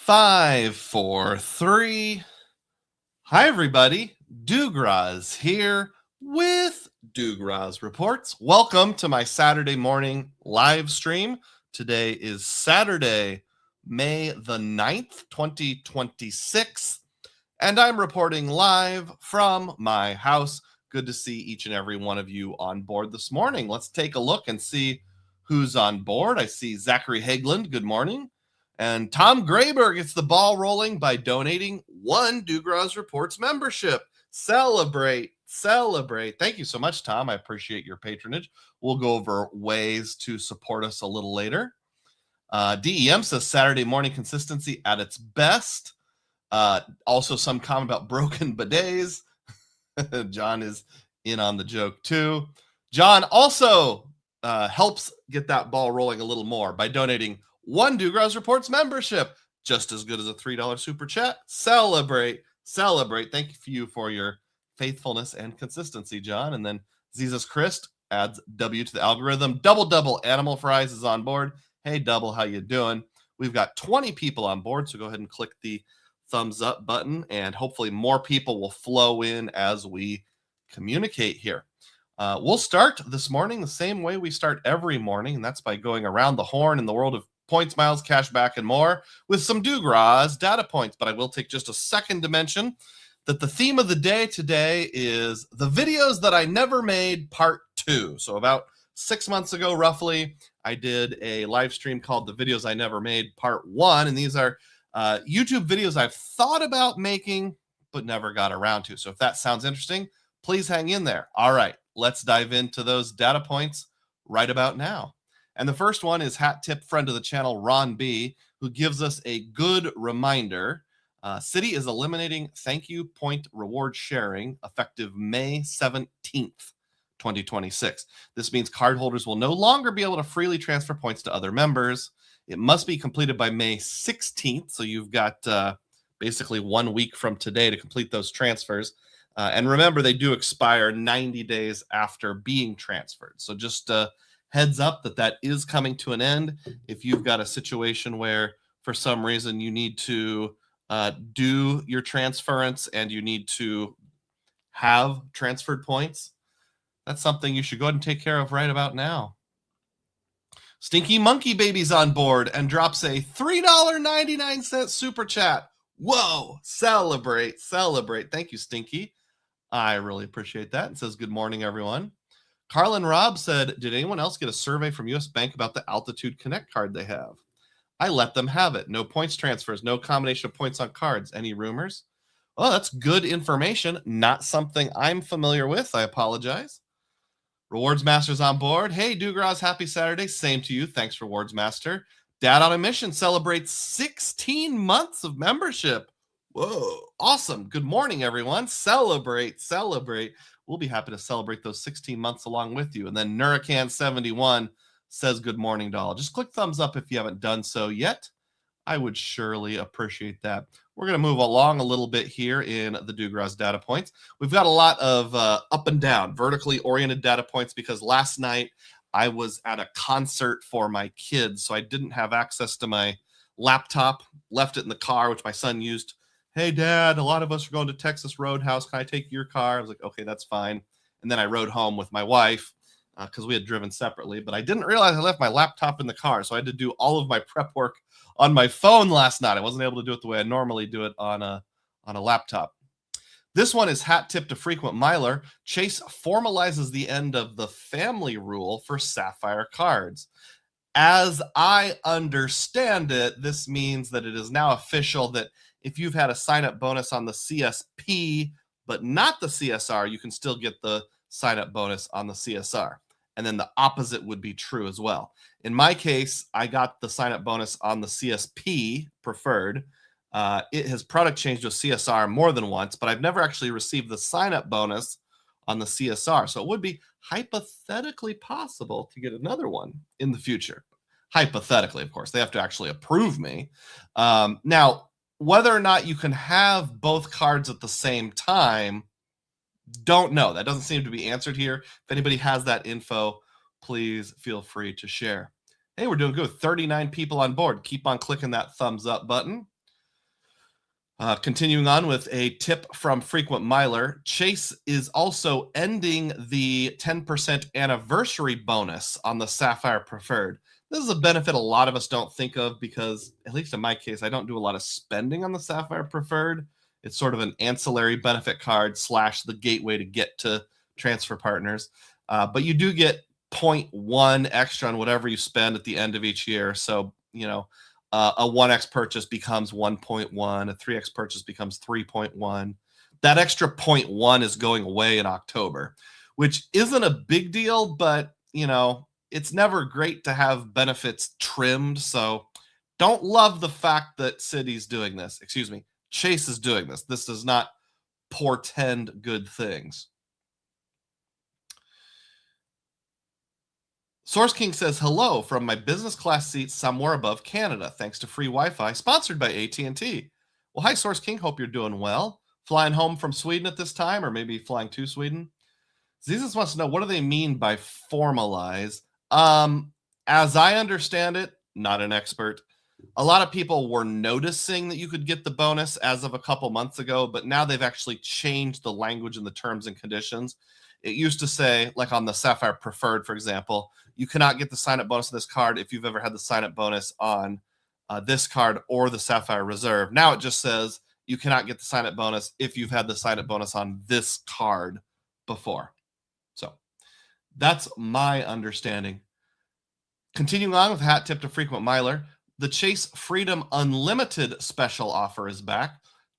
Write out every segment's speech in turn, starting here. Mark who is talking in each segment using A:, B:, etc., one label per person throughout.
A: 5, 4, 3. Hi, everybody. Dugroz here with Dugroz Reports. Welcome to my Saturday morning live stream. Today is Saturday, May the 9th, 2026, and I'm reporting live from my house. Good to see each and every one of you on board this morning. Let's take a look and see who's on board. I see Zachary Hageland. Good morning. And Tom Grayberg gets the ball rolling by donating one Dugroz Reports membership. Celebrate. Thank you so much, Tom. I appreciate your patronage. We'll go over ways to support us a little later. DEM says Saturday morning consistency at its best. Also some comment about broken bidets. John is in on the joke too. John also helps get that ball rolling a little more by donating one Dugroz Reports membership, just as good as a $3 super chat. Celebrate. Thank you for your faithfulness and consistency, John. And then Jesus Christ adds W to the algorithm. Double Animal Fries is on board. Hey, Double, how you doing? We've got 20 people on board, so go ahead and click the thumbs up button, and hopefully more people will flow in as we communicate here. We'll start this morning the same way we start every morning, and that's by going around the horn in the world of points, miles, cash back, and more with some Dugroz data points. But I will take just a second to mention that the theme of the day today is the videos that I never made part 2. So about 6 months ago, roughly, I did a live stream called The Videos I Never Made Part 1. And these are YouTube videos I've thought about making, but never got around to. So if that sounds interesting, please hang in there. All right, let's dive into those data points right about now. And the first one is hat tip friend of the channel, Ron B., who gives us a good reminder. Citi is eliminating thank you point reward sharing effective May 17th, 2026. This means cardholders will no longer be able to freely transfer points to other members. It must be completed by May 16th. So you've got basically 1 week from today to complete those transfers. And remember, they do expire 90 days after being transferred. So just heads up that is coming to an end. If you've got a situation where for some reason you need to do your transference and you need to have transferred points, that's something you should go ahead and take care of right about now. Stinky Monkey Baby's on board and drops a $3.99 super chat. Whoa, celebrate. Thank you, Stinky. I really appreciate that. And says, good morning, everyone. Carlin Robb said, did anyone else get a survey from US Bank about the Altitude Connect card they have? I let them have it. No points transfers, no combination of points on cards. Any rumors? Well, that's good information. Not something I'm familiar with. I apologize. Rewards Master's on board. Hey, Dugroz, happy Saturday. Same to you. Thanks, Rewards Master. Dad on a Mission celebrates 16 months of membership. Whoa, awesome. Good morning, everyone. Celebrate. We'll be happy to celebrate those 16 months along with you. And then Nuracan71 says good morning to all. Just click thumbs up if you haven't done so yet. I would surely appreciate that. We're going to move along a little bit here in the Dugroz data points. We've got a lot of up and down, vertically oriented data points because last night I was at a concert for my kids, so I didn't have access to my laptop, left it in the car, which my son used. Hey, Dad, a lot of us are going to Texas Roadhouse. Can I take your car? I was like, okay, that's fine. And then I rode home with my wife because we had driven separately, but I didn't realize I left my laptop in the car, so I had to do all of my prep work on my phone last night. I wasn't able to do it the way I normally do it on a laptop. This one is hat tip to frequent miler. Chase formalizes the end of the family rule for Sapphire cards. As I understand it, this means that it is now official that if you've had a sign-up bonus on the CSP, but not the CSR, you can still get the sign-up bonus on the CSR. And then the opposite would be true as well. In my case, I got the sign-up bonus on the CSP preferred. It has product changed to a CSR more than once, but I've never actually received the sign-up bonus on the CSR. So it would be hypothetically possible to get another one in the future. Hypothetically, of course. They have to actually approve me. Now, whether or not you can have both cards at the same time, don't know. That doesn't seem to be answered here. If anybody has that info, please feel free to share. Hey, we're doing good. 39 people on board. Keep on clicking that thumbs up button. Continuing on with a tip from Frequent Miler, Chase is also ending the 10% anniversary bonus on the Sapphire Preferred. This is a benefit a lot of us don't think of because, at least in my case, I don't do a lot of spending on the Sapphire Preferred. It's sort of an ancillary benefit card / the gateway to get to transfer partners. But you do get 0.1 extra on whatever you spend at the end of each year. So, a 1x purchase becomes 1.1, a 3x purchase becomes 3.1. That extra 0.1 is going away in October, which isn't a big deal, but it's never great to have benefits trimmed. So don't love the fact that Citi's doing this. Excuse me, Chase is doing this. This does not portend good things. Source King says, hello from my business class seat somewhere above Canada, thanks to free Wi-Fi, sponsored by AT&T. Well, hi, Source King. Hope you're doing well. Flying home from Sweden at this time, or maybe flying to Sweden? Jesus wants to know, what do they mean by formalize? As I understand it, not an expert, a lot of people were noticing that you could get the bonus as of a couple months ago, but now they've actually changed the language and the terms and conditions. It used to say, like on the Sapphire Preferred, for example, you cannot get the sign-up bonus on this card if you've ever had the sign-up bonus on this card or the Sapphire Reserve. Now it just says you cannot get the sign-up bonus if you've had the sign-up bonus on this card before. So that's my understanding. Continuing on with hat tip to Frequent Miler, the Chase Freedom Unlimited special offer is back.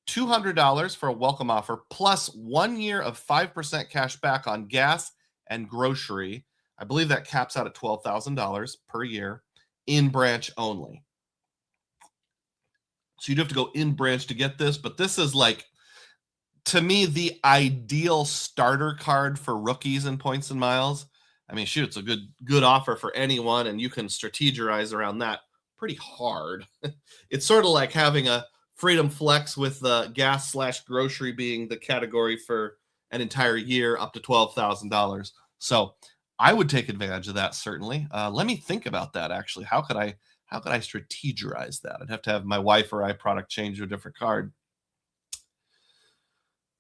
A: $200 for a welcome offer, plus 1 year of 5% cash back on gas and grocery. I believe that caps out at $12,000 per year, in branch only. So you'd have to go in branch to get this, but this is like, to me, the ideal starter card for rookies in points and miles. I mean, shoot, it's a good offer for anyone, and you can strategize around that pretty hard. It's sort of like having a Freedom Flex with gas / grocery being the category for an entire year up to $12,000. So I would take advantage of that, certainly. Let me think about that, actually. How could I strategize that? I'd have to have my wife or I product change to a different card.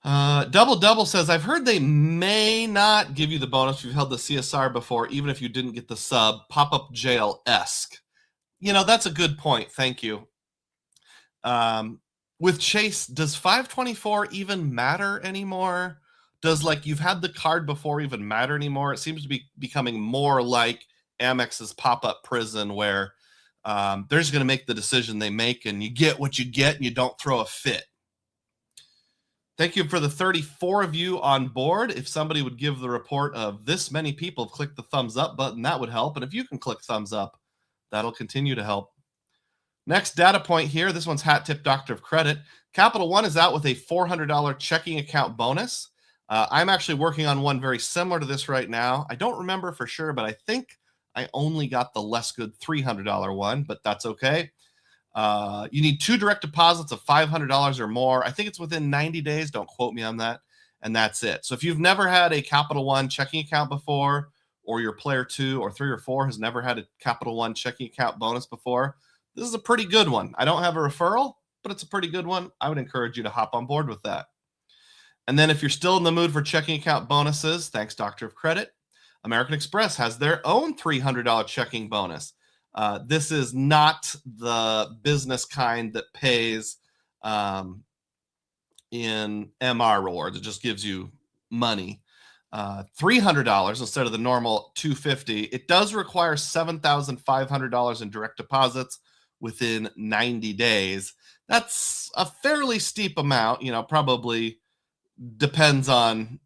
A: Double says, I've heard they may not give you the bonus if you've held the CSR before, even if you didn't get the sub. Pop-up jail-esque. That's a good point. Thank you. With Chase, does 524 even matter anymore? Does you've had the card before even matter anymore? It seems to be becoming more like Amex's pop-up prison, where they're just going to make the decision they make, and you get what you get, and you don't throw a fit. Thank you for the 34 of you on board. If somebody would give the report of this many people have clicked the thumbs up button, that would help. And if you can click thumbs up, that'll continue to help. Next data point here. This one's hat tip Doctor of Credit. Capital One is out with a $400 checking account bonus. I'm actually working on one very similar to this right now. I don't remember for sure, but I think I only got the less good $300 one, but that's okay. You need 2 direct deposits of $500 or more. I think it's within 90 days. Don't quote me on that. And that's it. So if you've never had a Capital One checking account before, or your player 2 or 3 or 4 has never had a Capital One checking account bonus before, this is a pretty good one. I don't have a referral, but it's a pretty good one. I would encourage you to hop on board with that. And then if you're still in the mood for checking account bonuses, thanks Doctor of Credit, American Express has their own $300 checking bonus. This is not the business kind that pays in MR rewards. It just gives you money. $300 instead of the normal $250. It does require $7,500 in direct deposits within 90 days. That's a fairly steep amount. Probably depends on,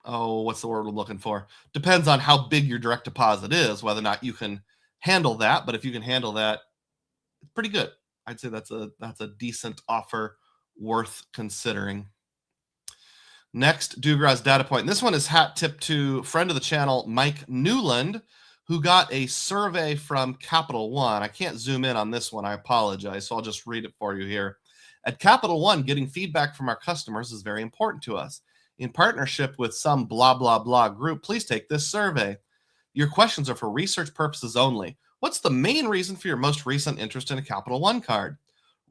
A: what's the word we're looking for? Depends on how big your direct deposit is, whether or not you can handle that. But if you can handle that, it's pretty good. I'd say that's a decent offer worth considering. Next, Dugroz data point. And this one is hat tip to friend of the channel, Mike Newland, who got a survey from Capital One. I can't zoom in on this one. I apologize. So I'll just read it for you here. At Capital One, getting feedback from our customers is very important to us. In partnership with some blah, blah, blah group, please take this survey. Your questions are for research purposes only. What's the main reason for your most recent interest in a Capital One card?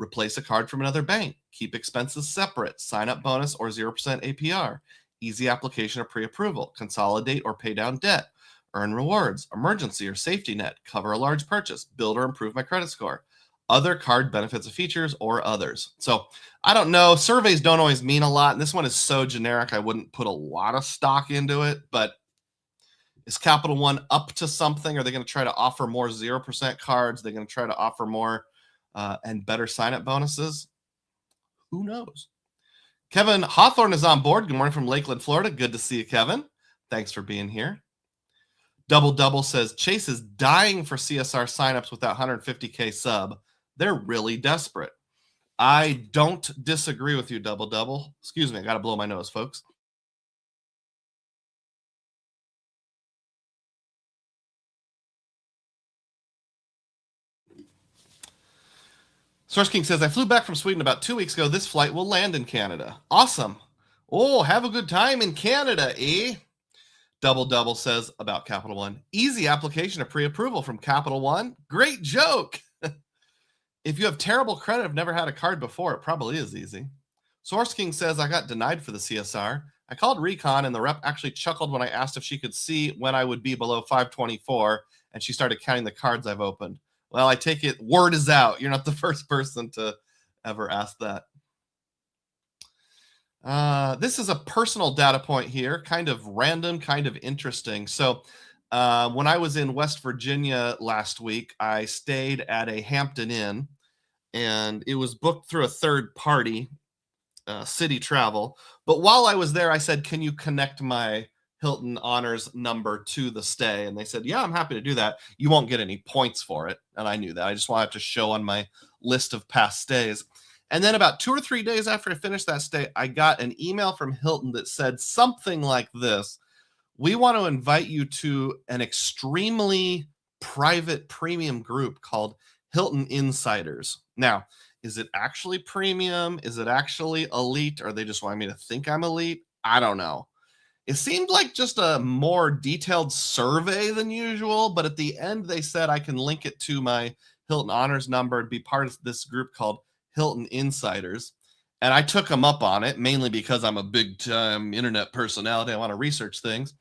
A: replace a card from another bank, keep expenses separate, sign up bonus or 0% APR, easy application or pre-approval, consolidate or pay down debt, earn rewards, emergency or safety net, cover a large purchase, build or improve my credit score, other card benefits and features, or others. So I don't know. Surveys don't always mean a lot. And this one is so generic, I wouldn't put a lot of stock into it. But is Capital One up to something? Are they going to try to offer more 0% cards? Are they going to try to offer more and better sign-up bonuses? Who knows? Kevin Hawthorne is on board. Good morning from Lakeland, Florida. Good to see you, Kevin. Thanks for being here. Double says, Chase is dying for CSR signups with that 150K sub. They're really desperate. I don't disagree with you, Double. Excuse me, I got to blow my nose, folks. Source King says, I flew back from Sweden about 2 weeks ago. This flight will land in Canada. Awesome. Oh, have a good time in Canada, eh? Double says about Capital One. Easy application of pre-approval from Capital One. Great joke. If you have terrible credit, I've never had a card before, it probably is easy. Source King says, I got denied for the CSR. I called Recon and the rep actually chuckled when I asked if she could see when I would be below 524, and she started counting the cards I've opened. Well, I take it word is out. You're not the first person to ever ask that. This is a personal data point here, kind of random, kind of interesting. So when I was in West Virginia last week, I stayed at a Hampton Inn, and it was booked through a third party, City Travel. But while I was there, I said, can you connect my Hilton Honors number to the stay? And they said, yeah, I'm happy to do that. You won't get any points for it. And I knew that. I just wanted to show on my list of past stays. And then about 2 or 3 days after I finished that stay, I got an email from Hilton that said something like this. We want to invite you to an extremely private premium group called Hilton Insiders. Now, is it actually premium? Is it actually elite? Or they just want me to think I'm elite? I don't know. It seemed like just a more detailed survey than usual, but at the end they said I can link it to my Hilton Honors number and be part of this group called Hilton Insiders. And I took them up on it, mainly because I'm a big-time internet personality. I want to research things.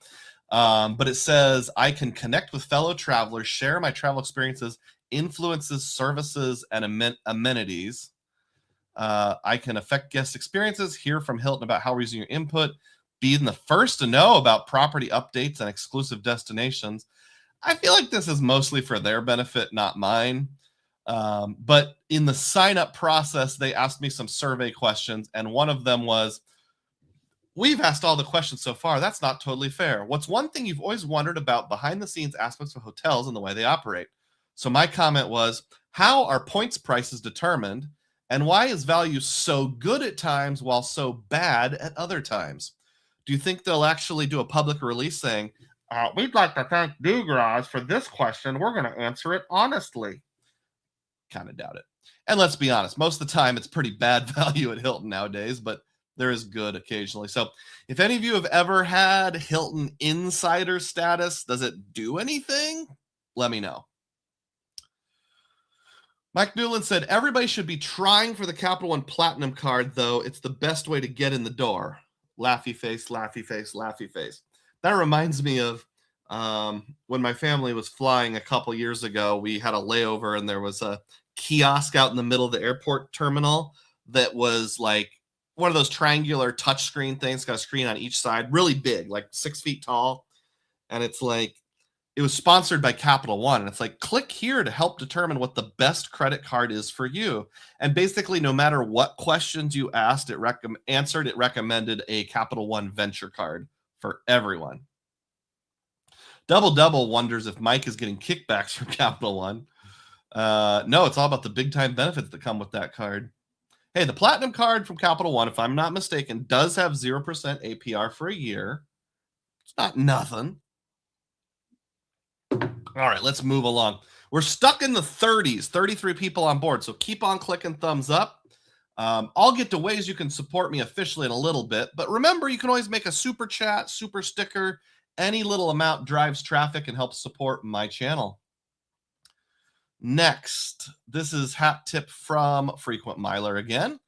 A: But it says I can connect with fellow travelers, share my travel experiences, influences, services, and amenities. I can affect guest experiences, hear from Hilton about how we're using your input, being the first to know about property updates and exclusive destinations. I feel like this is mostly for their benefit, not mine. But in the sign-up process, they asked me some survey questions, and one of them was, we've asked all the questions so far. That's not totally fair. What's one thing you've always wondered about behind-the-scenes aspects of hotels and the way they operate? So my comment was, how are points prices determined, and why is value so good at times while so bad at other times? Do you think they'll actually do a public release saying, we'd like to thank Dugroz for this question. We're going to answer it honestly? Kind of doubt it. And let's be honest, most of the time it's pretty bad value at Hilton nowadays, but there is good occasionally. So if any of you have ever had Hilton Insider status, does it do anything? Let me know. Mike Newland said, everybody should be trying for the Capital One Platinum card, though. It's the best way to get in the door. Laughy face, laughy face, laughy face. That reminds me of when my family was flying a couple years ago. We had a layover, and there was a kiosk out in the middle of the airport terminal that was like one of those triangular touchscreen things, got a screen on each side, really big, like 6 feet tall. And it's like, it was sponsored by Capital One. And it's like, click here to help determine what the best credit card is for you. And basically, no matter what questions you asked, it recommended a Capital One Venture card for everyone. Double wonders if Mike is getting kickbacks from Capital One. No, it's all about the big time benefits that come with that card. Hey, the Platinum card from Capital One, if I'm not mistaken, does have 0% APR for a year. It's not nothing. All right, let's move along. We're stuck in the 30s, 33 people on board. So keep on clicking thumbs up. I'll get to ways you can support me officially in a little bit. But remember, you can always make a super chat, super sticker. Any little amount drives traffic and helps support my channel. Next, this is hat tip from Frequent Miler again.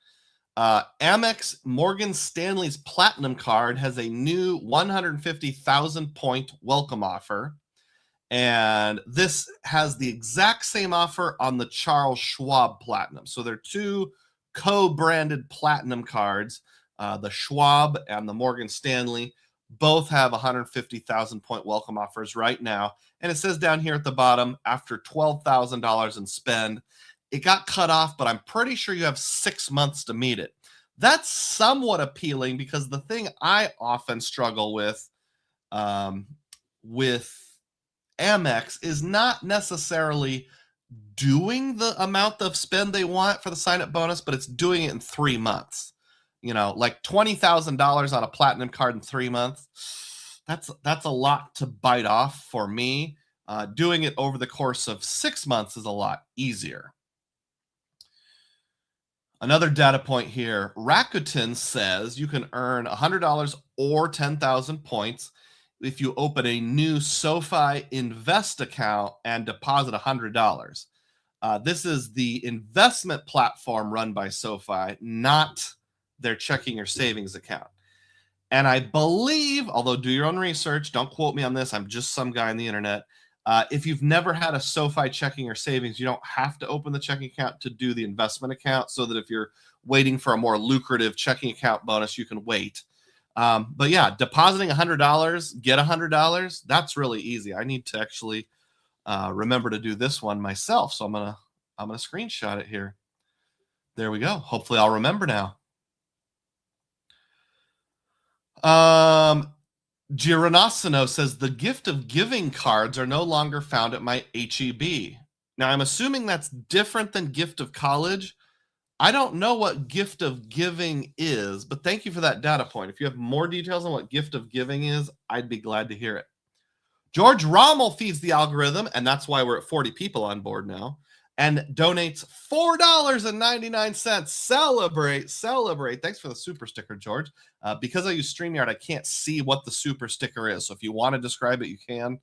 A: Amex Morgan Stanley's Platinum card has a new 150,000 point welcome offer. And this has the exact same offer on the Charles Schwab Platinum. So they're two co-branded Platinum cards. The Schwab and the Morgan Stanley both have 150,000 point welcome offers right now. And it says down here at the bottom, after $12,000 in spend, it got cut off, but I'm pretty sure you have 6 months to meet it. That's somewhat appealing because the thing I often struggle with Amex is not necessarily doing the amount of spend they want for the sign-up bonus, but it's doing it in 3 months. You know, like $20,000 on a platinum card in 3 months. That's a lot to bite off for me. Doing it over the course of 6 months is a lot easier. Another data point here, Rakuten says you can earn $100 or 10,000 points if you open a new SoFi Invest account and deposit $100. This is the investment platform run by SoFi, not their checking or savings account. And I believe, although do your own research, don't quote me on this, I'm just some guy on the internet. If you've never had a SoFi checking or savings, you don't have to open the checking account to do the investment account, so that if you're waiting for a more lucrative checking account bonus, you can wait. But yeah, depositing $100, get $100, that's really easy. I need to actually remember to do this one myself. So I'm gonna screenshot it here. There we go. Hopefully I'll remember now. Gironasino says the gift of giving cards are no longer found at my HEB. Now I'm assuming that's different than gift of college. I don't know what gift of giving is, but thank you for that data point. If you have more details on what gift of giving is, I'd be glad to hear it. George Rommel feeds the algorithm, and that's why we're at 40 people on board now, and donates $4.99. Celebrate. Thanks for the super sticker, George. Because I use StreamYard, I can't see what the super sticker is. So if you want to describe it, you can.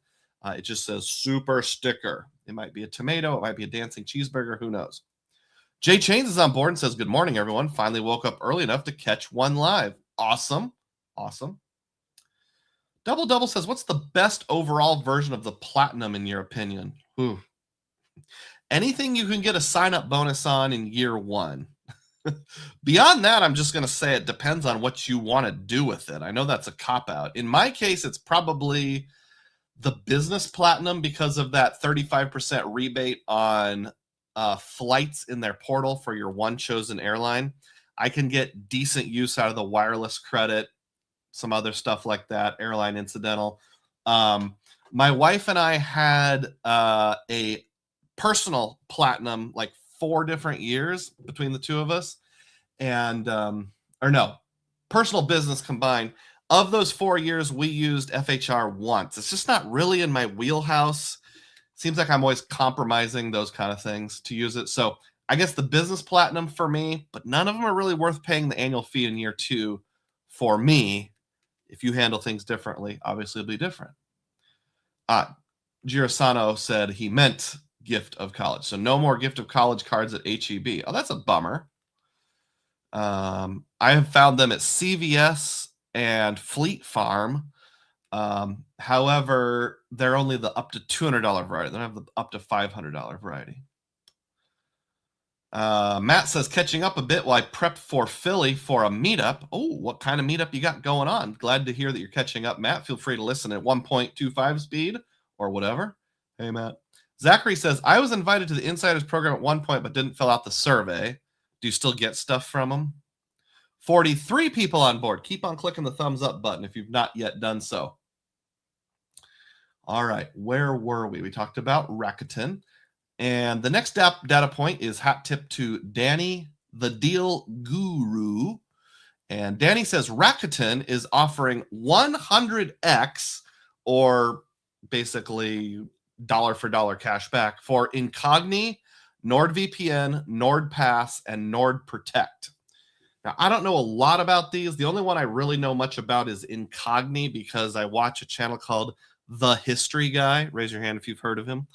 A: It just says super sticker. It might be a tomato. It might be a dancing cheeseburger. Who knows? Jay Chains is on board and says, good morning, everyone. Finally woke up early enough to catch one live. Awesome. Double says, what's the best overall version of the Platinum in your opinion? Ooh. Anything you can get a sign-up bonus on in year one. Beyond that, I'm just going to say it depends on what you want to do with it. I know that's a cop-out. In my case, it's probably the business Platinum because of that 35% rebate on flights in their portal for your one chosen airline. I can get decent use out of the wireless credit, some other stuff like that, airline incidental. My wife and I had a personal Platinum, like 4 different years between the two of us, and personal business combined. Of those 4 years, we used FHR once. It's just not really in my wheelhouse. Seems like I'm always compromising those kind of things to use it. So I guess the business Platinum for me, but none of them are really worth paying the annual fee in year 2 for me. If you handle things differently, obviously it'll be different. Girasano said he meant gift of college. So no more gift of college cards at HEB. Oh, that's a bummer. I have found them at CVS and Fleet Farm. However, they're only the up to $200 variety. They don't have the up to $500 variety. Matt says, catching up a bit while I prep for Philly for a meetup. Oh, what kind of meetup you got going on? Glad to hear that you're catching up, Matt. Feel free to listen at 1.25 speed or whatever. Hey, Matt. Zachary says, I was invited to the Insiders program at one point, but didn't fill out the survey. Do you still get stuff from them? 43 people on board. Keep on clicking the thumbs up button if you've not yet done so. All right, where were we? We talked about Rakuten. And the next data point is hat tip to Danny, the deal guru. And Danny says Rakuten is offering 100x, or basically dollar for dollar cash back, for Incogni, NordVPN, NordPass, and NordProtect. Now, I don't know a lot about these. The only one I really know much about is Incogni because I watch a channel called The History Guy. Raise your hand if you've heard of him.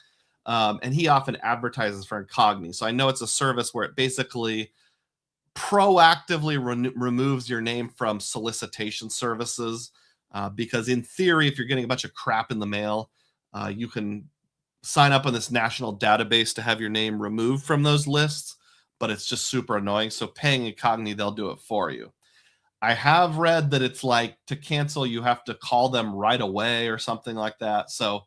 A: And he often advertises for Incogni. So I know it's a service where it basically proactively removes your name from solicitation services, because in theory, if you're getting a bunch of crap in the mail, you can sign up on this national database to have your name removed from those lists, but it's just super annoying. So paying Incogni, they'll do it for you. I have read that it's like to cancel, you have to call them right away or something like that. So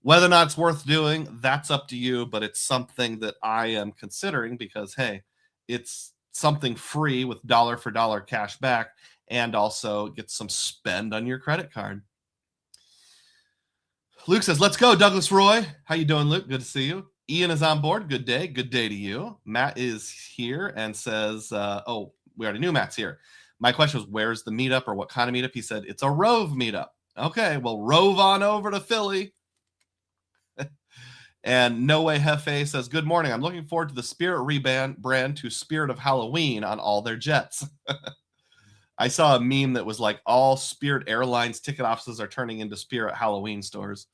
A: whether or not it's worth doing, that's up to you, but it's something that I am considering because, hey, it's something free with dollar for dollar cash back and also get some spend on your credit card. Luke says, let's go, Douglas Roy. How you doing, Luke? Good to see you. Ian is on board. Good day. Good day to you. Matt is here and says, oh, we already knew Matt's here. My question was, where's the meetup or what kind of meetup? He said, it's a Rove meetup. Okay, well, rove on over to Philly. And No Way Hefe says, good morning. I'm looking forward to the Spirit rebrand to Spirit of Halloween on all their jets. I saw a meme that was like, all Spirit Airlines ticket offices are turning into Spirit Halloween stores.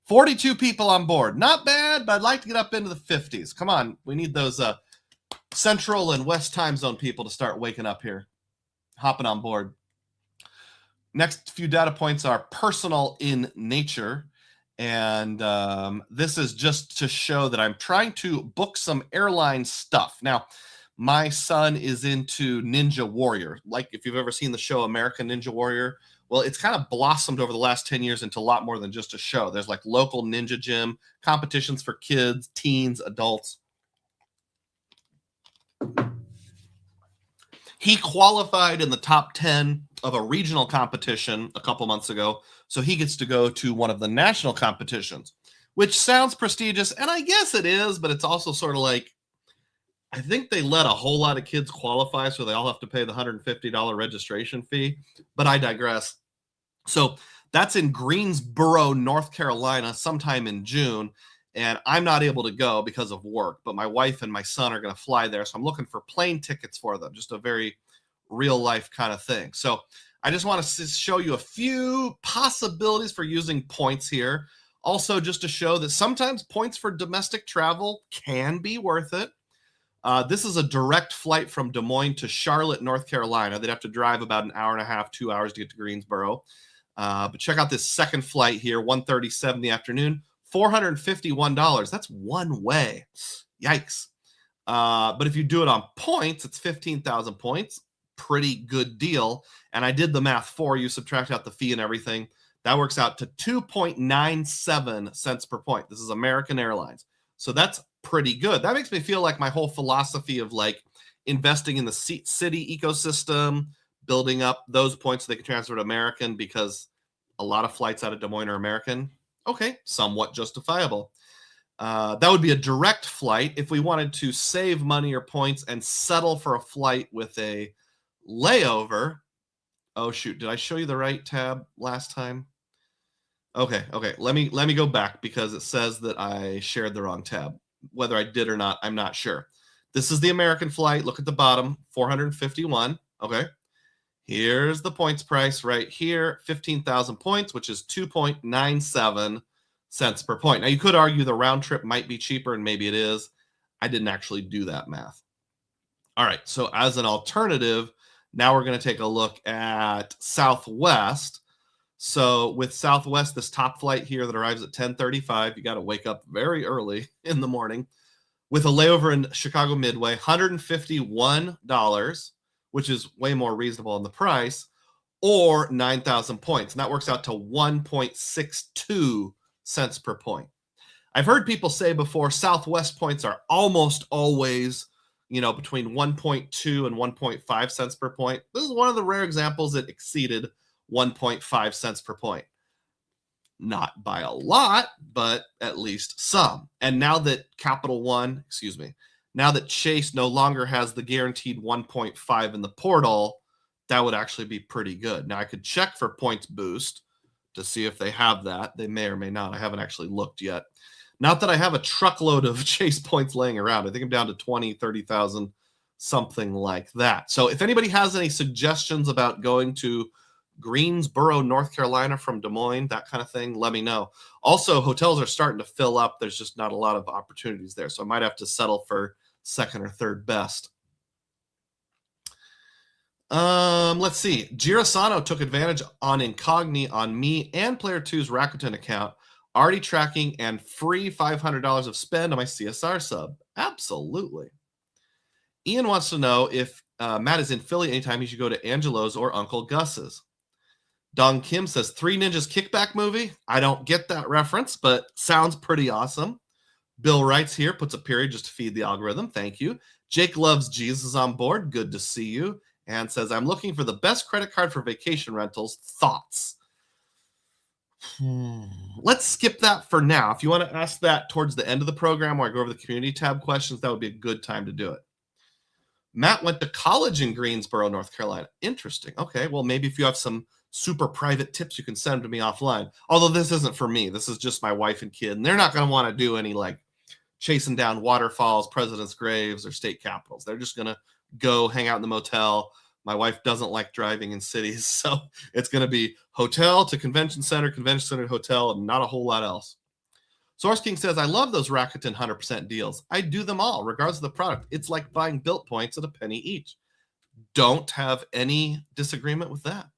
A: 42 people on board. Not bad, but I'd like to get up into the 50s. Come on. We need those Central and West time zone people to start waking up here, hopping on board. Next few data points are personal in nature. And this is just to show that I'm trying to book some airline stuff. Now, my son is into Ninja Warrior. Like if you've ever seen the show American Ninja Warrior, well, it's kind of blossomed over the last 10 years into a lot more than just a show. There's like local ninja gym competitions for kids, teens, adults. He qualified in the top 10 of a regional competition a couple months ago, so he gets to go to one of the national competitions, which sounds prestigious, and I guess it is, but it's also sort of like, I think they let a whole lot of kids qualify, so they all have to pay the $150 registration fee, but I digress. So that's in Greensboro, North Carolina, sometime in June, and I'm not able to go because of work, but my wife and my son are going to fly there, so I'm looking for plane tickets for them, just a very real life kind of thing. So I just want to show you a few possibilities for using points here. Also, just to show that sometimes points for domestic travel can be worth it. This is a direct flight from Des Moines to Charlotte, North Carolina. They'd have to drive about an hour and a half, 2 hours to get to Greensboro. But check out this second flight here, 1:37 in the afternoon, $451. That's one way. Yikes. But if you do it on points, it's 15,000 points. Pretty good deal. And I did the math for you, subtract out the fee and everything. That works out to 2.97 cents per point. This is American Airlines. So that's pretty good. That makes me feel like my whole philosophy of like investing in the city ecosystem, building up those points so they can transfer to American, because a lot of flights out of Des Moines are American. Okay, somewhat justifiable. That would be a direct flight. If we wanted to save money or points and settle for a flight with a layover. Oh shoot, did I show you the right tab last time? Okay. Let me go back because it says that I shared the wrong tab. Whether I did or not, I'm not sure. This is the American flight. Look at the bottom, 451. Okay. Here's the points price right here, 15,000 points, which is 2.97 cents per point. Now you could argue the round trip might be cheaper, and maybe it is. I didn't actually do that math. All right. So as an alternative, now we're going to take a look at Southwest. So with Southwest, this top flight here that arrives at 10:35, you got to wake up very early in the morning, with a layover in Chicago Midway, $151, which is way more reasonable in the price, or 9,000 points. And that works out to 1.62 cents per point. I've heard people say before, Southwest points are almost always, between 1.2 and 1.5 cents per point. This is one of the rare examples that exceeded 1.5 cents per point. Not by a lot, but at least some. And now that now that Chase no longer has the guaranteed 1.5 in the portal, that would actually be pretty good. Now I could check for Points Boost to see if they have that. They may or may not. I haven't actually looked yet. Not that I have a truckload of Chase points laying around. I think I'm down to 20, 30,000, something like that. So if anybody has any suggestions about going to Greensboro, North Carolina from Des Moines, that kind of thing, let me know. Also, hotels are starting to fill up. There's just not a lot of opportunities there. So I might have to settle for second or third best. Let's see. Girasano took advantage on Incogni on me and Player 2's Rakuten account, already tracking and free $500 of spend on my CSR sub. Absolutely. Ian wants to know if Matt is in Philly anytime he should go to Angelo's or Uncle Gus's. Dong Kim says, Three Ninjas Kickback movie. I don't get that reference, but sounds pretty awesome. Bill writes here, puts a period just to feed the algorithm. Thank you. Jake Loves Jesus on board. Good to see you. And says, I'm looking for the best credit card for vacation rentals. Thoughts? Let's skip that for now. If you want to ask that towards the end of the program where I go over the community tab questions, that would be a good time to do it. Matt went to college in Greensboro, North Carolina. Interesting. Okay, well, maybe if you have some super private tips, you can send them to me offline. Although this isn't for me. This is just my wife and kid. And they're not going to want to do any like chasing down waterfalls, president's graves, or state capitals. They're just going to go hang out in the motel. My wife doesn't like driving in cities. So it's going to be hotel to convention center to hotel, and not a whole lot else. Source King says, I love those Rakuten 100% deals. I do them all, regardless of the product. It's like buying built points at a penny each. Don't have any disagreement with that.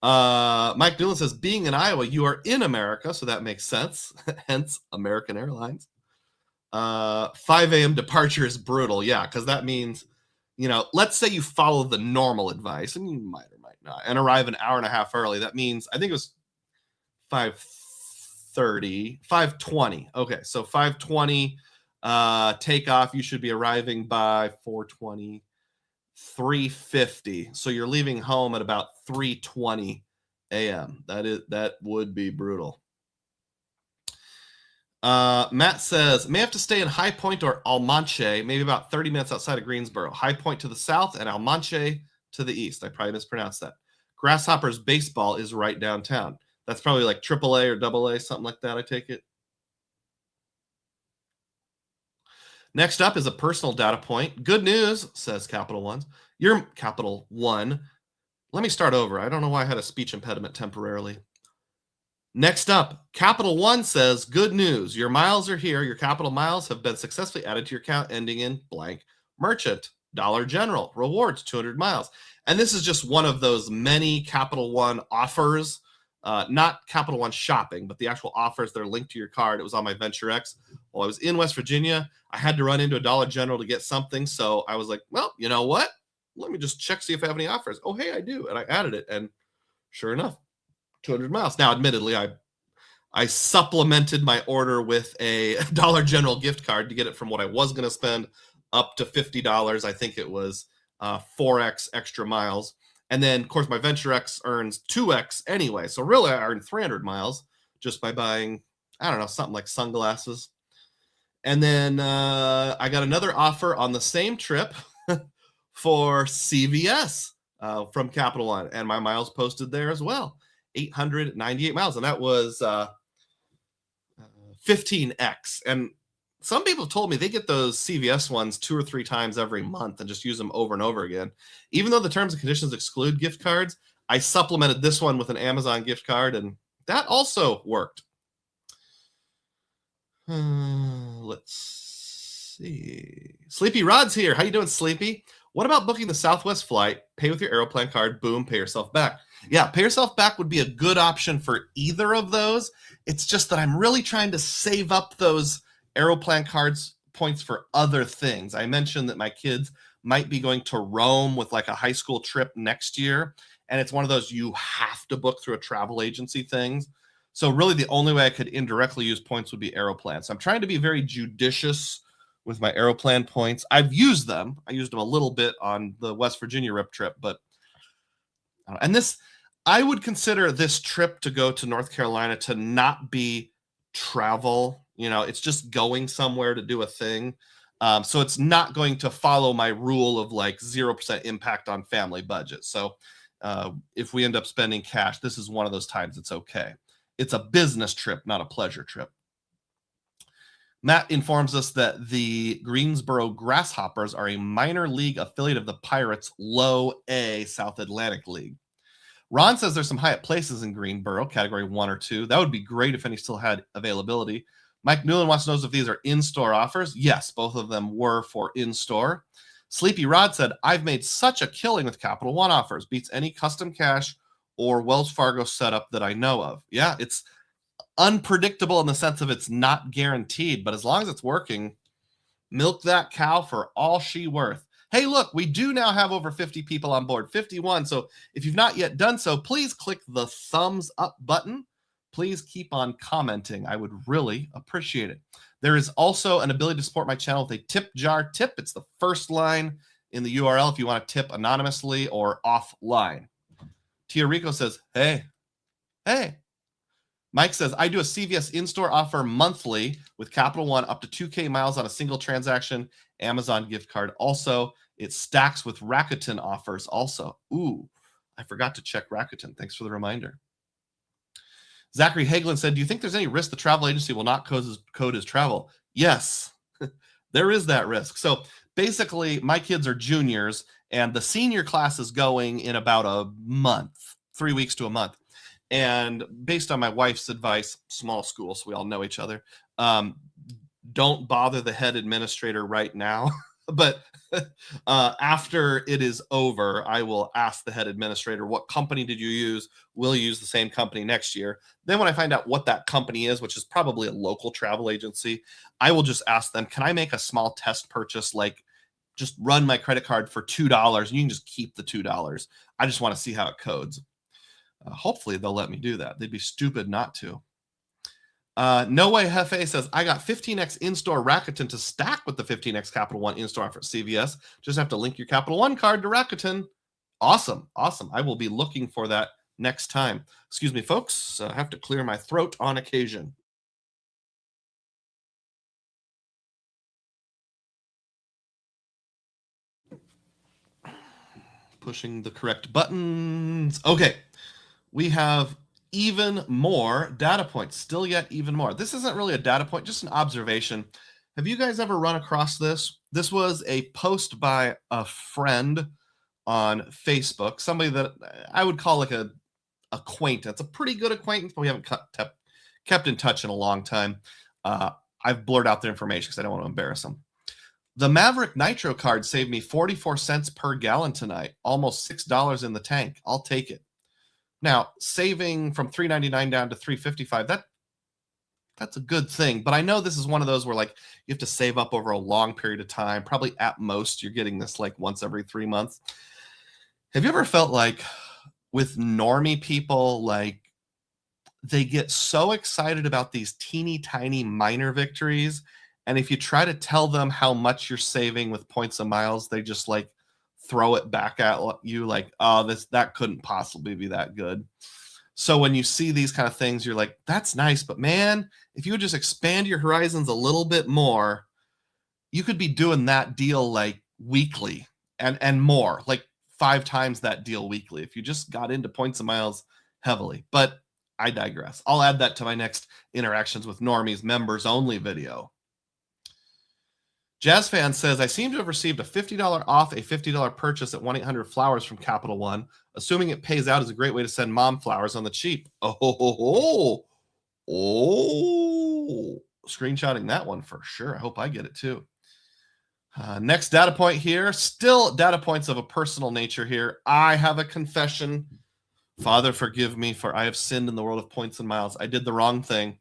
A: Mike Doolan says, being in Iowa, you are in America, so that makes sense. Hence, American Airlines. 5 a.m. departure is brutal. Yeah, because that means, let's say you follow the normal advice, and you might or might not, and arrive an hour and a half early. That means, I think it was 5:20. Okay, so 5:20 takeoff. You should be arriving by 4:20, 3:50. So you're leaving home at about 3:20 a.m. That would be brutal. Matt says, may have to stay in High Point or Almanche, maybe about 30 minutes outside of Greensboro. High Point to the south and Almanche to the east. I probably mispronounced that. Grasshoppers Baseball is right downtown. That's probably like AAA or AA, something like that, I take it. Next up is a personal data point. Good news, says Capital One. You're Capital One. Let me start over. I don't know why I had a speech impediment temporarily. Next up, Capital One says, good news. Your miles are here. Your Capital miles have been successfully added to your account ending in blank. Merchant, Dollar General, rewards, 200 miles. And this is just one of those many Capital One offers. Not Capital One shopping, but the actual offers that are linked to your card. It was on my Venture X. While I was in West Virginia, I had to run into a Dollar General to get something. So I was like, well, you know what? Let me just check, see if I have any offers. Oh, hey, I do. And I added it. And sure enough, 200 miles. Now, admittedly, I supplemented my order with a Dollar General gift card to get it from what I was going to spend up to $50. I think it was 4x extra miles. And then, of course, my Venture X earns 2x anyway. So really, I earned 300 miles just by buying, I don't know, something like sunglasses. And then I got another offer on the same trip for CVS from Capital One. And my miles posted there as well. 898 miles. And that was 15x. And some people told me they get those CVS ones 2 or 3 times every month and just use them over and over again. Even though the terms and conditions exclude gift cards, I supplemented this one with an Amazon gift card, and that also worked. Let's see. Sleepy Rod's here. How you doing, Sleepy? What about booking the Southwest flight? Pay with your Aeroplan card. Boom, pay yourself back. Yeah, pay yourself back would be a good option for either of those. It's just that I'm really trying to save up those Aeroplan cards points for other things. I mentioned that my kids might be going to Rome with like a high school trip next year. And it's one of those you have to book through a travel agency things. So really the only way I could indirectly use points would be Aeroplan. So I'm trying to be very judicious with my Aeroplan points. I've used them. I used them a little bit on the West Virginia RIP trip, but I would consider this trip to go to North Carolina to not be travel. It's just going somewhere to do a thing. So it's not going to follow my rule of like 0% impact on family budget. So if we end up spending cash, this is one of those times it's okay. It's a business trip, not a pleasure trip. Matt informs us that the Greensboro Grasshoppers are a minor league affiliate of the Pirates Low A South Atlantic League. Ron says there's some Hyatt Places in Greenboro, category 1 or 2. That would be great if any still had availability. Mike Newland wants to know if these are in-store offers. Yes, both of them were for in-store. Sleepy Rod said, I've made such a killing with Capital One offers. Beats any custom cash or Wells Fargo setup that I know of. Yeah, it's unpredictable in the sense of it's not guaranteed, but as long as it's working, milk that cow for all she worth. Hey, look, we do now have over 50 people on board, 51. So if you've not yet done so, please click the thumbs up button. Please keep on commenting. I would really appreciate it. There is also an ability to support my channel with a tip jar tip. It's the first line in the URL if you want to tip anonymously or offline. Tia Rico says, hey. Mike says, I do a CVS in-store offer monthly with Capital One up to 2K miles on a single transaction, Amazon gift card. Also, it stacks with Rakuten offers also. Ooh, I forgot to check Rakuten. Thanks for the reminder. Zachary Hagelin said, do you think there's any risk the travel agency will not code as travel? Yes, there is that risk. So basically, my kids are juniors, and the senior class is going in about a month, 3 weeks to a month. And based on my wife's advice, small school, so we all know each other, don't bother the head administrator right now. But after it is over, I will ask the head administrator, what company did you use? We'll use the same company next year. Then when I find out what that company is, which is probably a local travel agency, I will just ask them, can I make a small test purchase, like just run my credit card for $2 and you can just keep the $2. I just want to see how it codes. Hopefully they'll let me do that. They'd be stupid not to. No Way Hefe says, I got 15x in-store Rakuten to stack with the 15x Capital One in-store offer at CVS. Just have to link your Capital One card to Rakuten. Awesome. I will be looking for that next time. Excuse me, folks. I have to clear my throat on occasion. Pushing the correct buttons. Okay. We have even more data points, still yet even more. This isn't really a data point, just an observation. Have you guys ever run across this? This was a post by a friend on Facebook, somebody that I would call like a acquaintance, a pretty good acquaintance, but we haven't kept in touch in a long time. I've blurred out their information because I don't want to embarrass them. The Maverick Nitro card saved me 44 cents per gallon tonight, almost $6 in the tank. I'll take it. Now, saving from $3.99 down to $3.55, that's a good thing. But I know this is one of those where like you have to save up over a long period of time. Probably at most you're getting this like once every 3 months. Have you ever felt like with normie people, like they get so excited about these teeny tiny minor victories, and if you try to tell them how much you're saving with points and miles, they just like throw it back at you like, oh, that couldn't possibly be that good. So when you see these kind of things, you're like, that's nice, but man, if you would just expand your horizons a little bit more, you could be doing that deal like weekly and more, like 5 times that deal weekly if you just got into points and miles heavily. But I digress. I'll add that to my next interactions with normies members only video. Jazz Fan says, I seem to have received a $50 off a $50 purchase at 1-800-Flowers from Capital One. Assuming it pays out is a great way to send mom flowers on the cheap. Oh, screenshotting that one for sure. I hope I get it too. Next data point here. Still data points of a personal nature here. I have a confession. Father, forgive me, for I have sinned in the world of points and miles. I did the wrong thing.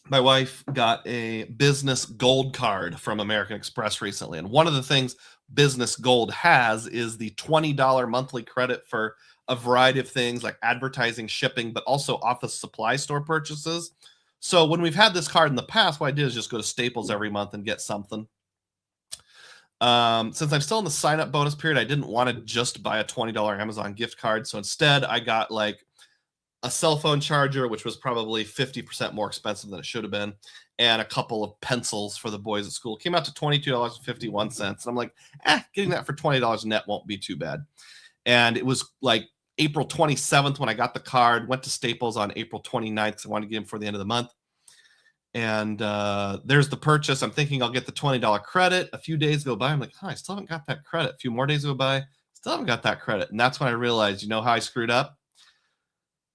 A: My wife got a business gold card from American Express recently. And one of the things business gold has is the $20 monthly credit for a variety of things like advertising, shipping, but also office supply store purchases. So when we've had this card in the past, what I did is just go to Staples every month and get something. Since I'm still in the sign-up bonus period, I didn't want to just buy a $20 Amazon gift card. So instead, I got like a cell phone charger, which was probably 50% more expensive than it should have been, and a couple of pencils for the boys at school. It came out to $22.51. And I'm like, getting that for $20 net won't be too bad. And it was like April 27th when I got the card, went to Staples on April 29th because I wanted to get them before the end of the month. And there's the purchase. I'm thinking I'll get the $20 credit. A few days go by. I'm like, I still haven't got that credit. A few more days go by. Still haven't got that credit. And that's when I realized, you know how I screwed up?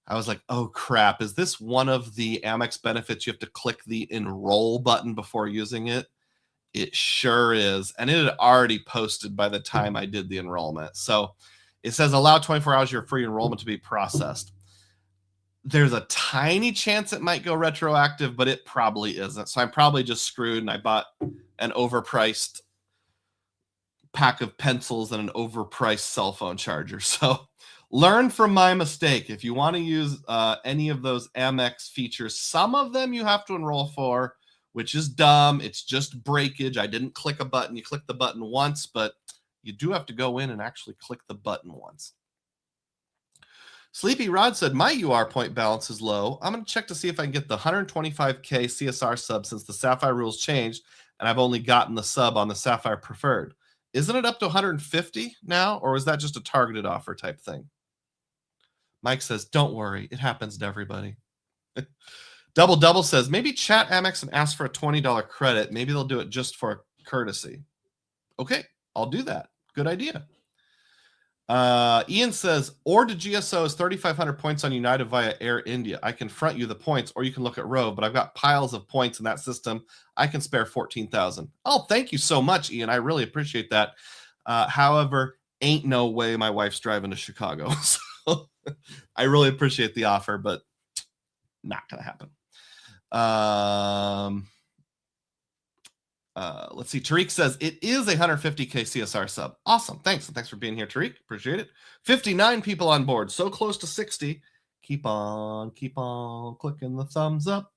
A: I was like, oh crap, is this one of the Amex benefits? You have to click the enroll button before using it. It sure is. And it had already posted by the time I did the enrollment. So it says allow 24 hours your free enrollment to be processed. There's a tiny chance it might go retroactive, but it probably isn't. So I'm probably just screwed, and I bought an overpriced pack of pencils and an overpriced cell phone charger. So learn from my mistake. If you want to use any of those Amex features, some of them you have to enroll for, which is dumb. It's just breakage. I didn't click a button. You click the button once, but you do have to go in and actually click the button once. Sleepy Rod said, my UR point balance is low. I'm going to check to see if I can get the 125K CSR sub since the Sapphire rules changed, and I've only gotten the sub on the Sapphire Preferred. Isn't it up to 150 now, or is that just a targeted offer type thing? Mike says, don't worry. It happens to everybody. Double says, maybe chat Amex and ask for a $20 credit. Maybe they'll do it just for courtesy. Okay, I'll do that. Good idea. Ian says, or to GSO is 3,500 points on United via Air India. I can front you the points, or you can look at Rove, but I've got piles of points in that system. I can spare 14,000. Oh, thank you so much, Ian. I really appreciate that. However, ain't no way my wife's driving to Chicago. So I really appreciate the offer, but not going to happen. Let's see. Tariq says it is a 150K CSR sub. Awesome. Thanks. And thanks for being here, Tariq. Appreciate it. 59 people on board. So close to 60. Keep on clicking the thumbs up.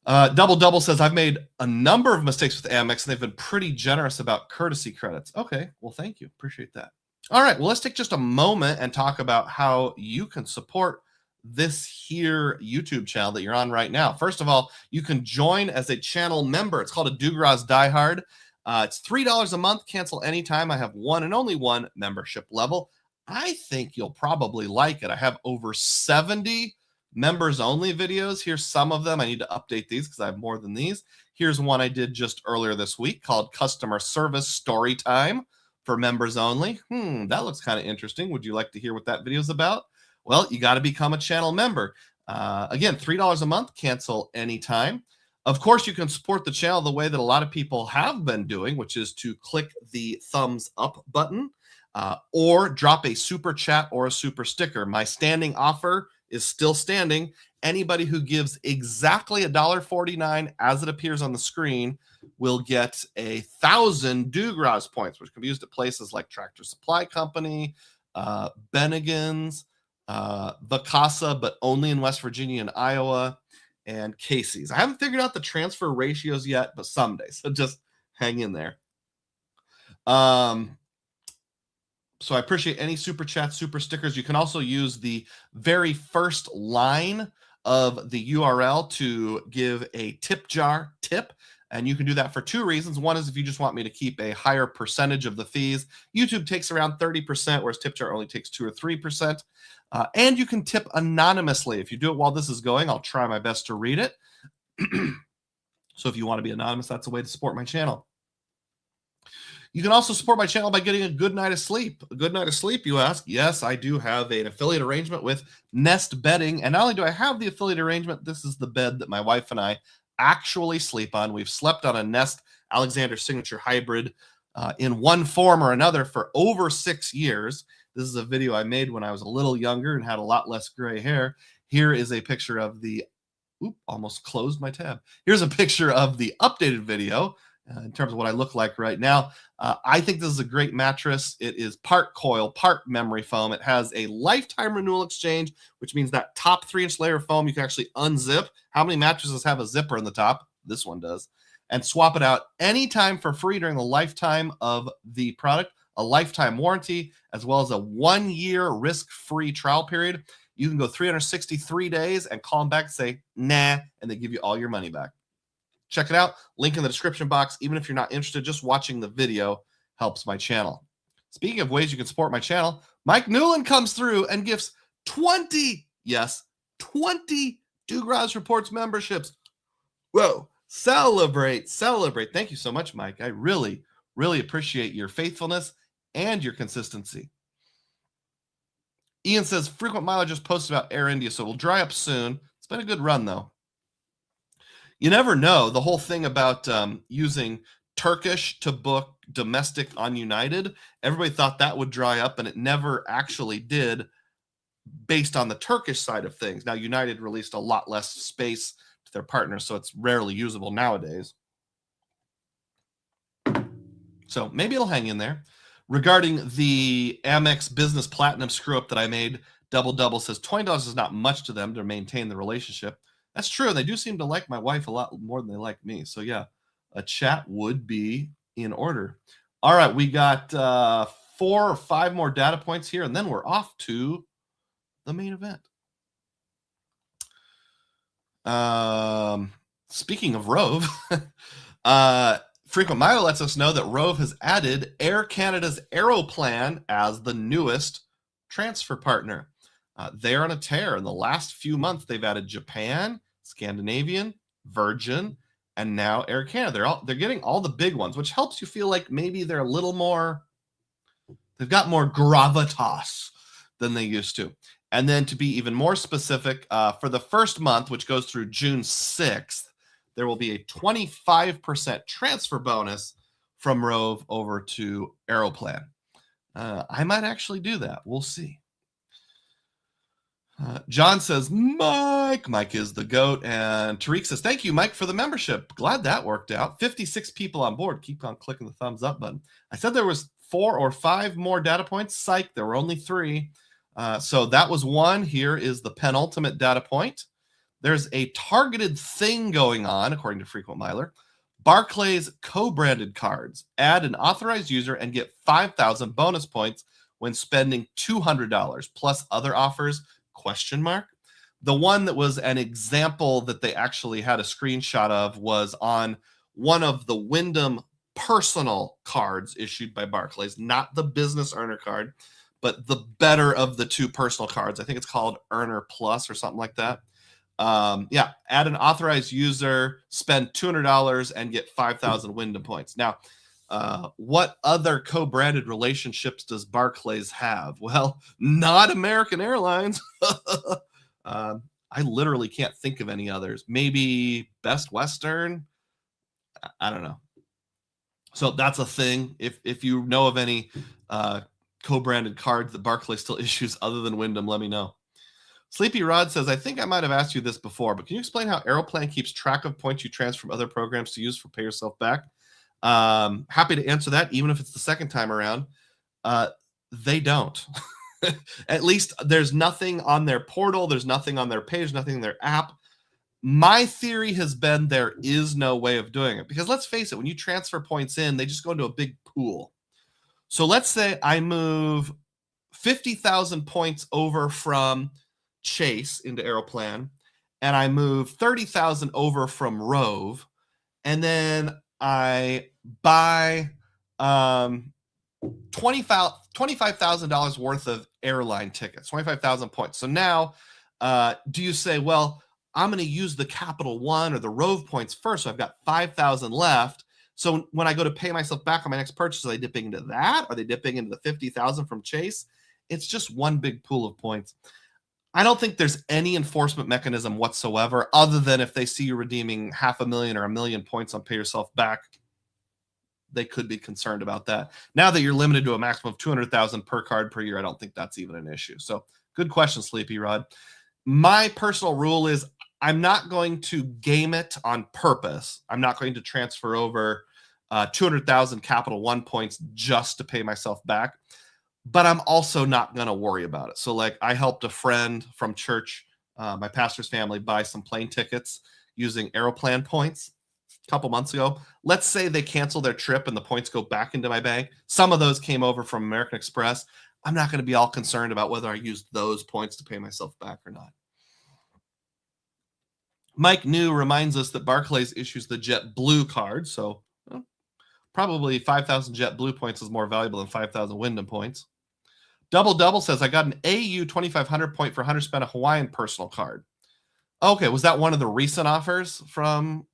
A: Double says, I've made a number of mistakes with Amex, and they've been pretty generous about courtesy credits. Okay. Well, thank you. Appreciate that. All right. Well, let's take just a moment and talk about how you can support this here YouTube channel that you're on right now. First of all, you can join as a channel member. It's called a Dugroz Die Hard. It's $3 a month. Cancel anytime. I have one and only one membership level. I think you'll probably like it. I have over 70 members only videos. Here's some of them. I need to update these because I have more than these. Here's one I did just earlier this week called Customer Service Story Time for members only. That looks kind of interesting. Would you like to hear what that video is about? Well, you got to become a channel member. Again, $3 a month, cancel anytime. Of course, you can support the channel the way that a lot of people have been doing, which is to click the thumbs up button or drop a super chat or a super sticker. My standing offer is still standing. Anybody who gives exactly $1.49 as it appears on the screen will get 1,000 Dugroz points, which can be used at places like Tractor Supply Company, Bennigan's, Vacasa, but only in West Virginia and Iowa, and Casey's. I haven't figured out the transfer ratios yet, but someday, so just hang in there. So I appreciate any super chats, super stickers. You can also use the very first line of the URL to give a tip jar tip. And you can do that for two reasons. One is if you just want me to keep a higher percentage of the fees. YouTube takes around 30%, whereas tip jar only takes 2 or 3%. And you can tip anonymously. If you do it while this is going, I'll try my best to read it. So if you want to be anonymous, that's a way to support my channel. You can also support my channel by getting a good night of sleep. A good night of sleep, you ask? Yes, I do have an affiliate arrangement with Nest Bedding. And not only do I have the affiliate arrangement, this is the bed that my wife and I actually sleep on. We've slept on a Nest Alexander Signature Hybrid in one form or another for over 6 years. This is a video I made when I was a little younger and had a lot less gray hair. Here is a picture of the, almost closed my tab. Here's a picture of the updated video in terms of what I look like right now. I think this is a great mattress. It is part coil, part memory foam. It has a lifetime renewal exchange, which means that top 3-inch layer of foam you can actually unzip. How many mattresses have a zipper in the top? This one does. And swap it out anytime for free during the lifetime of the product, a lifetime warranty, as well as a 1-year risk-free trial period. You can go 363 days and call them back and say, nah, and they give you all your money back. Check it out. Link in the description box. Even if you're not interested, just watching the video helps my channel. Speaking of ways you can support my channel, Mike Newland comes through and gives 20 Dugroz Reports memberships. Whoa. Celebrate. Thank you so much, Mike. I really, really appreciate your faithfulness and your consistency. Ian says, frequent miler just posted about Air India, so it'll dry up soon. It's been a good run, though. You never know. The whole thing about using Turkish to book domestic on United, everybody thought that would dry up, and it never actually did based on the Turkish side of things. Now, United released a lot less space to their partners, so it's rarely usable nowadays. So maybe it'll hang in there. Regarding the Amex Business Platinum screw-up that I made, Double says $20 is not much to them to maintain the relationship. That's true. They do seem to like my wife a lot more than they like me. So yeah, a chat would be in order. All right, we got 4 or 5 more data points here, and then we're off to the main event. Speaking of Rove, Frequent Miler lets us know that Rove has added Air Canada's Aeroplan as the newest transfer partner. They're on a tear. In the last few months, they've added Japan, Scandinavian, Virgin, and now Air Canada. They're getting all the big ones, which helps you feel like maybe they're a little more, they've got more gravitas than they used to. And then to be even more specific, for the first month, which goes through June 6th, there will be a 25% transfer bonus from Rove over to Aeroplan. I might actually do that. We'll see. John says, Mike is the GOAT. And Tariq says, thank you, Mike, for the membership. Glad that worked out. 56 people on board. Keep on clicking the thumbs up button. I said there was 4 or 5 more data points. Psych, there were only 3. So that was one. Here is the penultimate data point. There's a targeted thing going on, according to Frequent Miler. Barclays co-branded cards. Add an authorized user and get 5,000 bonus points when spending $200 plus other offers, ? The one that was an example that they actually had a screenshot of was on one of the Wyndham personal cards issued by Barclays, not the business earner card, but the better of the 2 personal cards. I think it's called Earner Plus or something like that. Add an authorized user, spend $200 and get 5,000 Wyndham points. Now, what other co-branded relationships does Barclays have? Well, not American Airlines. I literally can't think of any others. Maybe Best Western. I don't know. So that's a thing. If you know of any co-branded cards that Barclays still issues other than Wyndham, let me know. Sleepy Rod says, I think I might have asked you this before, but can you explain how Aeroplan keeps track of points you transfer from other programs to use for Pay Yourself Back? Happy to answer that, even if it's the second time around. They don't. At least there's nothing on their portal. There's nothing on their page, nothing in their app. My theory has been there is no way of doing it. Because let's face it, when you transfer points in, they just go into a big pool. So let's say I move 50,000 points over from Chase into Aeroplan, and I move 30,000 over from Rove, and then I buy $25,000 worth of airline tickets, 25,000 points. So now, do you say, well, I'm going to use the Capital One or the Rove points first, so I've got 5,000 left. So when I go to pay myself back on my next purchase, are they dipping into that? Are they dipping into the 50,000 from Chase? It's just one big pool of points. I don't think there's any enforcement mechanism whatsoever, other than if they see you redeeming 500,000 or 1 million points on Pay Yourself Back, they could be concerned about that. Now that you're limited to a maximum of 200,000 per card per year, I don't think that's even an issue. So good question, Sleepy Rod. My personal rule is I'm not going to game it on purpose. I'm not going to transfer over 200,000 Capital One points just to pay myself back. But I'm also not going to worry about it. So like I helped a friend from church, my pastor's family, buy some plane tickets using Aeroplan points a couple months ago. Let's say they cancel their trip and the points go back into my bank. Some of those came over from American Express. I'm not going to be all concerned about whether I used those points to pay myself back or not. Mike New reminds us that Barclays issues the JetBlue card. So probably 5,000 JetBlue points is more valuable than 5,000 Wyndham points. Double says, I got an AU 2,500 point for 100 spent a Hawaiian personal card. Okay, was that one of the recent offers from...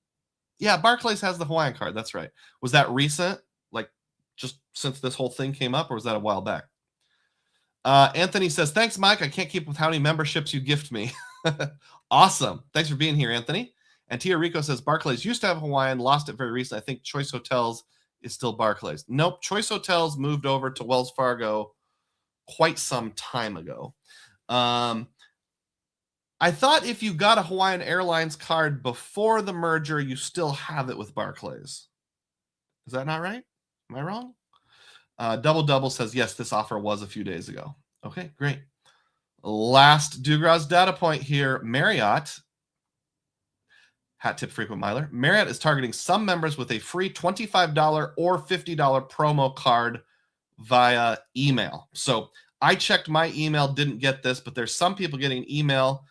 A: Yeah, Barclays has the Hawaiian card. That's right. Was that recent? Like just since this whole thing came up, or was that a while back? Anthony says, thanks, Mike. I can't keep with how many memberships you gift me. Awesome. Thanks for being here, Anthony. And Tia Rico says, Barclays used to have Hawaiian, lost it very recently. I think Choice Hotels is still Barclays. Nope. Choice Hotels moved over to Wells Fargo quite some time ago. I thought if you got a Hawaiian Airlines card before the merger, you still have it with Barclays. Is that not right? Am I wrong? Double says, yes, this offer was a few days ago. Okay, great. Last Dugroz data point here. Marriott, hat tip frequent miler, Marriott is targeting some members with a free $25 or $50 promo card via email. So I checked my email, didn't get this, but there's some people getting an email.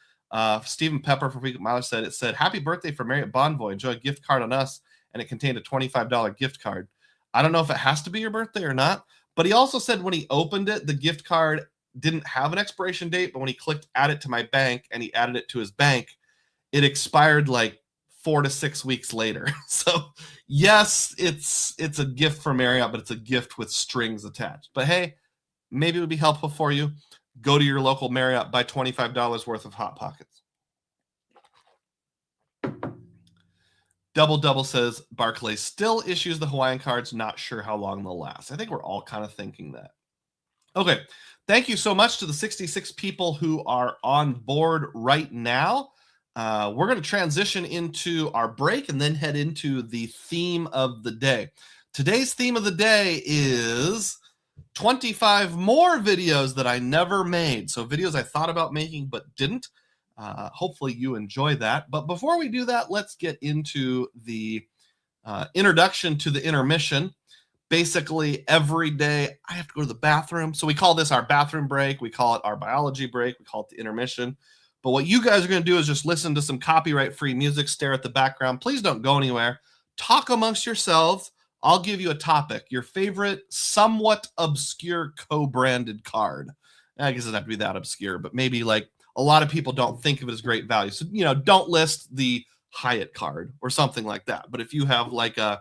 A: Stephen Pepper from Frequent Miler said, it said, happy birthday for Marriott Bonvoy. Enjoy a gift card on us. And it contained a $25 gift card. I don't know if it has to be your birthday or not, but he also said when he opened it, the gift card didn't have an expiration date, but when he clicked add it to my bank and he added it to his bank, it expired like 4 to 6 weeks later. So yes, it's a gift for Marriott, but it's a gift with strings attached. But hey, maybe it would be helpful for you. Go to your local Marriott, buy $25 worth of Hot Pockets. Double says Barclays still issues the Hawaiian cards. Not sure how long they'll last. I think we're all kind of thinking that. Okay. Thank you so much to the 66 people who are on board right now. We're going to transition into our break and then head into the theme of the day. Today's theme of the day is 25 more videos that I never made. So videos I thought about making but didn't. Hopefully you enjoy that. But before we do that, let's get into the introduction to the intermission. Basically, every day I have to go to the bathroom. So we call this our bathroom break. We call it our biology break. We call it the intermission. But what you guys are going to do is just listen to some copyright-free music, stare at the background. Please don't go anywhere. Talk amongst yourselves. I'll give you a topic. Your favorite, somewhat obscure co-branded card. I guess it doesn't have to be that obscure, but maybe like a lot of people don't think of it as great value. So, don't list the Hyatt card or something like that. But if you have like a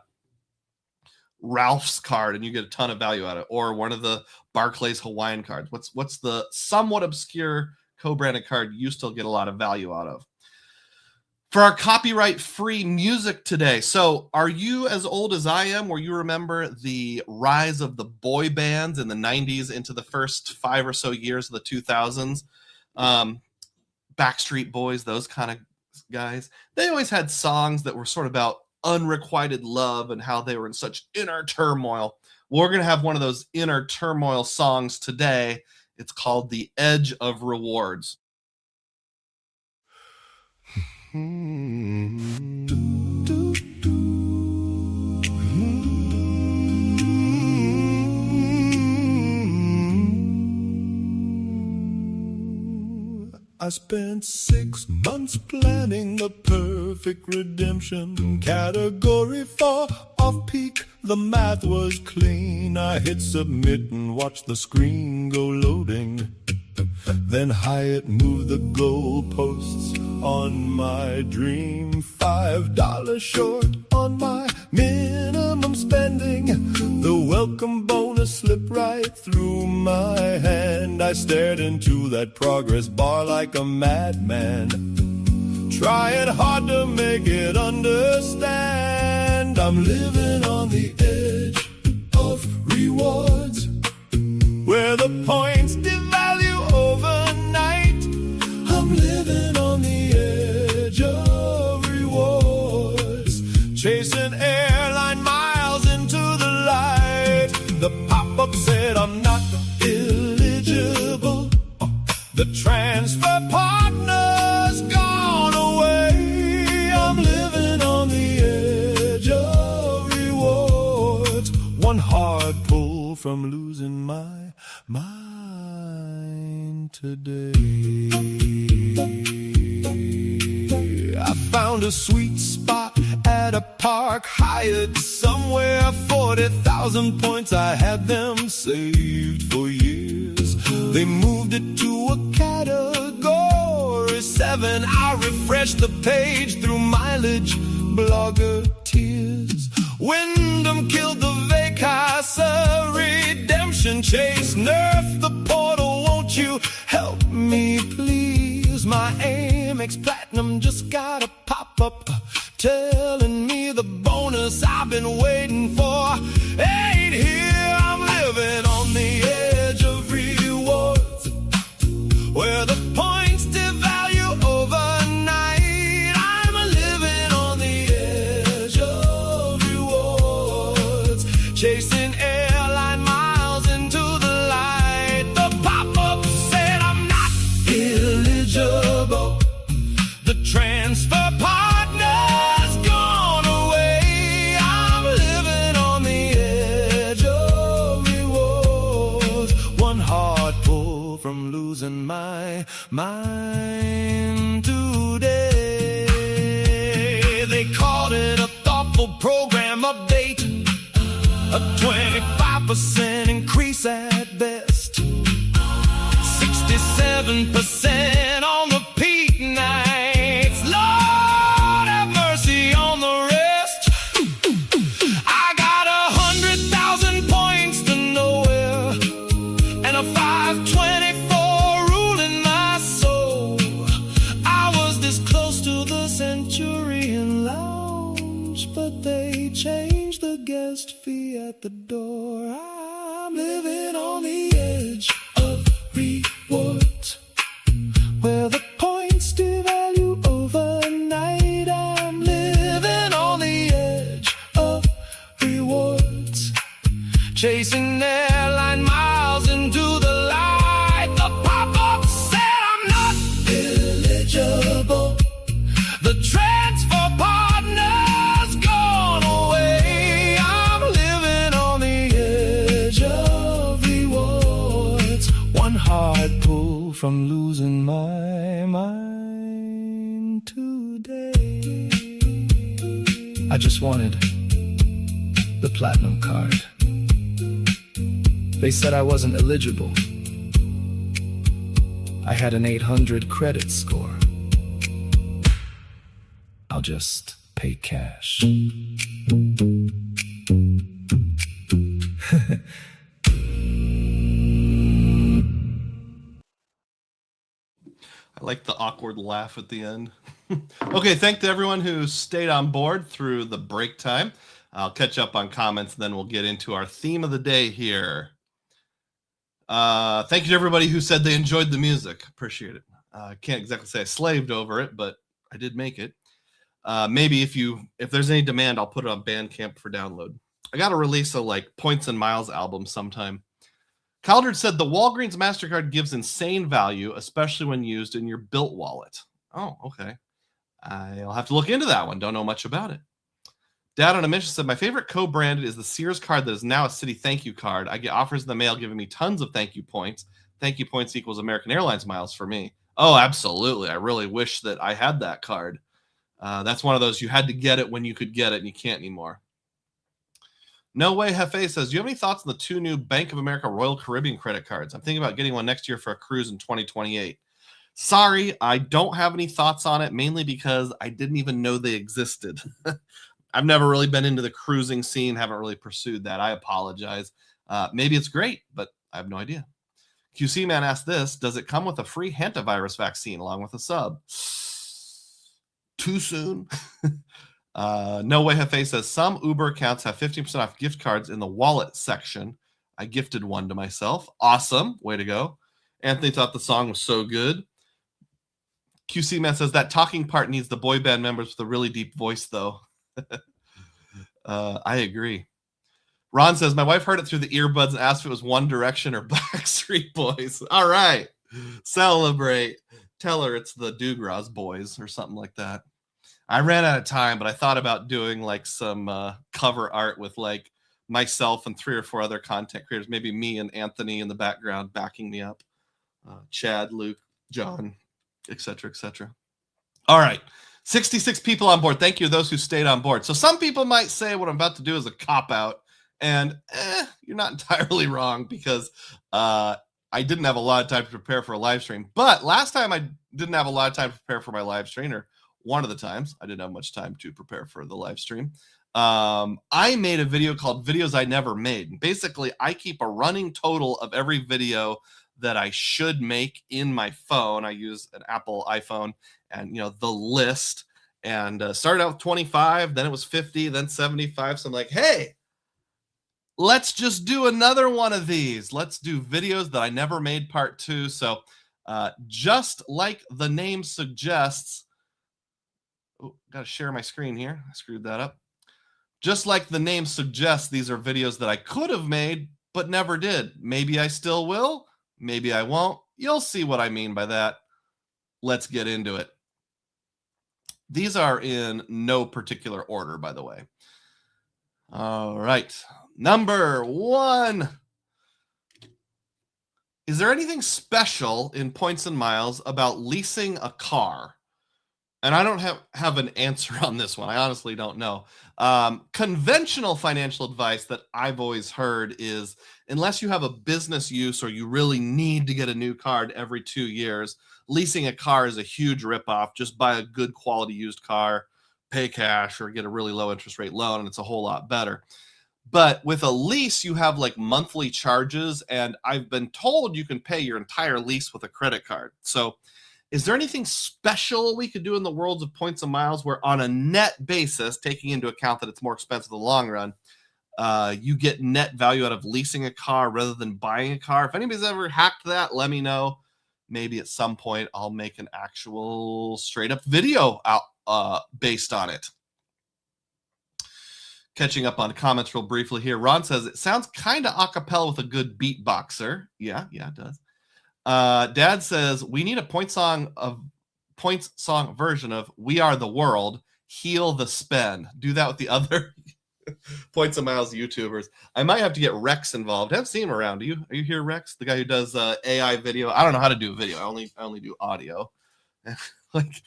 A: Ralph's card and you get a ton of value out of it, or one of the Barclays Hawaiian cards, what's the somewhat obscure co-branded card you still get a lot of value out of? For our copyright-free music today, so are you as old as I am, where you remember the rise of the boy bands in the 90s into the first 5 or so years of the 2000s? Backstreet Boys, those kind of guys. They always had songs that were sort of about unrequited love and how they were in such inner turmoil. Well, we're going to have one of those inner turmoil songs today. It's called The Edge of Rewards.
B: I spent 6 months planning the perfect redemption category for off-peak. The math was clean. I hit submit and watched the screen go loading. Then Hyatt moved the goalposts on my dream. $5 short on my minimum spending. The welcome bonus slipped right through my hand. I stared into that progress bar like a madman, trying hard to make it understand. I'm living on the edge of rewards, where the points devalue overnight. I'm living on the edge of rewards, chasing airline miles into the light. The pop-up said I'm not eligible. The transfer partner's gone away. I'm living on the edge of rewards, one hard pull from losing my mind today. I found a sweet spot at a park Hyatt somewhere. 40,000 points, I had them saved for years. They moved it to a category 7. I refreshed the page through mileage, blogger tears. Wyndham killed the Vacasa and Chase, nerf the portal, won't you help me please? My Amex Platinum just got a pop-up telling me the bonus I've been waiting for ain't here. I'm living on the edge of rewards, where the points devalue overnight. I'm living on the edge of rewards, chasing airline miles into the light. The pop-up said I'm not eligible. The transfer partner's gone away. I'm living on the edge of rewards, one hard pull from losing my mind today. They called it a thoughtful program update, a 25% increase at best, 67% on the peak nights. Lord have mercy on the rest. I got 100,000 points to nowhere and a 524 rule in my soul. I was this close to the Centurion Lounge, but they changed the guest fee at the door. I'm living on the edge of rewards, where the points devalue overnight. I'm living on the edge of rewards, chasing airline miles into the light. The pop-up said I'm not eligible. The transfer partner's gone away. I'm living on the edge of rewards, one hard pull from losing my mind today. I just wanted the platinum card. They said I wasn't eligible. I had an 800 credit score. I'll just pay cash.
A: I like the awkward laugh at the end. Okay, thank to everyone who stayed on board through the break time. I'll catch up on comments, and then we'll get into our theme of the day here. Thank you to everybody who said they enjoyed the music. Appreciate it. I can't exactly say I slaved over it, but I did make it. Maybe if there's any demand, I'll put it on Bandcamp for download. I got to release a Points and Miles album sometime. Caldard said the Walgreens MasterCard gives insane value, especially when used in your built wallet. Oh, okay. I'll have to look into that one. Don't know much about it. Dad on a Mission said, my favorite co-branded is the Sears card that is now a Citi thank you card. I get offers in the mail giving me tons of thank you points. Thank you points equals American Airlines miles for me. Oh, absolutely. I really wish that I had that card. That's one of those you had to get it when you could get it, and you can't anymore. No Way Hefe says, do you have any thoughts on the 2 new Bank of America Royal Caribbean credit cards? I'm thinking about getting one next year for a cruise in 2028. Sorry, I don't have any thoughts on it, mainly because I didn't even know they existed. I've never really been into the cruising scene, haven't really pursued that. I apologize. Maybe it's great, but I have no idea. QC Man asked this, does it come with a free hantavirus vaccine along with a sub? Too soon? No Way Hefe says, some Uber accounts have 15% off gift cards in the wallet section. I gifted one to myself. Awesome. Way to go. Anthony thought the song was so good. QC Man says, that talking part needs the boy band members with a really deep voice, though. I agree. Ron says, my wife heard it through the earbuds and asked if it was One Direction or Backstreet Boys. All right. Celebrate. Tell her it's the Dugroz Boys or something like that. I ran out of time, but I thought about doing some cover art with myself and 3 or 4 other content creators, maybe me and Anthony in the background backing me up. Chad, Luke, John, etc., etc. All right. 66 people on board. Thank you to those who stayed on board. So some people might say what I'm about to do is a cop-out, and you're not entirely wrong, because I didn't have a lot of time to prepare for a live stream. But last time I didn't have a lot of time to prepare for my live stream, or one of the times I didn't have much time to prepare for the live stream. I made a video called Videos I Never Made. And basically, I keep a running total of every video that I should make in my phone. I use an Apple iPhone, and the list, and started out with 25, then it was 50, then 75. So I'm like, hey, let's just do another one of these. Let's do Videos That I Never Made part 2. So just like the name suggests, got to share my screen here. I screwed that up. Just like the name suggests, these are videos that I could have made, but never did. Maybe I still will. Maybe I won't. You'll see what I mean by that. Let's get into it. These are in no particular order, by the way. All right. Number 1. Is there anything special in points and miles about leasing a car? And I don't have an answer on this one. I honestly don't know. Conventional financial advice that I've always heard is, unless you have a business use or you really need to get a new car every 2 years, leasing a car is a huge ripoff. Just buy a good quality used car, pay cash, or get a really low interest rate loan, and it's a whole lot better. But with a lease, you have like monthly charges, and I've been told you can pay your entire lease with a credit card. So is there anything special we could do in the worlds of points and miles where, on a net basis, taking into account that it's more expensive in the long run, you get net value out of leasing a car rather than buying a car? If anybody's ever hacked that, let me know. Maybe at some point I'll make an actual straight up video out based on it. Catching up on comments real briefly here. Ron says, it sounds kind of a cappella with a good beatboxer. Yeah, it does. Dad says, we need a points song version of We Are the World, Heal the Spend. Do that with the other points and miles YouTubers. I might have to get Rex involved. I haven't seen him around. Are you here, Rex? The guy who does AI video. I don't know how to do video. I only do audio. Like,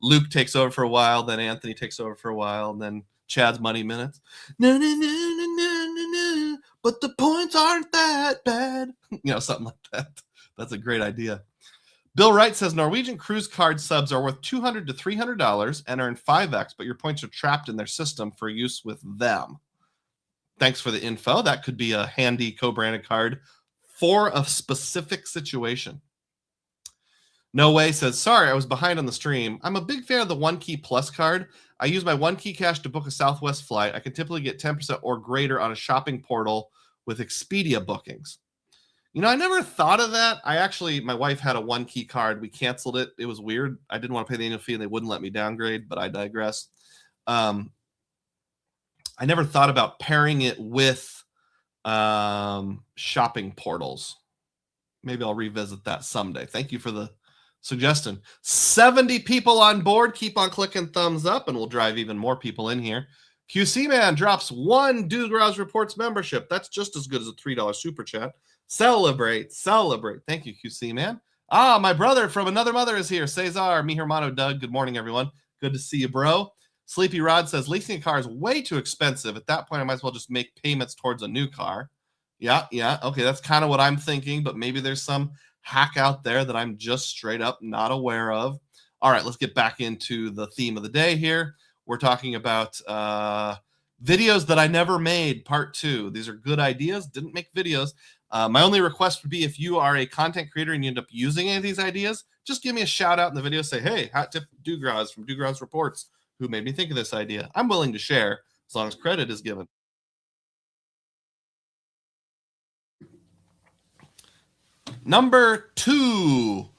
A: Luke takes over for a while, then Anthony takes over for a while, and then Chad's Money Minutes. No, but the points aren't that bad. Something like that. That's a great idea. Bill Wright says Norwegian cruise card subs are worth $200 to $300 and earn 5x, but your points are trapped in their system for use with them. Thanks for the info. That could be a handy co-branded card for a specific situation. No Way says, sorry, I was behind on the stream. I'm a big fan of the One Key Plus card. I use my One Key Cash to book a Southwest flight. I can typically get 10% or greater on a shopping portal with Expedia bookings. I never thought of that. My wife had a One Key card. We canceled it. It was weird. I didn't want to pay the annual fee and they wouldn't let me downgrade, but I digress. I never thought about pairing it with shopping portals. Maybe I'll revisit that someday. Thank you for the suggestion. 70 people on board. Keep on clicking thumbs up and we'll drive even more people in here. QC Man drops 1 Dugroz Reports membership. That's just as good as a $3 super chat. Celebrate. Thank you, QC Man. My brother from another mother is here. Cesar, mi hermano Doug. Good morning, everyone. Good to see you, bro. Sleepy Rod says, leasing a car is way too expensive. At that point, I might as well just make payments towards a new car. Yeah. Okay, that's kind of what I'm thinking, but maybe there's some hack out there that I'm just straight up not aware of. All right, let's get back into the theme of the day here. We're talking about videos that I never made, part 2. These are good ideas. Didn't make videos. My only request would be, if you are a content creator and you end up using any of these ideas, just give me a shout out in the video. Say, hey, hat tip Dugroz from Dugroz Reports, who made me think of this idea. I'm willing to share as long as credit is given. Number 2,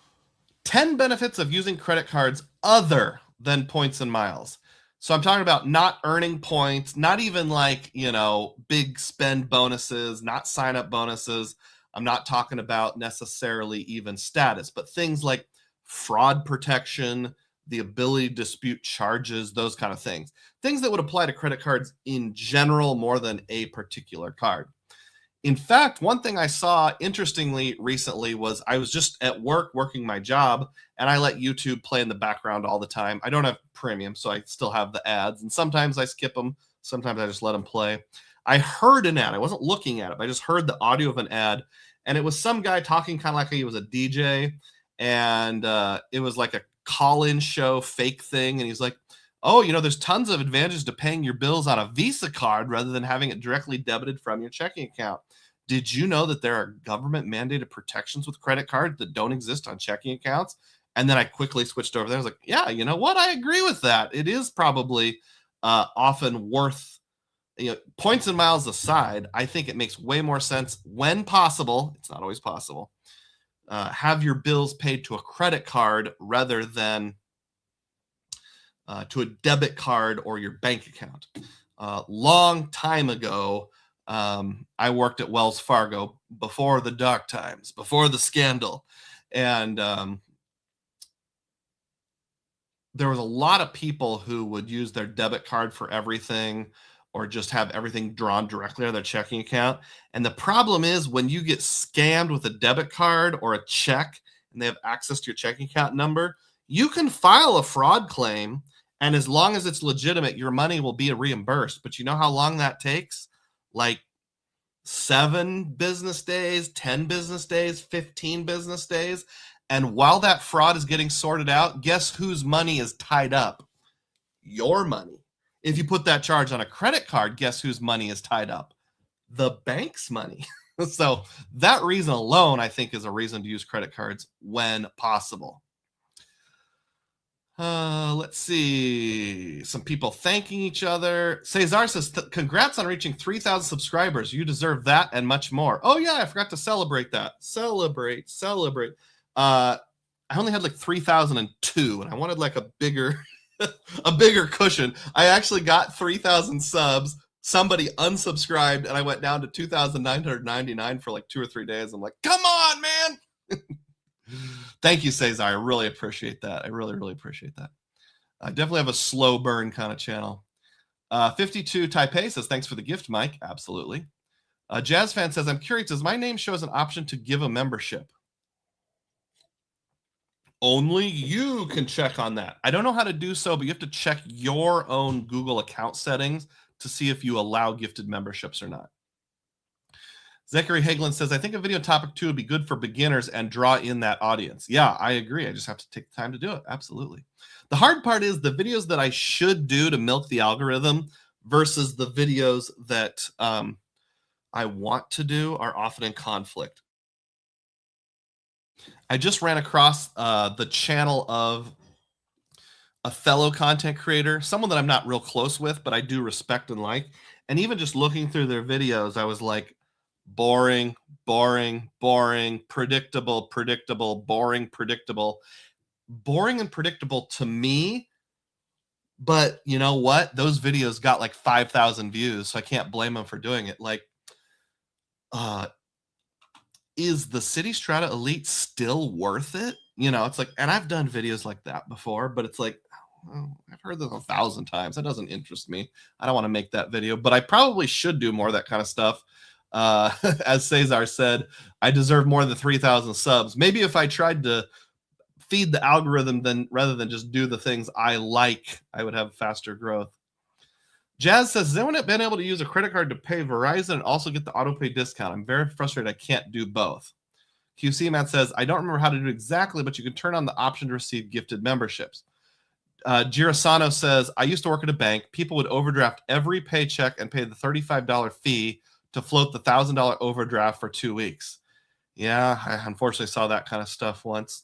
A: 10 benefits of using credit cards other than points and miles. So I'm talking about not earning points, not even like, big spend bonuses, not sign up bonuses. I'm not talking about necessarily even status, but things like fraud protection, the ability to dispute charges, those kind of things. Things that would apply to credit cards in general more than a particular card. In fact, one thing I saw interestingly recently was I was just at work working my job, and I let YouTube play in the background all the time. I don't have premium, so I still have the ads, and sometimes I skip them. Sometimes I just let them play. I heard an ad. I wasn't looking at it, but I just heard the audio of an ad, and it was some guy talking kind of like he was a DJ, and it was like a call-in show fake thing, and he's like, Oh, there's tons of advantages to paying your bills on a Visa card rather than having it directly debited from your checking account. Did you know that there are government mandated protections with credit cards that don't exist on checking accounts? And then I quickly switched over there. I was like, yeah, you know what? I agree with that. It is probably often worth, points and miles aside. I think it makes way more sense when possible. It's not always possible. Have your bills paid to a credit card rather than to a debit card or your bank account. Long time ago, I worked at Wells Fargo before the dark times, before the scandal. And there was a lot of people who would use their debit card for everything or just have everything drawn directly out of their checking account. And the problem is when you get scammed with a debit card or a check and they have access to your checking account number, you can file a fraud claim. And as long as it's legitimate, your money will be reimbursed. But you know how long that takes? Like 7 business days, 10 business days, 15 business days. And while that fraud is getting sorted out, guess whose money is tied up? Your money. If you put that charge on a credit card, guess whose money is tied up? The bank's money. So that reason alone, I think, is a reason to use credit cards when possible. Let's see. Some people thanking each other. Cesar says, congrats on reaching 3,000 subscribers. You deserve that and much more. Oh, yeah, I forgot to celebrate that. Celebrate. I only had like 3,002, and I wanted like a bigger cushion. I actually got 3,000 subs. Somebody unsubscribed, and I went down to 2,999 for like 2 or 3 days. I'm like, come on, man. Thank you, Cesar. I really appreciate that. I really, really appreciate that. I definitely have a slow burn kind of channel. 52 Taipei says, thanks for the gift, Mike. Absolutely. Jazz Fan says, I'm curious, does my name show as an option to give a membership? Only you can check on that. I don't know how to do so, but you have to check your own Google account settings to see if you allow gifted memberships or not. Zachary Hagelin says, I think a video topic 2 would be good for beginners and draw in that audience. Yeah, I agree. I just have to take the time to do it. Absolutely. The hard part is the videos that I should do to milk the algorithm versus the videos that I want to do are often in conflict. I just ran across the channel of a fellow content creator, someone that I'm not real close with, but I do respect and like. And even just looking through their videos, I was like, boring, predictable, boring, and predictable to me. But you know what? Those videos got like 5,000 views, so I can't blame them for doing it. Like, is the City Strata Elite still worth it? It's like, and I've done videos like that before, but it's like, I've heard this 1,000 times. That doesn't interest me. I don't want to make that video, but I probably should do more of that kind of stuff. As Cesar said, I deserve more than 3,000 subs. Maybe if I tried to feed the algorithm rather than just do the things I like, I would have faster growth. Jazz says, has anyone been able to use a credit card to pay Verizon and also get the auto pay discount? I'm very frustrated I can't do both. QC Man says, I don't remember how to do it exactly, but you can turn on the option to receive gifted memberships. Girasano says, I used to work at a bank. People would overdraft every paycheck and pay the $35 fee to float the $1,000 overdraft for 2 weeks. Yeah, I unfortunately saw that kind of stuff once.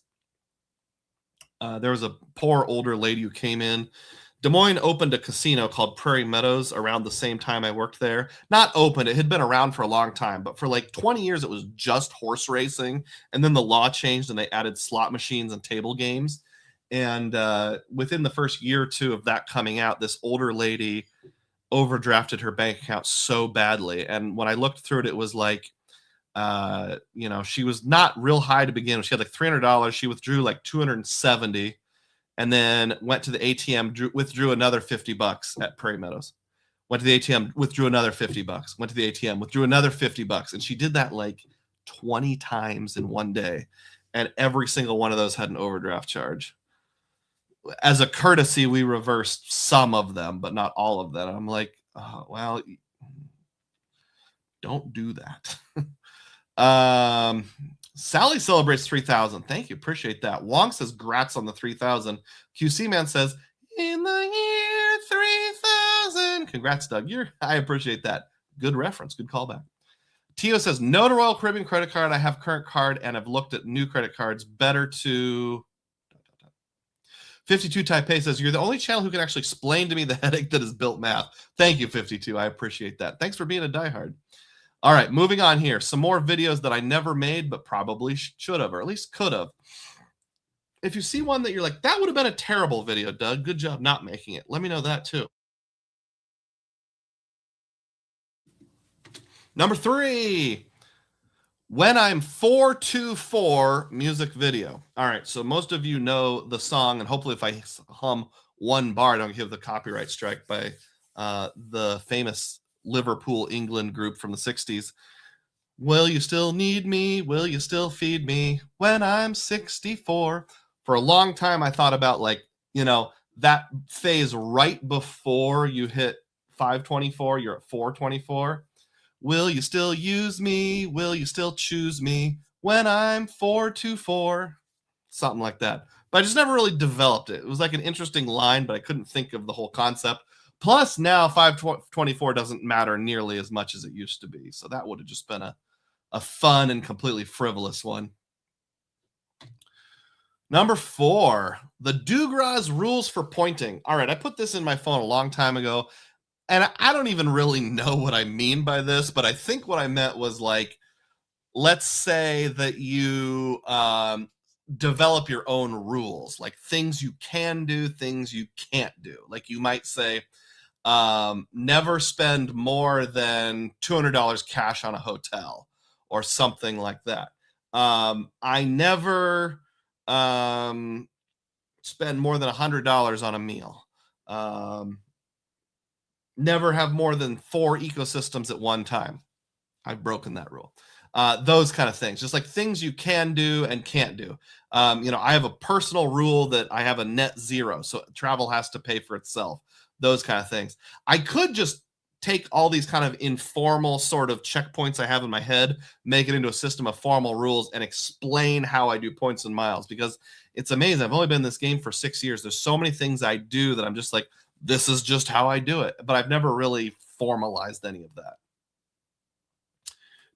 A: There was a poor older lady who came in. Des Moines opened a casino called Prairie Meadows around the same time I worked there. Not open, it had been around for a long time, but for like 20 years it was just horse racing. And then the law changed and they added slot machines and table games. And within the first year or two of that coming out, this older lady overdrafted her bank account so badly. And when I looked through it, it was like, she was not real high to begin with. She had like $300. She withdrew like $270 and then went to the ATM, withdrew another $50 at Prairie Meadows. Went to the ATM, withdrew another $50. Went to the ATM, withdrew another $50. And she did that like 20 times in one day. And every single one of those had an overdraft charge. As a courtesy, we reversed some of them, but not all of them. I'm like, oh, well, don't do that. Sally celebrates 3,000. Thank you. Appreciate that. Wong says, grats on the 3,000. QC Man says, in the Congrats, Doug. I appreciate that. Good reference. Good callback. Tio says, no to Royal Caribbean credit card. I have current card and have looked at new credit cards. Better to... 52 Taipei says, you're the only channel who can actually explain to me the headache that is built math. Thank you, 52. I appreciate that. Thanks for being a diehard. All right, moving on here. Some more videos that I never made, but probably should have, or at least could have. If you see one that you're like, that would have been a terrible video, Doug. Good job not making it. Let me know that too. Number 3. When I'm 424 music video. All right, so most of you know the song, and hopefully if I hum one bar, I don't give the copyright strike by the famous Liverpool, England group from the 60s. Will you still need me? Will you still feed me when I'm 64? For a long time, I thought about that phase right before you hit 524, you're at 424. Will you still use me? Will you still choose me when I'm 424? Something like that. But I just never really developed it. It was like an interesting line, but I couldn't think of the whole concept. Plus, now 524 doesn't matter nearly as much as it used to be. So that would have just been a fun and completely frivolous one. Number 4, the Dugroz rules for pointing. All right, I put this in my phone a long time ago. And I don't even really know what I mean by this, but I think what I meant was like, let's say that you develop your own rules, like things you can do, things you can't do. Like you might say, never spend more than $200 cash on a hotel or something like that. I never spend more than $100 on a meal. Never have more than 4 ecosystems at one time. I've broken that rule. Those kind of things, just like things you can do and can't do. I have a personal rule that I have a net zero, so travel has to pay for itself. Those kind of things. I could just take all these kind of informal sort of checkpoints I have in my head, make it into a system of formal rules, and explain how I do points and miles, because it's amazing. I've only been in this game for 6 years. There's so many things I do that I'm just like, this is just how I do it. But I've never really formalized any of that.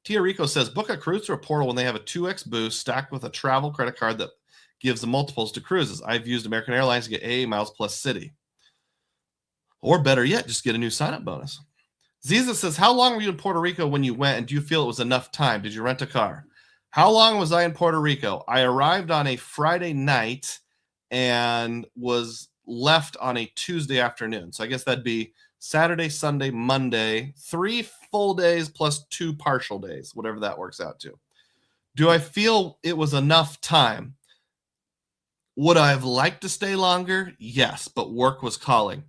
A: Tia Rico says, book a cruise through a portal when they have a 2x boost stacked with a travel credit card that gives the multiples to cruises. I've used American Airlines to get AA miles plus city. Or better yet, just get a new sign-up bonus. Ziza says, how long were you in Puerto Rico when you went, and do you feel it was enough time? Did you rent a car? How long was I in Puerto Rico? I arrived on a Friday night and was left on a Tuesday afternoon. So I guess that'd be Saturday, Sunday, Monday, 3 full days plus 2 partial days, whatever that works out to. Do I feel it was enough time? Would I have liked to stay longer? Yes, but work was calling.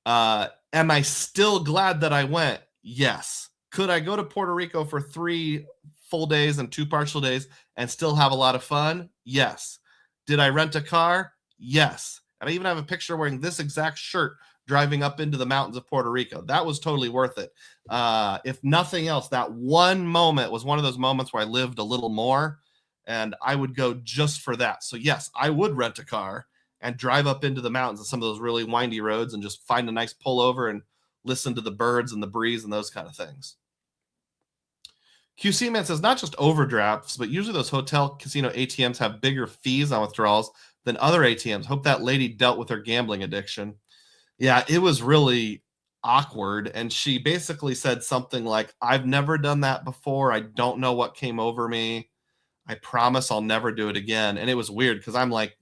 A: Am I still glad that I went? Yes. Could I go to Puerto Rico for 3 full days and 2 partial days and still have a lot of fun? Yes. Did I rent a car? Yes. And I even have a picture wearing this exact shirt driving up into the mountains of Puerto Rico. That was totally worth it. If nothing else, that one moment was one of those moments where I lived a little more, and I would go just for that. So yes, I would rent a car and drive up into the mountains and some of those really windy roads and just find a nice pullover and listen to the birds and the breeze and those kind of things. QC Man says, not just overdrafts, but usually those hotel casino ATMs have bigger fees on withdrawals than other ATMs. Hope that lady dealt with her gambling addiction. Yeah, it was really awkward. And she basically said something like, I've never done that before. I don't know what came over me. I promise I'll never do it again. And it was weird because I'm like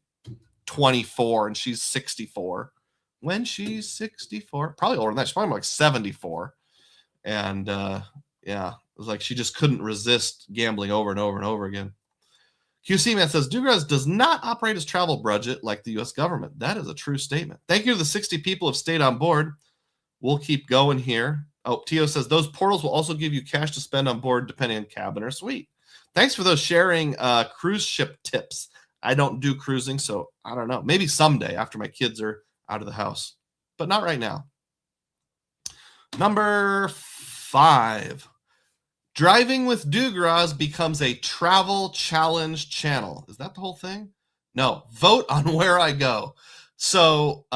A: 24 and she's 64. When she's 64, probably older than that. She's probably like 74. And yeah, it was like she just couldn't resist gambling over and over and over again. QC Man says, Dugroz does not operate his travel budget like the U.S. government. That is a true statement. Thank you to the 60 people who have stayed on board. We'll keep going here. Oh, Tio says, those portals will also give you cash to spend on board depending on cabin or suite. Thanks for those sharing cruise ship tips. I don't do cruising, so I don't know. Maybe someday after my kids are out of the house, but not right now. Number 5. Driving with Dugroz becomes a travel challenge channel. Is that the whole thing? No. Vote on where I go. So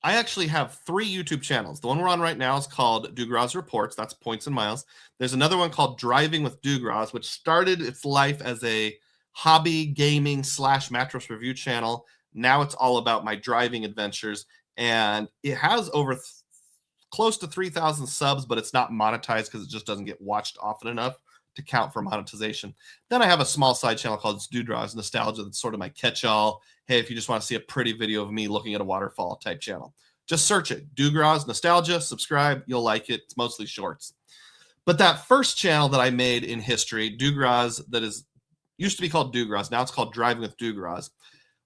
A: I actually have 3 YouTube channels. The one we're on right now is called Dugroz Reports. That's points and miles. There's another one called Driving with Dugroz, which started its life as a hobby gaming / mattress review channel. Now it's all about my driving adventures, and it has over close to 3,000 subs, but it's not monetized because it just doesn't get watched often enough to count for monetization. Then I have a small side channel called Dugroz Nostalgia. That's sort of my catch-all. Hey, if you just want to see a pretty video of me looking at a waterfall type channel, just search it. Dugroz Nostalgia, subscribe. You'll like it. It's mostly shorts. But that first channel that I made in history, Dugroz, that is used to be called Dugroz. Now it's called Driving with Dugroz.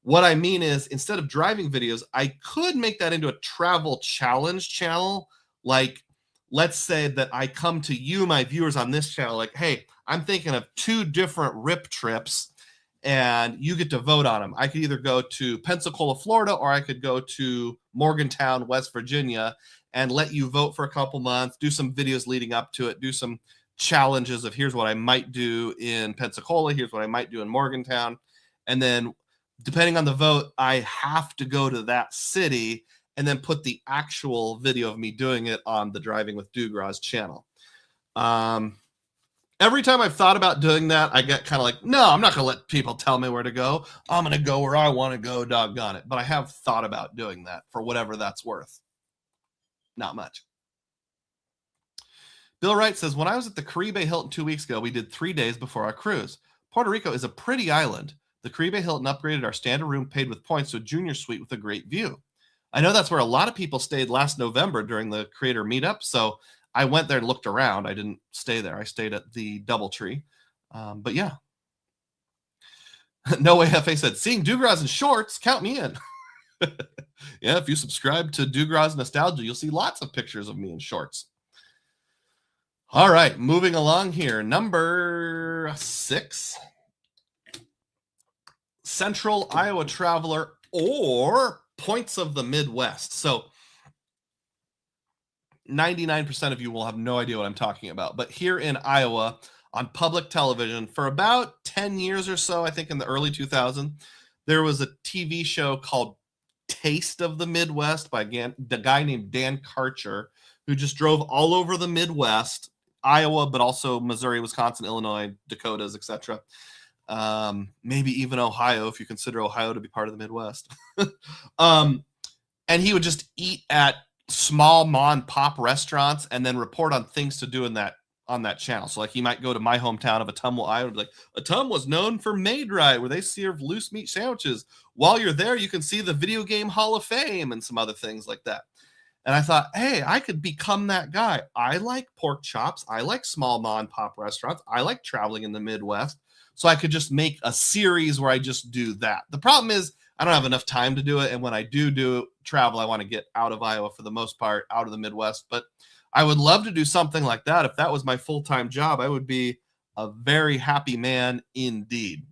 A: What I mean is, instead of driving videos, I could make that into a travel challenge channel. Like, let's say that I come to you, my viewers on this channel, like, hey, I'm thinking of 2 different rip trips, and you get to vote on them. I could either go to Pensacola, Florida, or I could go to Morgantown, West Virginia, and let you vote for a couple months, do some videos leading up to it, do some challenges of here's what I might do in Pensacola, here's what I might do in Morgantown. And then depending on the vote, I have to go to that city and then put the actual video of me doing it on the Driving with Dugroz channel. Every time I've thought about doing that, I get kind of like, no, I'm not going to let people tell me where to go. I'm going to go where I want to go, doggone it. But I have thought about doing that for whatever that's worth. Not much. Bill Wright says, when I was at the Caribe Hilton 2 weeks ago, we did 3 days before our cruise. Puerto Rico is a pretty island. The Caribe Hilton upgraded our standard room paid with points to a junior suite with a great view. I know that's where a lot of people stayed last November during the creator meetup. So I went there and looked around. I didn't stay there. I stayed at the DoubleTree. But yeah. No Way FA said, seeing Dugroz in shorts, count me in. Yeah, if you subscribe to Dugroz Nostalgia, you'll see lots of pictures of me in shorts. All right, moving along here. Number 6. Central Iowa Traveler or Points of the Midwest. So 99% of you will have no idea what I'm talking about. But here in Iowa, on public television, for about 10 years or so, I think in the early 2000s, there was a TV show called Taste of the Midwest by the guy named Dan Karcher, who just drove all over the Midwest, Iowa, but also Missouri, Wisconsin, Illinois, Dakotas, etc. Maybe even Ohio, if you consider Ohio to be part of the Midwest. And he would just eat at small mom and pop restaurants and then report on things to do on that channel. So like he might go to my hometown of Ottumwa, Iowa, and be like, Ottumwa was known for Maid-Rite, where they serve loose meat sandwiches. While you're there, you can see the Video Game Hall of Fame and some other things like that. And I thought, hey, I could become that guy. I like pork chops. I like small mom and pop restaurants. I like traveling in the Midwest. So I could just make a series where I just do that. The problem is I don't have enough time to do it. And when I do travel, I want to get out of Iowa for the most part, out of the Midwest. But I would love to do something like that. If that was my full-time job, I would be a very happy man indeed.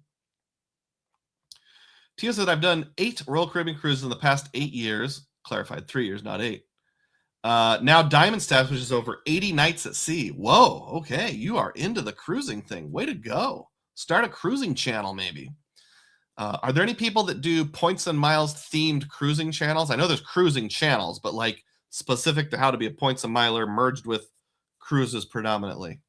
A: Tia said, I've done 8 Royal Caribbean cruises in the past 8 years. Clarified, 3 years, not 8. Now Diamond status, which is over 80 nights at sea. Whoa, okay. You are into the cruising thing. Way to go. Start a cruising channel, maybe. Are there any people that do points and miles themed cruising channels? I know there's cruising channels, but like specific to how to be a points and miler merged with cruises predominantly.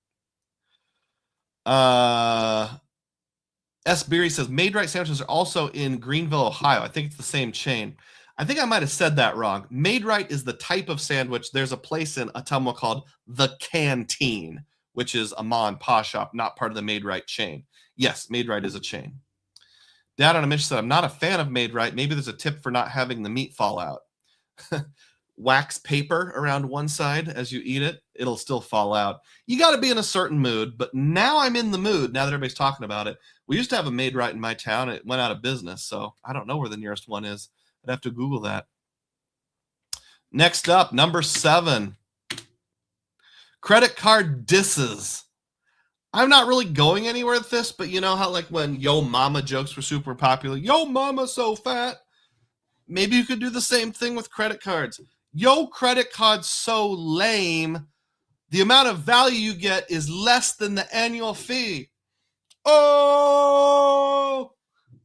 A: S. Beery says, Maid-Rite sandwiches are also in Greenville, Ohio. I think it's the same chain. I think I might have said that wrong. Maid-Rite is the type of sandwich. There's a place in Ottumwa called The Canteen, which is a ma and pa shop, not part of the Maid-Rite chain. Yes, Maid-Rite is a chain. Dad on a mission said, I'm not a fan of Maid-Rite. Maybe there's a tip for not having the meat fall out. Wax paper around one side as you eat it. It'll still fall out. You got to be in a certain mood, but now I'm in the mood now that everybody's talking about it. We used to have a Maid-Rite in my town. It went out of business, so I don't know where the nearest one is. I'd have to Google that. Next up, number 7. Credit card disses. I'm not really going anywhere with this, but you know how like when Yo Mama jokes were super popular? Yo Mama so fat. Maybe you could do the same thing with credit cards. Yo credit card's so lame. The amount of value you get is less than the annual fee. Oh!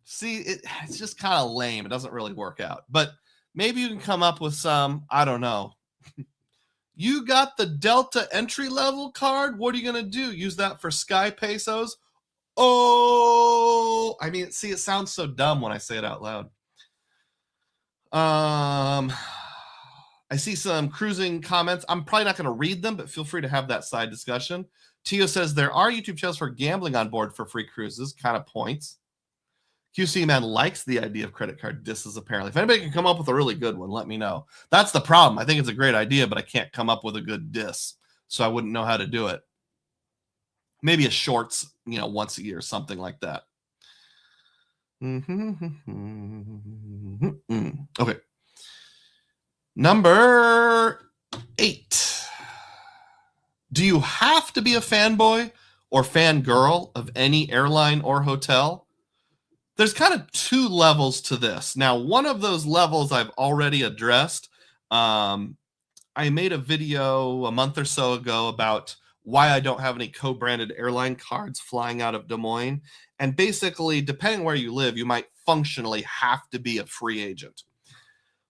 A: See, it's just kind of lame. It doesn't really work out. But Maybe you can come up with some, I don't know. You got the Delta entry level card. What are you going to do? Use that for Sky Pesos? Oh, I mean, see, it sounds so dumb when I say it out loud. I see some cruising comments. I'm probably not going to read them, but feel free to have that side discussion. Tio says there are YouTube channels for gambling on board for free cruises. Kind of points. QC Man likes the idea of credit card disses, apparently. If anybody can come up with a really good one, let me know. That's the problem. I think it's a great idea, but I can't come up with a good diss, so I wouldn't know how to do it. Maybe a shorts, once a year, something like that. Okay. Number 8. Do you have to be a fanboy or fangirl of any airline or hotel? There's kind of 2 levels to this. Now, one of those levels I've already addressed. I made a video a month or so ago about why I don't have any co-branded airline cards flying out of Des Moines. And basically, depending where you live, you might functionally have to be a free agent.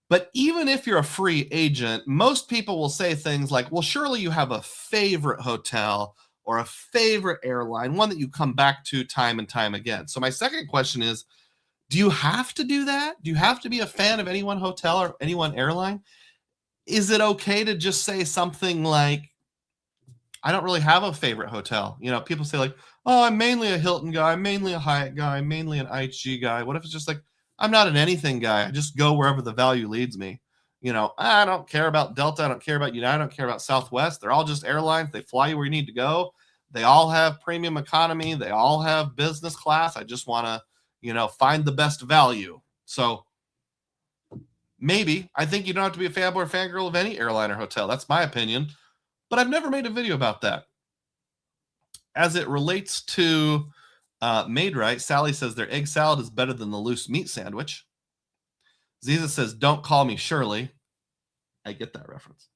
A: But even if you're a free agent, most people will say things like, well, surely you have a favorite hotel or a favorite airline, one that you come back to time and time again. So my second question is, do you have to do that? Do you have to be a fan of any one hotel or any one airline? Is it okay to just say something like, I don't really have a favorite hotel? People say like, oh, I'm mainly a Hilton guy, I'm mainly a Hyatt guy, I'm mainly an IHG guy. What if it's just like, I'm not an anything guy. I just go wherever the value leads me. I don't care about Delta. I don't care about United. I don't care about Southwest. They're all just airlines. They fly you where you need to go. They all have premium economy. They all have business class. I just want to, find the best value. So maybe I think you don't have to be a fanboy or fangirl of any airline or hotel. That's my opinion. But I've never made a video about that. As it relates to Made Right, Sally says their egg salad is better than the loose meat sandwich. Ziza says, don't call me Shirley. I get that reference.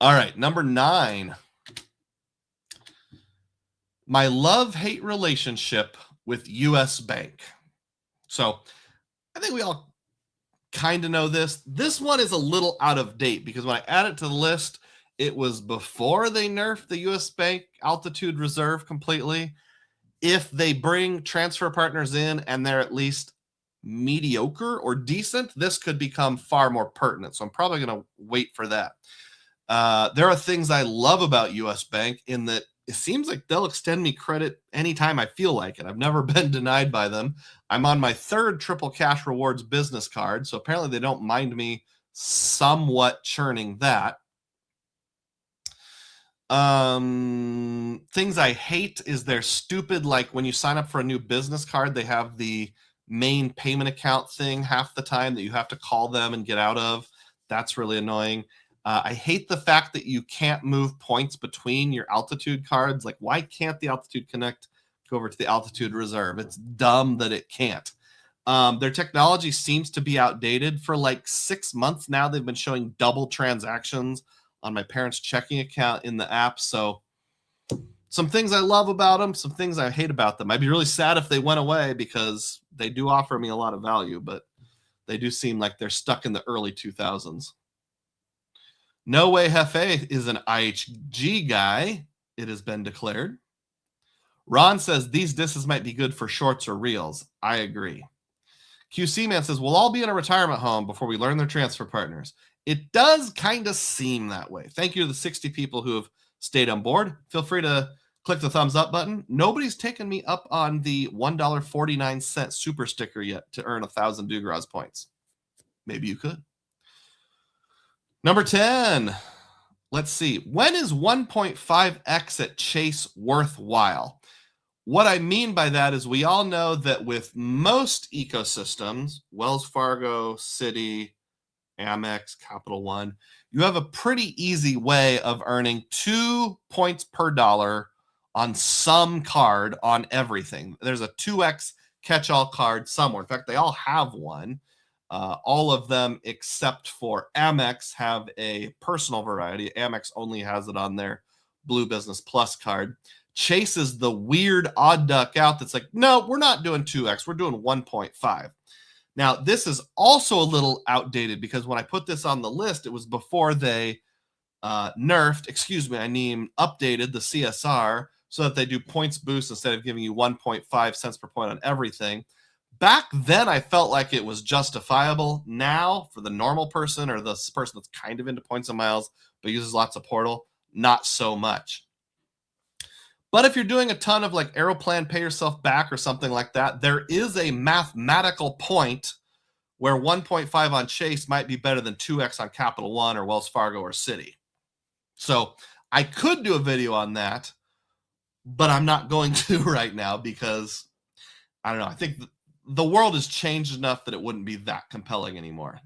A: All right, number 9. My love-hate relationship with U.S. Bank. So I think we all kind of know this. This one is a little out of date because when I add it to the list, it was before they nerfed the U.S. Bank altitude reserve completely. If they bring transfer partners in and they're at least mediocre or decent, this could become far more pertinent. So I'm probably going to wait for that. There are things I love about U.S. Bank in that it seems like they'll extend me credit anytime I feel like it. I've never been denied by them. I'm on my 3rd Triple Cash Rewards business card, so apparently they don't mind me somewhat churning that. Things I hate is they're stupid. Like when you sign up for a new business card, they have the main payment account thing half the time that you have to call them and get out of. That's really annoying. I hate the fact that you can't move points between your altitude cards. Like, why can't the Altitude Connect go over to the Altitude Reserve? It's dumb that it can't. Their technology seems to be outdated. For like 6 months now, they've been showing double transactions on my parents' checking account in the app. So some things I love about them, some things I hate about them. I'd be really sad if they went away because they do offer me a lot of value, but they do seem like they're stuck in the early 2000s. No Way Hefe is an IHG guy, it has been declared. Ron says these disses might be good for shorts or reels. I agree. QC Man says we'll all be in a retirement home before we learn their transfer partners. It does kind of seem that way. Thank you to the 60 people who have stayed on board. Feel free to click the thumbs up button. Nobody's taken me up on the $1.49 super sticker yet to earn 1,000 Dugroz points. Maybe you could. Number 10. Let's see. When is 1.5x at Chase worthwhile? What I mean by that is we all know that with most ecosystems, Wells Fargo, Citi, Amex, Capital One, you have a pretty easy way of earning 2 points per dollar on some card on everything. There's a 2x catch-all card somewhere. In fact, they all have one. All of them except for Amex have a personal variety. Amex only has it on their Blue Business Plus card. Chase is the weird odd duck out that's like, no, we're not doing 2x. We're doing 1.5. Now, this is also a little outdated because when I put this on the list, it was before they updated the CSR so that they do points boost instead of giving you 1.5 cents per point on everything. Back then, I felt like it was justifiable. Now, for the normal person or the person that's kind of into points and miles but uses lots of Portal, not so much. But if you're doing a ton of like Aeroplan, Pay Yourself Back or something like that, there is a mathematical point where 1.5 on Chase might be better than 2x on Capital One or Wells Fargo or Citi. So I could do a video on that, but I'm not going to right now because, I don't know, I think the world has changed enough that it wouldn't be that compelling anymore.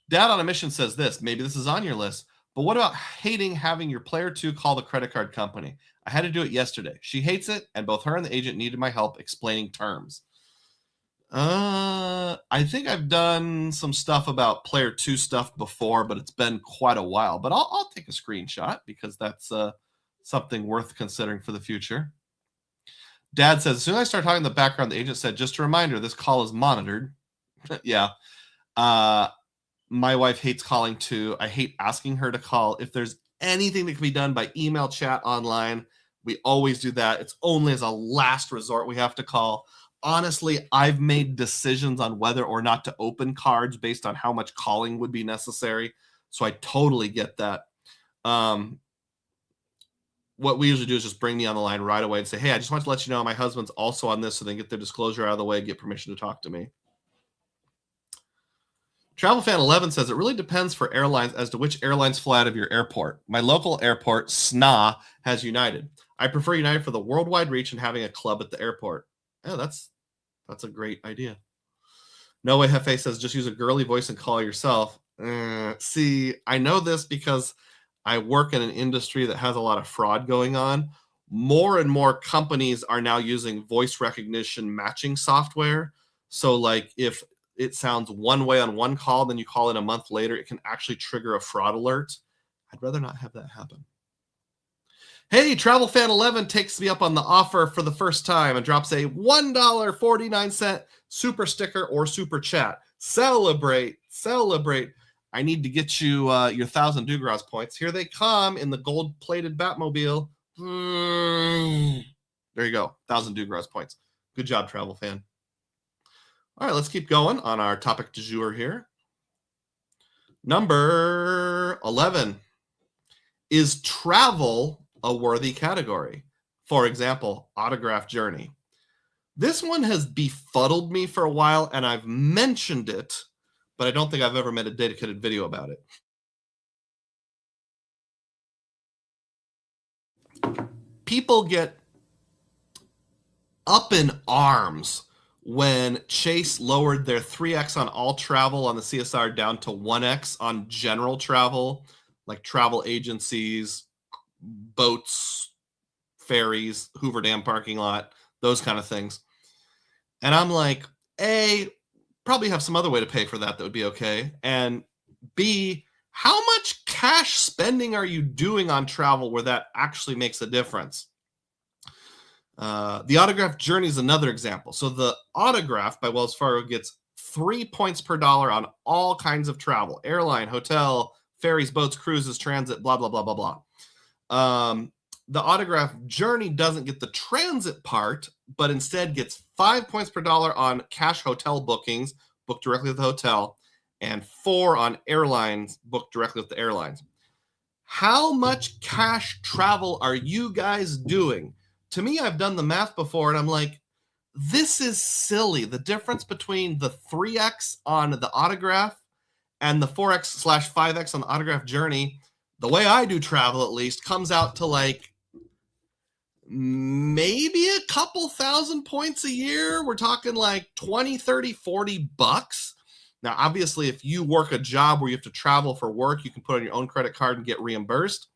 A: Dad on a Mission says this, maybe this is on your list, but what about hating having your player 2 call the credit card company? I had to do it yesterday. She hates it, and both her and the agent needed my help explaining terms. I think I've done some stuff about player 2 stuff before, but it's been quite a while. But I'll take a screenshot because that's something worth considering for the future. Dad says, as soon as I start talking in the background, the agent said, just a reminder, this call is monitored. Yeah. My wife hates calling too. I hate asking her to call. If there's anything that can be done by email, chat, online, we always do that. It's only as a last resort we have to call. Honestly, I've made decisions on whether or not to open cards based on how much calling would be necessary. So I totally get that. What we usually do is just bring me on the line right away and say, hey, I just want to let you know my husband's also on this so they can get their disclosure out of the way, get permission to talk to me. Travel Fan 11 says it really depends for airlines as to which airlines fly out of your airport. My local airport, SNA, has United. I prefer United for the worldwide reach and having a club at the airport. Yeah, that's a great idea. No Way Hefe says just use a girly voice and call yourself. See, I know this because I work in an industry that has a lot of fraud going on. More and more companies are now using voice recognition matching software. So like if it sounds one way on one call, then you call in a month later, it can actually trigger a fraud alert. I'd rather not have that happen. Hey, Travel Fan 11 takes me up on the offer for the first time and drops a $1.49 super sticker or super chat. Celebrate. I need to get you your 1,000 Dugroz points. Here they come in the gold-plated Batmobile. There you go, 1,000 Dugroz points. Good job, Travel Fan. All right, let's keep going on our topic du jour here. Number 11. Is travel a worthy category? For example, autograph journey. This one has befuddled me for a while, and I've mentioned it, but I don't think I've ever made a dedicated video about it. People get up in arms when Chase lowered their 3x on all travel on the CSR down to 1x on general travel, like travel agencies, boats, ferries, Hoover Dam parking lot, those kind of things. And I'm like, A, probably have some other way to pay for that would be okay. And B, how much cash spending are you doing on travel where that actually makes a difference? The autograph journey is another example. So the autograph by Wells Fargo gets 3 points per dollar on all kinds of travel: airline, hotel, ferries, boats, cruises, transit, blah, blah, blah, blah, blah. The autograph journey doesn't get the transit part, but instead gets 5 points per dollar on cash hotel bookings booked directly with the hotel and 4 on airlines booked directly with the airlines. How much cash travel are you guys doing? To me, I've done the math before, and I'm like, this is silly. The difference between the 3x on the autograph and the 4x/5x on the autograph journey, the way I do travel at least, comes out to like maybe a couple thousand points a year. We're talking like 20, 30, 40 bucks. Now, obviously, if you work a job where you have to travel for work, you can put on your own credit card and get reimbursed.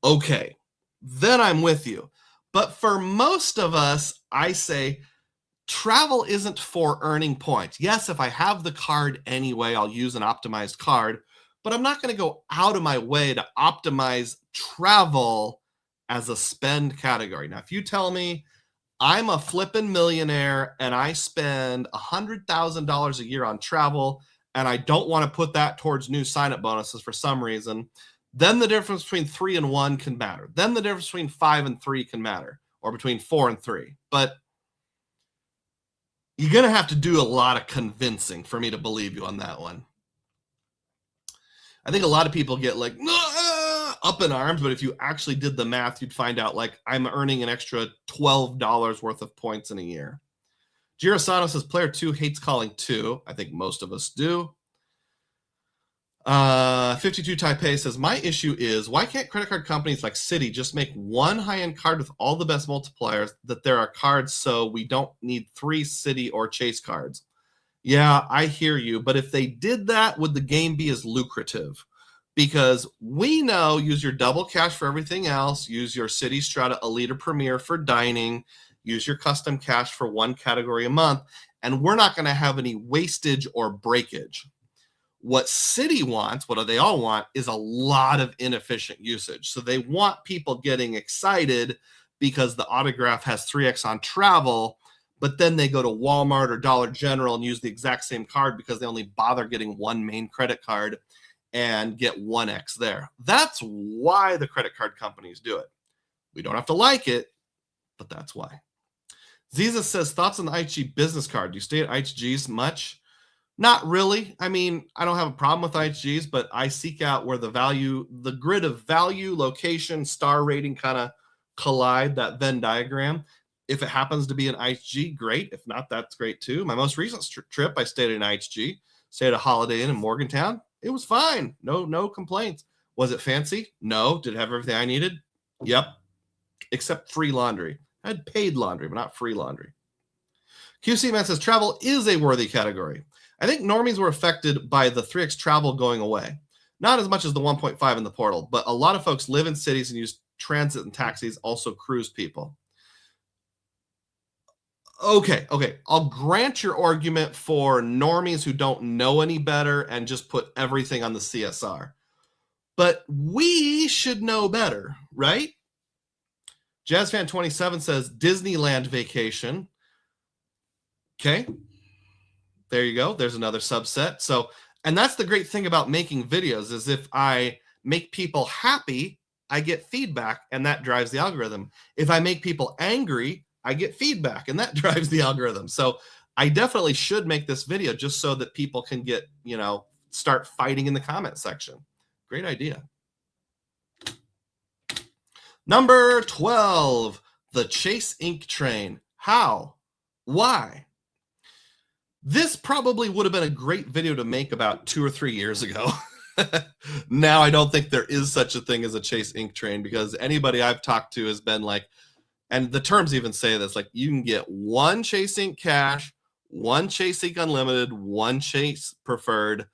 A: Okay, then I'm with you. But for most of us, I say travel isn't for earning points. Yes, if I have the card anyway, I'll use an optimized card, but I'm not going to go out of my way to optimize travel as a spend category. Now, if you tell me I'm a flippin' millionaire and I spend $100,000 a year on travel and I don't want to put that towards new sign-up bonuses for some reason, then the difference between 3 and 1 can matter. Then the difference between 5 and 3 can matter, or between 4 and 3. But you're going to have to do a lot of convincing for me to believe you on that one. I think a lot of people get like up in arms, but if you actually did the math, you'd find out like I'm earning an extra $12 worth of points in a year. Girasano says player 2 hates calling 2. I think most of us do. 52 Taipei says my issue is why can't credit card companies like Citi just make one high-end card with all the best multipliers that there are cards so we don't need 3 Citi or Chase cards? Yeah, I hear you, but if they did that, would the game be as lucrative? Because we know use your double cash for everything else, use your Citi Strata Elite or Premier for dining, use your custom cash for one category a month, and we're not going to have any wastage or breakage. What Citi wants, what they all want, is a lot of inefficient usage. So they want people getting excited because the autograph has 3x on travel, but then they go to Walmart or Dollar General and use the exact same card because they only bother getting one main credit card and get 1x there. That's why the credit card companies do it. We don't have to like it, but that's why. Ziza says, thoughts on the IHG business card? Do you stay at IHGs much? Not really. I mean, I don't have a problem with IHGs, but I seek out where the grid of value, location, star rating kind of collide, that Venn diagram. If it happens to be an IHG, great. If not, that's great too. My most recent trip, I stayed at an IHG, stayed at a Holiday Inn in Morgantown. It was fine. No complaints. Was it fancy? No. Did it have everything I needed? Yep. Except free laundry. I had paid laundry, but not free laundry. QC Man says travel is a worthy category. I think normies were affected by the 3x travel going away. Not as much as the 1.5 in the portal, but a lot of folks live in cities and use transit and taxis, also cruise people. Okay. I'll grant your argument for normies who don't know any better and just put everything on the CSR. But we should know better, right? JazzFan27 says Disneyland vacation. Okay. There you go. There's another subset. So, and that's the great thing about making videos is if I make people happy, I get feedback and that drives the algorithm. If I make people angry, I get feedback and that drives the algorithm. So I definitely should make this video just so that people can get, start fighting in the comment section. Great idea. Number 12, the Chase Ink Train. How? Why? This probably would have been a great video to make about 2 or 3 years ago. Now I don't think there is such a thing as a Chase Ink Train because anybody I've talked to has been like, and the terms even say this, like you can get one Chase Ink Cash, one Chase Ink Unlimited, one Chase Preferred,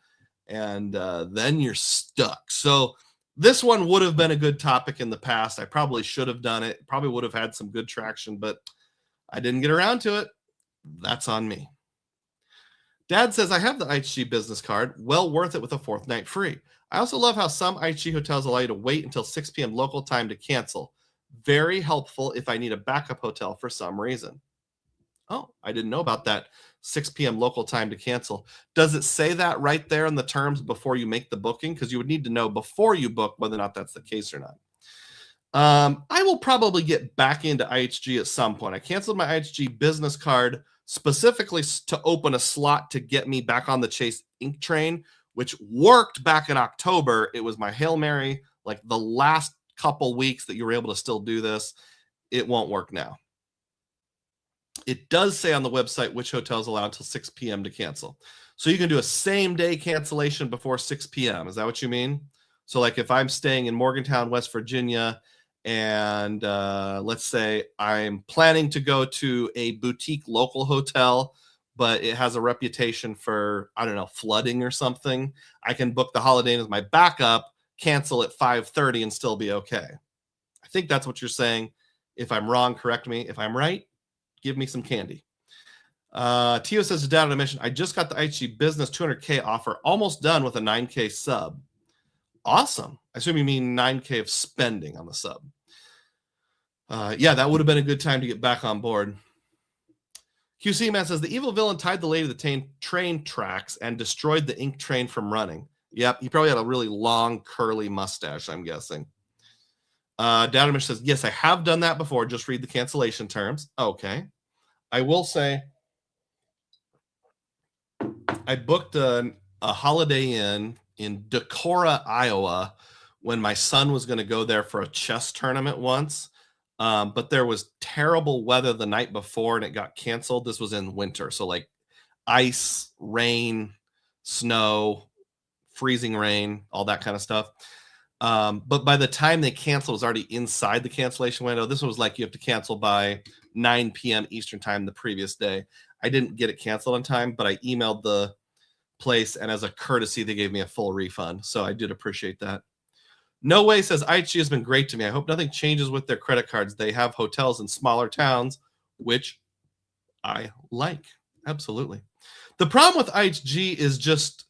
A: and then you're stuck. So this one would have been a good topic in the past. I probably should have done it. Probably would have had some good traction, but I didn't get around to it. That's on me. Dad says, I have the IHG business card. Well worth it with a 4th night free. I also love how some IHG hotels allow you to wait until 6 p.m. local time to cancel. Very helpful if I need a backup hotel for some reason. Oh, I didn't know about that 6 p.m. local time to cancel. Does it say that right there in the terms before you make the booking? Because you would need to know before you book whether or not that's the case or not. I will probably get back into IHG at some point. I canceled my IHG business card specifically to open a slot to get me back on the Chase Ink Train, which worked back in October. It was my Hail Mary, like the last couple weeks that you were able to still do this. It won't work now. It does say on the website which hotels allow until 6 p.m. to cancel. So you can do a same day cancellation before 6 p.m. Is that what you mean? So like if I'm staying in Morgantown, West Virginia, and let's say I'm planning to go to a boutique local hotel, but it has a reputation for, I don't know, flooding or something, I can book the Holiday Inn as my backup, cancel at 5:30 and still be okay. I think that's what you're saying. If I'm wrong, correct me. If I'm right, give me some candy. Tio says to Dad on a mission, I just got the IHG Business 200K offer, almost done with a 9K sub. Awesome. I assume you mean 9K of spending on the sub. Yeah, that would have been a good time to get back on board. QC Man says the evil villain tied the lady to the train tracks and destroyed the ink train from running. Yep, he probably had a really long, curly mustache, I'm guessing. Dadamish says, yes, I have done that before. Just read the cancellation terms. Okay. I will say I booked a Holiday Inn in Decorah, Iowa, when my son was going to go there for a chess tournament once. But there was terrible weather the night before and it got canceled. This was in winter. So like ice, rain, snow, freezing rain, all that kind of stuff. But by the time they canceled, it was already inside the cancellation window. This was like you have to cancel by 9 p.m. Eastern time the previous day. I didn't get it canceled on time, but I emailed the place, and as a courtesy, they gave me a full refund. So I did appreciate that. No Way says, IHG has been great to me. I hope nothing changes with their credit cards. They have hotels in smaller towns, which I like. Absolutely. The problem with IHG is just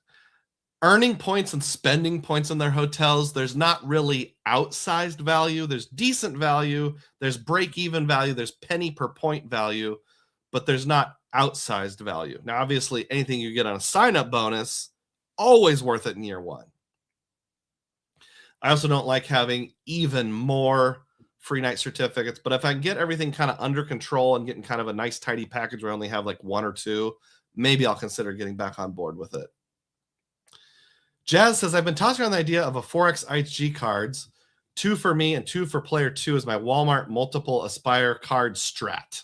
A: earning points and spending points in their hotels. There's not really outsized value. There's decent value. There's break-even value. There's penny per point value, but there's not outsized value. Now, obviously, anything you get on a sign-up bonus, always worth it in year one. I also don't like having even more free night certificates, but if I can get everything kind of under control and getting kind of a nice tidy package where I only have like one or two, maybe I'll consider getting back on board with it. Jazz says, I've been tossing around the idea of a 4X IHG cards, 2 for me and 2 for player 2 as my Walmart multiple Aspire card strat.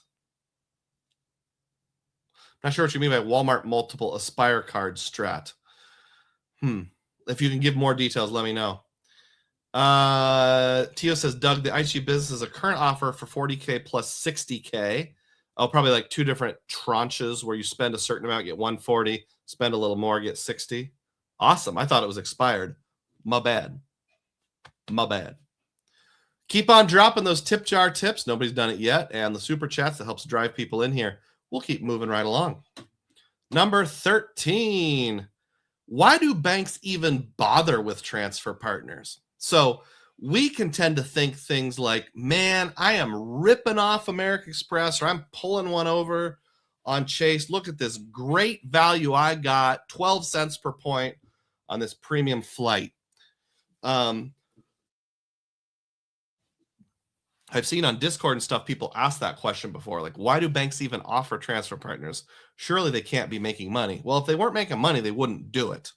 A: Not sure what you mean by Walmart multiple Aspire card strat. If you can give more details, let me know. Tio says, Doug, the IHG business is a current offer for 40K plus 60K. Oh, probably like 2 different tranches where you spend a certain amount, get 140, spend a little more, get 60. Awesome. I thought it was expired. My bad. Keep on dropping those tip jar tips. Nobody's done it yet. And the super chats that helps drive people in here. We'll keep moving right along. Number 13. Why do banks even bother with transfer partners? So we can tend to think things like, man, I am ripping off American Express, or I'm pulling one over on Chase. Look at this great value I got, 12 cents per point on this premium flight. I've seen on Discord and stuff, people ask that question before, like, why do banks even offer transfer partners? Surely they can't be making money. Well, if they weren't making money, they wouldn't do it.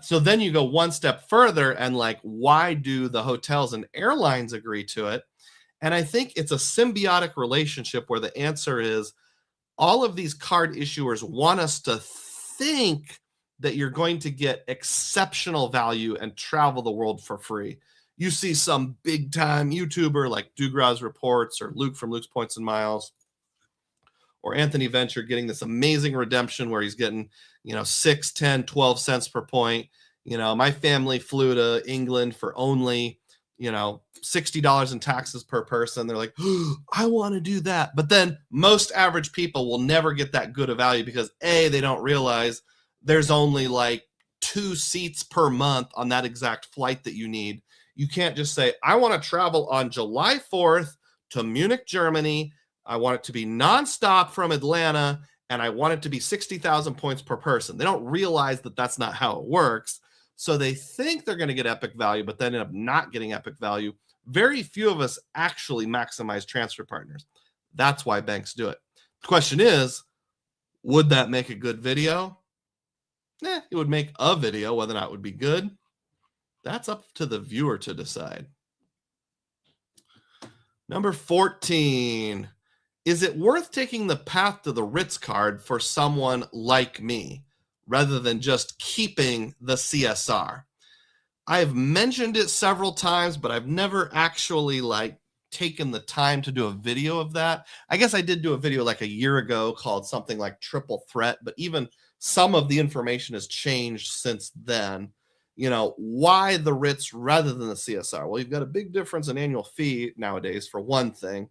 A: So then you go one step further and like, why do the hotels and airlines agree to it? And I think it's a symbiotic relationship where the answer is all of these card issuers want us to think that you're going to get exceptional value and travel the world for free. You see some big time YouTuber like Dugroz Reports or Luke from Luke's Points and Miles or Anthony Venture getting this amazing redemption where he's getting, 6, 10, 12 cents per point. My family flew to England for only, $60 in taxes per person. They're like, oh, I want to do that. But then most average people will never get that good of value because A, they don't realize there's only like 2 seats per month on that exact flight that you need. You can't just say, I want to travel on July 4th to Munich, Germany. I want it to be nonstop from Atlanta, and I want it to be 60,000 points per person. They don't realize that that's not how it works. So they think they're going to get epic value, but then end up not getting epic value. Very few of us actually maximize transfer partners. That's why banks do it. The question is, would that make a good video? It would make a video. Whether or not it would be good, that's up to the viewer to decide. Number 14. Is it worth taking the path to the Ritz card for someone like me rather than just keeping the CSR? I've mentioned it several times, but I've never actually taken the time to do a video of that. I guess I did do a video like a year ago called something like Triple Threat, but even some of the information has changed since then. Why the Ritz rather than the CSR? Well, you've got a big difference in annual fee nowadays, for one thing.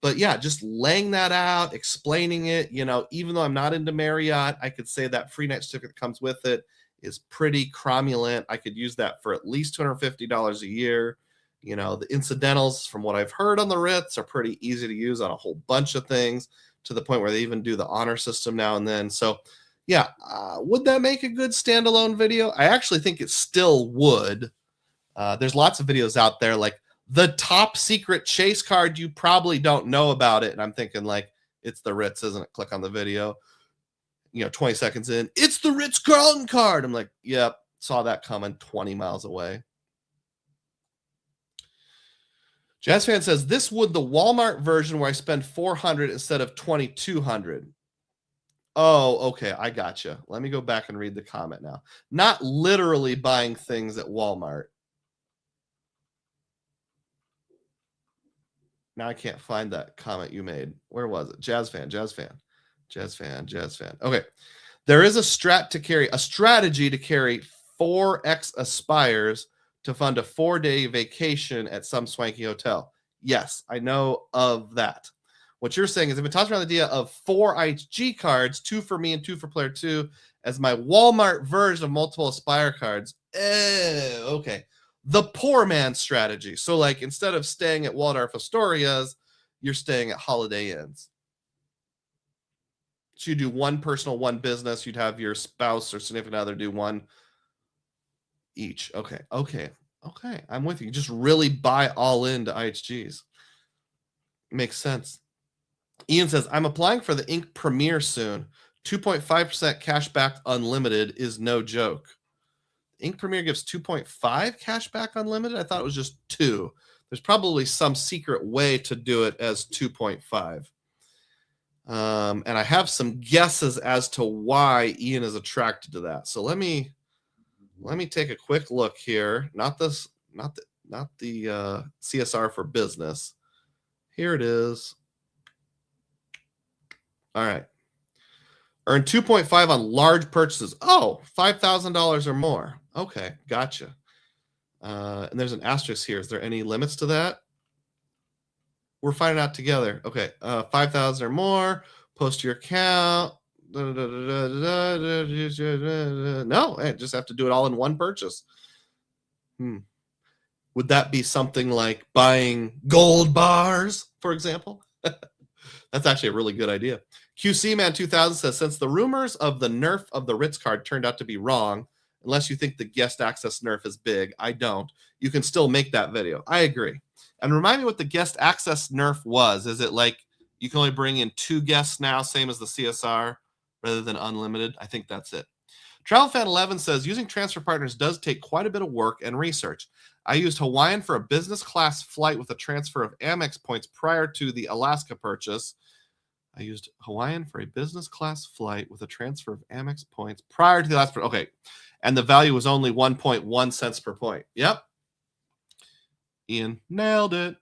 A: But yeah, just laying that out, explaining it, even though I'm not into Marriott, I could say that free night certificate that comes with it is pretty cromulent. I could use that for at least $250 a year. You know, the incidentals, from what I've heard on the Ritz, are pretty easy to use on a whole bunch of things, to the point where they even do the honor system now and then. So yeah, would that make a good standalone video? I actually think it still would. There's lots of videos out there like the top secret chase card you probably don't know about it. And I'm thinking like, it's the Ritz, isn't it? Click on the video. 20 seconds in, it's the Ritz-Carlton card. I'm like, yep, saw that coming 20 miles away. Jazz Fan says, this would the Walmart version where I spend $400 instead of $2,200. Oh, okay, I gotcha. Let me go back and read the comment now. Not literally buying things at Walmart. Now I can't find that comment you made. Where was it? Jazz Fan. Okay. There is a strategy to carry 4x Aspires to fund a 4-day vacation at some swanky hotel. Yes, I know of that. What you're saying is I've been tossing around the idea of 4 IHG cards, 2 for me and 2 for player 2, as my Walmart version of multiple Aspire cards. Okay. The poor man strategy. So like instead of staying at Waldorf Astorias, you're staying at Holiday Inns. So you do one personal, one business. You'd have your spouse or significant other do one each. Okay. I'm with you. Just really buy all into IHGs. Makes sense. Ian says, I'm applying for the Ink Premier soon. 2.5% cash back unlimited is no joke. Ink Premier gives 2.5 cash back unlimited. I thought it was just 2. There's probably some secret way to do it as 2.5. And I have some guesses as to why Ian is attracted to that. So let me take a quick look here. Not the CSR for business. Here it is. All right. Earn 2.5 on large purchases. Oh, $5,000 or more. Okay, gotcha. And there's an asterisk here. Is there any limits to that? We're finding out together. Okay, 5,000 or more. Post your account. No, I just have to do it all in one purchase. Would that be something like buying gold bars, for example? That's actually a really good idea. QC Man 2000 says, since the rumors of the nerf of the Ritz card turned out to be wrong, unless you think the guest access nerf is big, I don't, you can still make that video. I agree. And remind me what the guest access nerf was. Is it like you can only bring in 2 guests now, same as the CSR, rather than unlimited? I think that's it. Travel Fan 11 says, using transfer partners does take quite a bit of work and research. I used Hawaiian for a business class flight with a transfer of Amex points prior to the Alaska purchase. I used Hawaiian for a business class flight with a transfer of Amex points prior to the last. Okay. And the value was only 1.1 cents per point. Yep. Ian nailed it.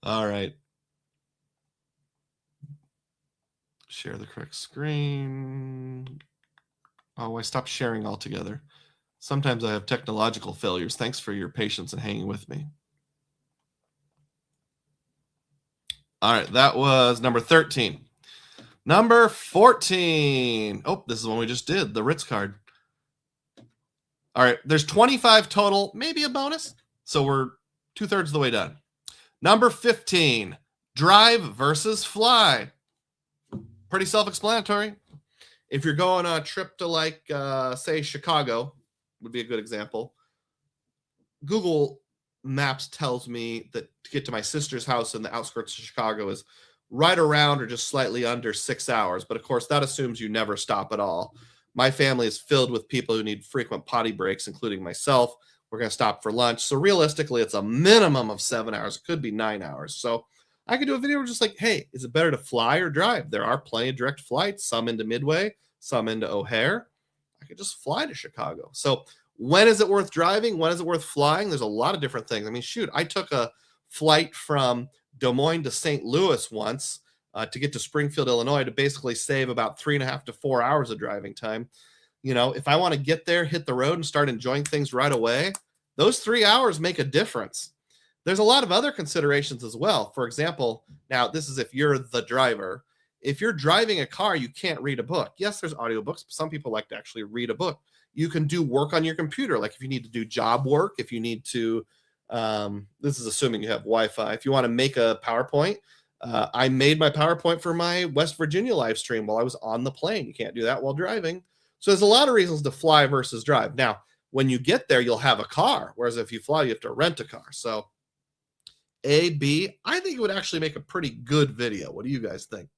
A: All right. Share the correct screen. Oh, I stopped sharing altogether. Sometimes I have technological failures. Thanks for your patience and hanging with me. All right, that was number 13. Number 14. Oh, this is one we just did, the Ritz card. All right, there's 25 total, maybe a bonus. So we're 2/3 of the way done. Number 15, drive versus fly. Pretty self-explanatory. If you're going on a trip to like, say, Chicago, would be a good example. Google Maps tells me that to get to my sister's house in the outskirts of Chicago is right around or just slightly under 6 hours. But of course, that assumes you never stop at all. My family is filled with people who need frequent potty breaks, including myself. We're going to stop for lunch. So realistically, it's a minimum of 7 hours. It could be 9 hours. So I could do a video just like, hey, is it better to fly or drive? There are plenty of direct flights, some into Midway, some into O'Hare. I could just fly to Chicago. So when is it worth driving? When is it worth flying? There's a lot of different things. I mean, shoot, I took a flight from Des Moines to St. Louis once to get to Springfield, Illinois, to basically save about 3.5 to 4 hours of driving time. You know, if I want to get there, hit the road, and start enjoying things right away, those 3 hours make a difference. There's a lot of other considerations as well. For example, now this is if you're the driver. If you're driving a car, you can't read a book. Yes, there's audiobooks, but some people like to actually read a book. You can do work on your computer, like if you need to do job work, if you need to This is assuming you have Wi-Fi. If you want to make a PowerPoint, I made my PowerPoint for my West Virginia live stream while I was on the plane. You can't do that while driving. So there's a lot of reasons to fly versus drive. Now, when you get there, you'll have a car. Whereas if you fly, you have to rent a car. So A, B, I think it would actually make a pretty good video. What do you guys think?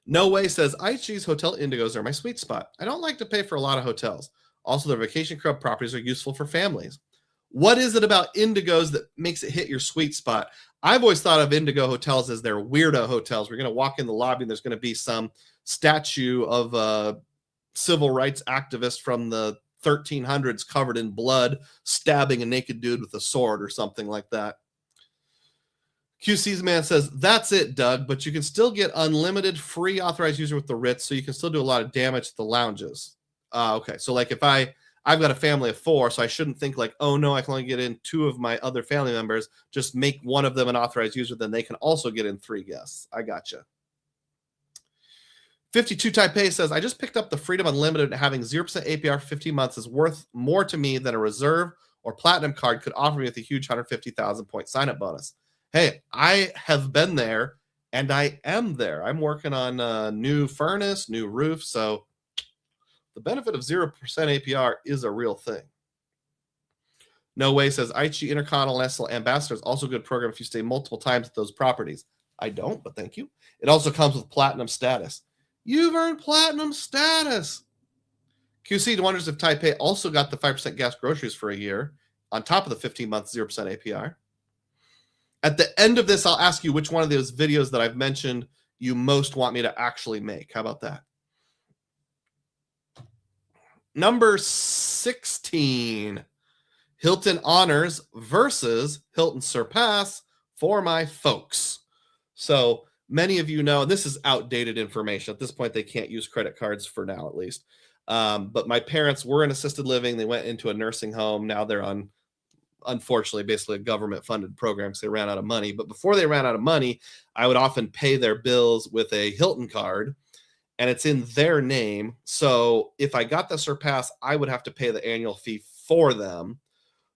A: No Way says, IHG's Hotel Indigos are my sweet spot. I don't like to pay for a lot of hotels. Also, their vacation club properties are useful for families. What is it about Indigos that makes it hit your sweet spot? I've always thought of Indigo hotels as their weirdo hotels. We're going to walk in the lobby and there's going to be some statue of a civil rights activist from the 1300s covered in blood, stabbing a naked dude with a sword or something like that. QC's man says, that's it, Doug, but you can still get unlimited free authorized user with the Ritz, so you can still do a lot of damage to the lounges. Okay, so like if I've got a family of 4, so I shouldn't think like, oh no, I can only get in 2 of my other family members. Just make one of them an authorized user, then they can also get in 3 guests. I gotcha. 52 Taipei says, I just picked up the Freedom Unlimited, and having 0% APR for 15 months is worth more to me than a reserve or platinum card could offer me with a huge 150,000 point sign-up bonus. Hey, I have been there, and I am there. I'm working on a new furnace, new roof, so the benefit of 0% APR is a real thing. No Way says, IHG Intercontinental Ambassador is also a good program if you stay multiple times at those properties. I don't, but thank you. It also comes with platinum status. You've earned platinum status. QC wonders if Taipei also got the 5% gas groceries for a year on top of the 15-month 0% APR. At the end of this, I'll ask you which one of those videos that I've mentioned you most want me to actually make. How about that? Number 16, Hilton Honors versus Hilton Surpass for my folks. So many of you know, this is outdated information. At this point, they can't use credit cards for now, at least. But my parents were in assisted living. They went into a nursing home. Now they're on, unfortunately, basically a government-funded program because they ran out of money. But before they ran out of money, I would often pay their bills with a Hilton card, and it's in their name. So if I got the Surpass, I would have to pay the annual fee for them.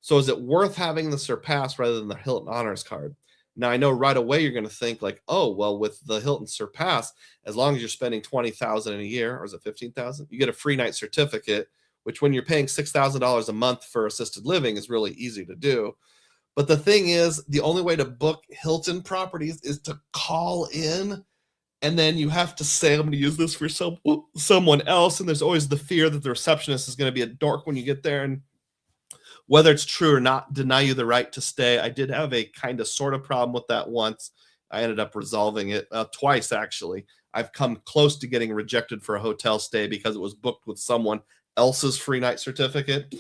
A: So is it worth having the Surpass rather than the Hilton Honors card? Now, I know right away you're going to think like, oh, well, with the Hilton Surpass, as long as you're spending $20,000 in a year, or is it $15,000? You get a free night certificate, which when you're paying $6,000 a month for assisted living is really easy to do. But the thing is, the only way to book Hilton properties is to call in, and then you have to say, I'm going to use this for someone else. And there's always the fear that the receptionist is going to be a dork when you get there. And whether it's true or not, deny you the right to stay. I did have a kind of sort of problem with that once. I ended up resolving it twice, actually. I've come close to getting rejected for a hotel stay because it was booked with someone else's free night certificate.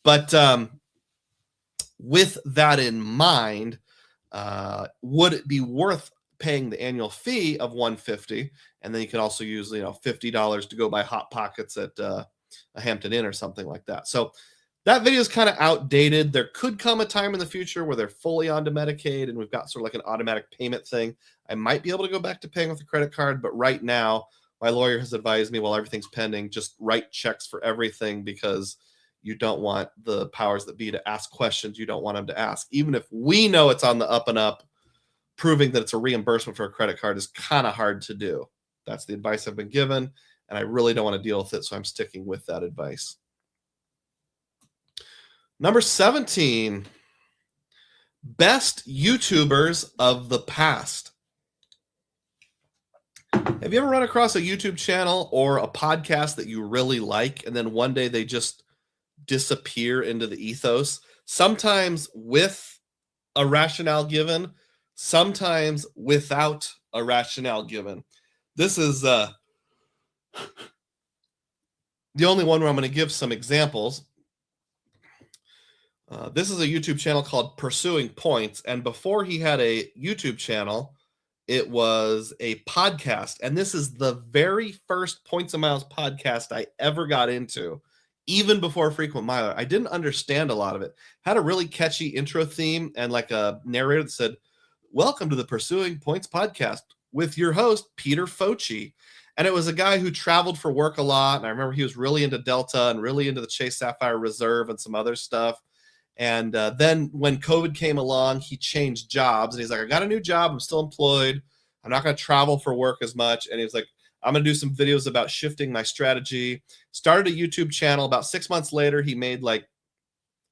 A: But with that in mind, would it be worth paying the annual fee of $150, and then you can also use $50 to go buy Hot Pockets at a Hampton Inn or something like that? So that video is kind of outdated. There could come a time in the future where they're fully onto Medicaid and we've got sort of like an automatic payment thing. I might be able to go back to paying with a credit card, but right now my lawyer has advised me while everything's pending, just write checks for everything, because you don't want the powers that be to ask questions you don't want them to ask. Even if we know it's on the up and up, proving that it's a reimbursement for a credit card is kind of hard to do. That's the advice I've been given, and I really don't want to deal with it, so I'm sticking with that advice. Number 17, best YouTubers of the past. Have you ever run across a YouTube channel or a podcast that you really like, and then one day they just disappear into the ethos? Sometimes with a rationale given, sometimes without a rationale given. This is the only one where I'm going to give some examples. This is a YouTube channel called Pursuing Points, and before he had a YouTube channel, it was a podcast, and this is the very first Points and Miles podcast I ever got into, even before Frequent Miler. I didn't understand a lot of it. Had a really catchy intro theme and like a narrator that said, "Welcome to the Pursuing Points podcast with your host, Peter Foci." And it was a guy who traveled for work a lot, and I remember he was really into Delta and really into the Chase Sapphire Reserve and some other stuff. And then when COVID came along, he changed jobs, and he's like, I got a new job. I'm still employed. I'm not going to travel for work as much. And he was like, I'm going to do some videos about shifting my strategy. Started a YouTube channel. About 6 months later, he made like,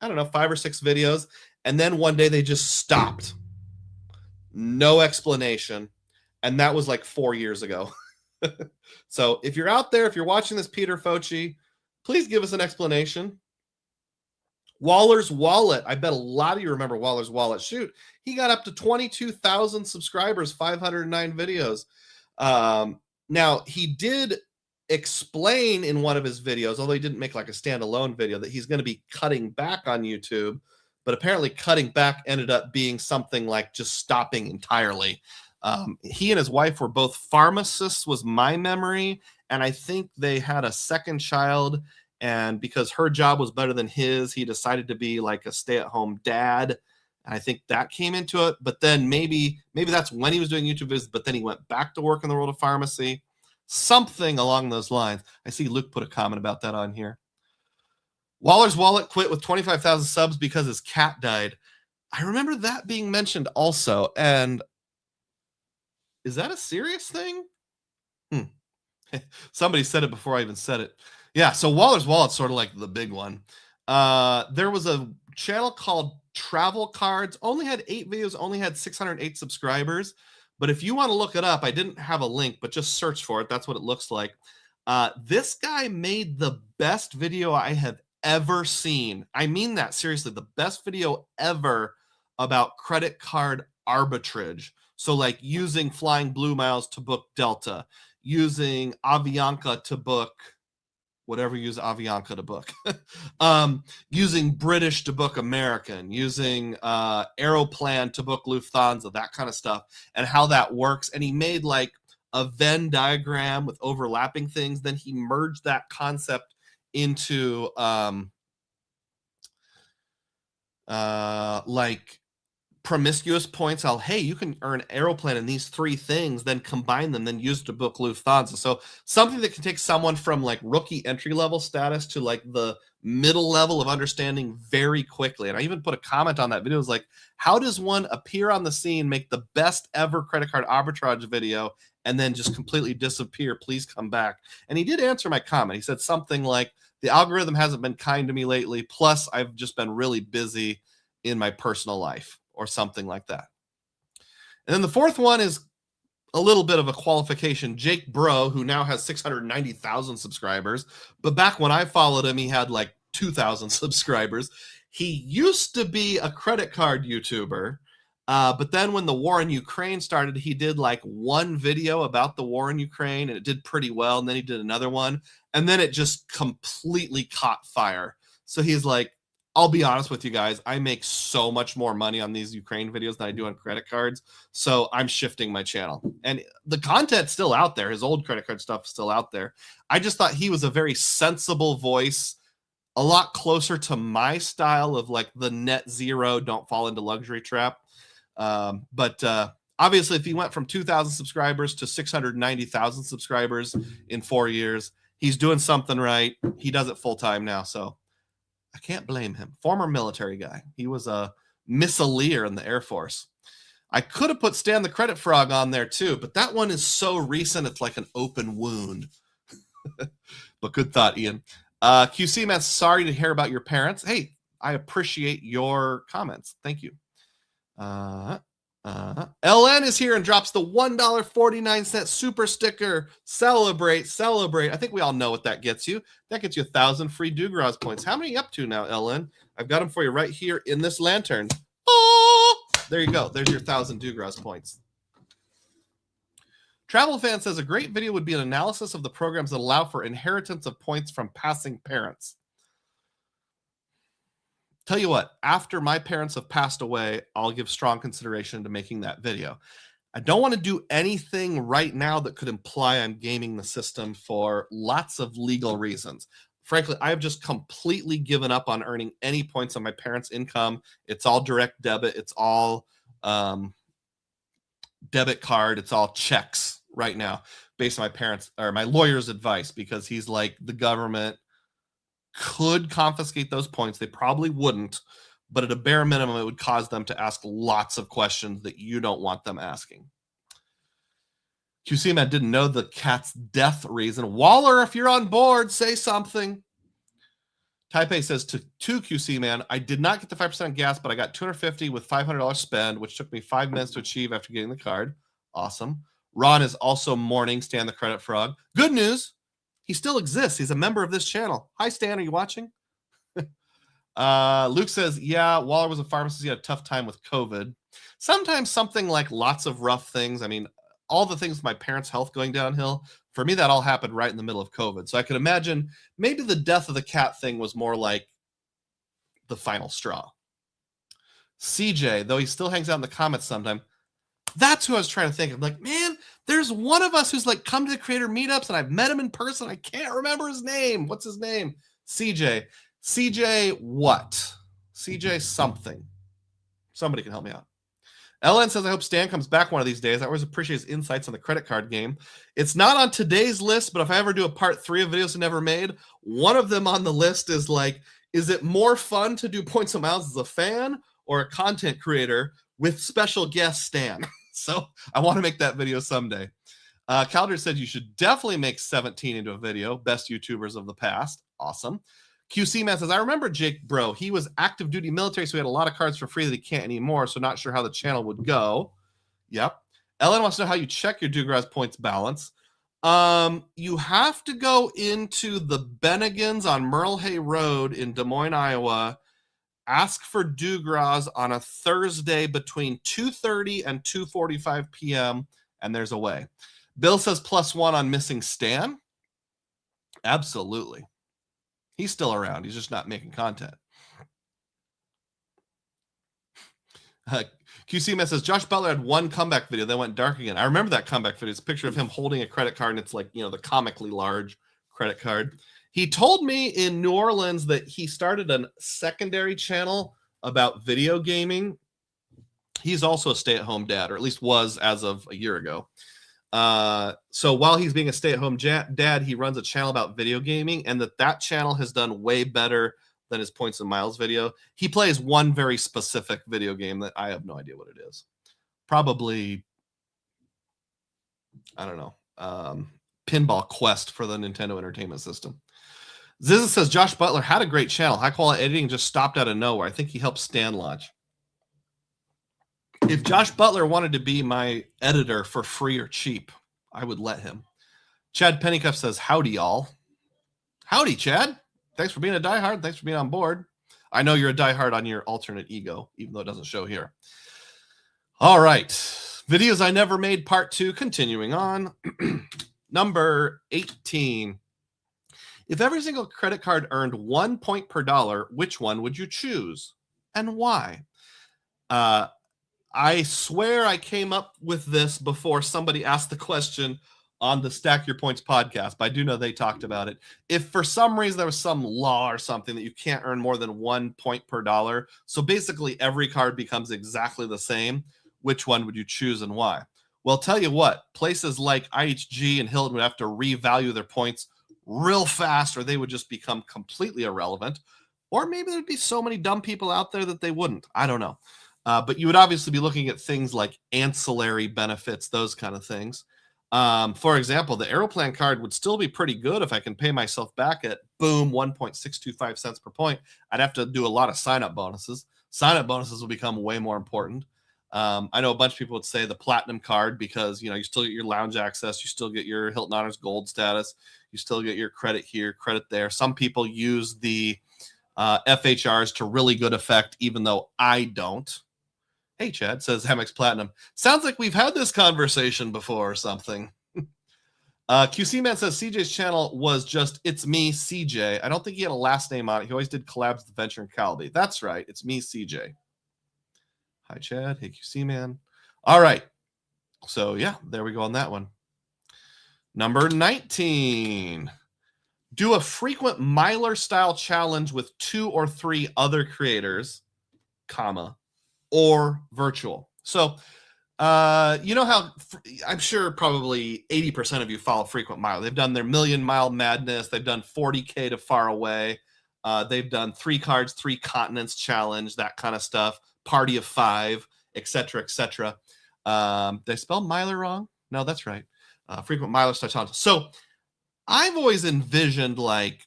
A: I don't know, 5 or 6 videos. And then one day they just stopped. No explanation. And that was like 4 years ago. So if you're out there, if you're watching this, Peter Focci, please give us an explanation. Waller's Wallet. I bet a lot of you remember Waller's Wallet. Shoot, he got up to 22,000 subscribers, 509 videos. Now, he did explain in one of his videos, although he didn't make like a standalone video, that he's going to be cutting back on YouTube. But apparently cutting back ended up being something like just stopping entirely. He and his wife were both pharmacists, was my memory. And I think they had a second child. And because her job was better than his, he decided to be like a stay-at-home dad. And I think that came into it. But then maybe that's when he was doing YouTube visits, but then he went back to work in the world of pharmacy. Something along those lines. I see Luke put a comment about that on here. Waller's Wallet quit with 25,000 subs because his cat died. I remember that being mentioned also. And is that a serious thing? Somebody said it before I even said it. Yeah, so Waller's Wallet's sort of like the big one. There was a channel called Travel Cards. Only had 8 videos, only had 608 subscribers. But if you want to look it up, I didn't have a link, but just search for it. That's what it looks like. This guy made the best video I have ever seen. I mean that seriously, the best video ever about credit card arbitrage. So like using Flying Blue Miles to book Delta, using Avianca to book whatever you use Avianca to book, using British to book American, using Aeroplan to book Lufthansa, that kind of stuff, and how that works. And he made like a Venn diagram with overlapping things. Then he merged that concept into like promiscuous points. Hey, you can earn Aeroplan in these 3 things, then combine them, then use to book Lufthansa. So something that can take someone from like rookie entry level status to like the middle level of understanding very quickly. And I even put a comment on that video. It was like, how does one appear on the scene, make the best ever credit card arbitrage video, and then just completely disappear? Please come back. And he did answer my comment. He said something like, the algorithm hasn't been kind to me lately. Plus, I've just been really busy in my personal life, or something like that. And then the fourth one is a little bit of a qualification. Jake Bro, who now has 690,000 subscribers. But back when I followed him, he had like 2,000 subscribers. He used to be a credit card YouTuber. But then when the war in Ukraine started, he did like one video about the war in Ukraine, and it did pretty well. And then he did another one, and then it just completely caught fire. So he's like, I'll be honest with you guys, I make so much more money on these Ukraine videos than I do on credit cards. So I'm shifting my channel. And the content's still out there. His old credit card stuff is still out there. I just thought he was a very sensible voice, a lot closer to my style of like the net zero, don't fall into luxury trap. But obviously, if he went from 2,000 subscribers to 690,000 subscribers in 4 years, he's doing something right. He does it full time now. So I can't blame him. Former military guy. He was a missileer in the Air Force. I could have put Stan the Credit Frog on there too, but that one is so recent, it's like an open wound. But good thought, Ian. QC man, sorry to hear about your parents. Hey, I appreciate your comments. Thank you. LN is here and drops the $1.49 super sticker. Celebrate. I think we all know what that gets you. That gets you 1,000 free Dugroz points. How many are you up to now, LN? I've got them for you right here in this lantern. Oh, there you go. There's your 1,000 Dugroz points. Travel Fan says a great video would be an analysis of the programs that allow for inheritance of points from passing parents. Tell you what, after my parents have passed away, I'll give strong consideration to making that video. I don't want to do anything right now that could imply I'm gaming the system for lots of legal reasons. Frankly, I've just completely given up on earning any points on my parents' income. It's all direct debit. It's all debit card. It's all checks right now based on my parents' or my lawyer's advice, because he's like, the government could confiscate those points. They probably wouldn't, but at a bare minimum, it would cause them to ask lots of questions that you don't want them asking. QC Man didn't know the cat's death reason. Waller, if you're on board, say something. Taipei says to QC Man, I did not get the 5% gas, but I got $250 with $500 spend, which took me 5 minutes to achieve after getting the card. Awesome. Ron is also mourning Stan the Credit Frog. Good news. He still exists. He's a member of this channel. Hi, Stan. Are you watching? Luke says, yeah, Waller was a pharmacist. He had a tough time with COVID. Sometimes something like lots of rough things. I mean, all the things with my parents' health going downhill, for me, that all happened right in the middle of COVID. So I could imagine maybe the death of the cat thing was more like the final straw. CJ, though he still hangs out in the comments sometime, that's who I was trying to think of. Like, man, there's one of us who's like come to the creator meetups and I've met him in person. I can't remember his name. What's his name? CJ. CJ what? CJ something. Somebody can help me out. LN says, I hope Stan comes back one of these days. I always appreciate his insights on the credit card game. It's not on today's list, but if I ever do a part 3 of videos I never made, one of them on the list is like, is it more fun to do points and miles as a fan or a content creator with special guest Stan? So I want to make that video someday. Calder said you should definitely make 17 into a video. Best YouTubers of the past. Awesome. QC Man says, I remember Jake Bro. He was active duty military, so he had a lot of cards for free that he can't anymore, so not sure how the channel would go. Yep. Ellen wants to know how you check your Dugroz points balance. You have to go into the Bennigan's on Merle Hay Road in Des Moines, Iowa. Ask for Dugroz on a Thursday between 2:30 and 2:45 p.m., and there's a way. Bill says +1 on missing Stan. Absolutely. He's still around. He's just not making content. QC Man says, Josh Butler had one comeback video that went dark again. I remember that comeback video. It's a picture of him holding a credit card, and it's like, you know, the comically large credit card. He told me in New Orleans that he started a secondary channel about video gaming. He's also a stay-at-home dad, or at least was as of a year ago. So while he's being a stay-at-home dad, he runs a channel about video gaming, and that channel has done way better than his points and miles video. He plays one very specific video game that I have no idea what it is. Probably, I don't know, Pinball Quest for the Nintendo Entertainment System. Zizza says, Josh Butler had a great channel. High-quality editing just stopped out of nowhere. I think he helped Stan launch. If Josh Butler wanted to be my editor for free or cheap, I would let him. Chad Pennycuff says, howdy, y'all. Howdy, Chad. Thanks for being a diehard. Thanks for being on board. I know you're a diehard on your alternate ego, even though it doesn't show here. All right. Videos I never made, part 2, continuing on. Number 18. If every single credit card earned 1 point per dollar, which one would you choose and why? I swear I came up with this before somebody asked the question on the Stack Your Points podcast, but I do know they talked about it. If for some reason there was some law or something that you can't earn more than 1 point per dollar, so basically every card becomes exactly the same, which one would you choose and why? Well, I'll tell you what, places like IHG and Hilton would have to revalue their points real fast, or they would just become completely irrelevant. Or maybe there'd be so many dumb people out there that they wouldn't. I don't know. But you would obviously be looking at things like ancillary benefits, those kind of things. For example, the Aeroplan card would still be pretty good if I can pay myself back at, boom, 1.625 cents per point. I'd have to do a lot of sign-up bonuses. Sign-up bonuses will become way more important. I know a bunch of people would say the Platinum card because, you know, you still get your lounge access. You still get your Hilton Honors Gold status. You still get your credit here, credit there. Some people use the FHRs to really good effect, even though I don't. Hey, Chad, says Hemex Platinum. Sounds like we've had this conversation before or something. QC Man says CJ's channel was just It's Me, CJ. I don't think he had a last name on it. He always did collabs with Venture and Calby. That's right. It's me, CJ. Hi, Chad. Hey, QC Man. All right. So, yeah, there we go on that one. Number 19. Do a frequent Myler-style challenge with 2 or 3 other creators, comma, or virtual. So, you know how I'm sure probably 80% of you follow Frequent Mile. They've done their Million Mile Madness. They've done 40K to Far Away. They've done 3 cards, 3 continents challenge, that kind of stuff. Party of 5, etc., etc. Did I spell miler wrong? No, that's right. Frequent miler challenge. So I've always envisioned like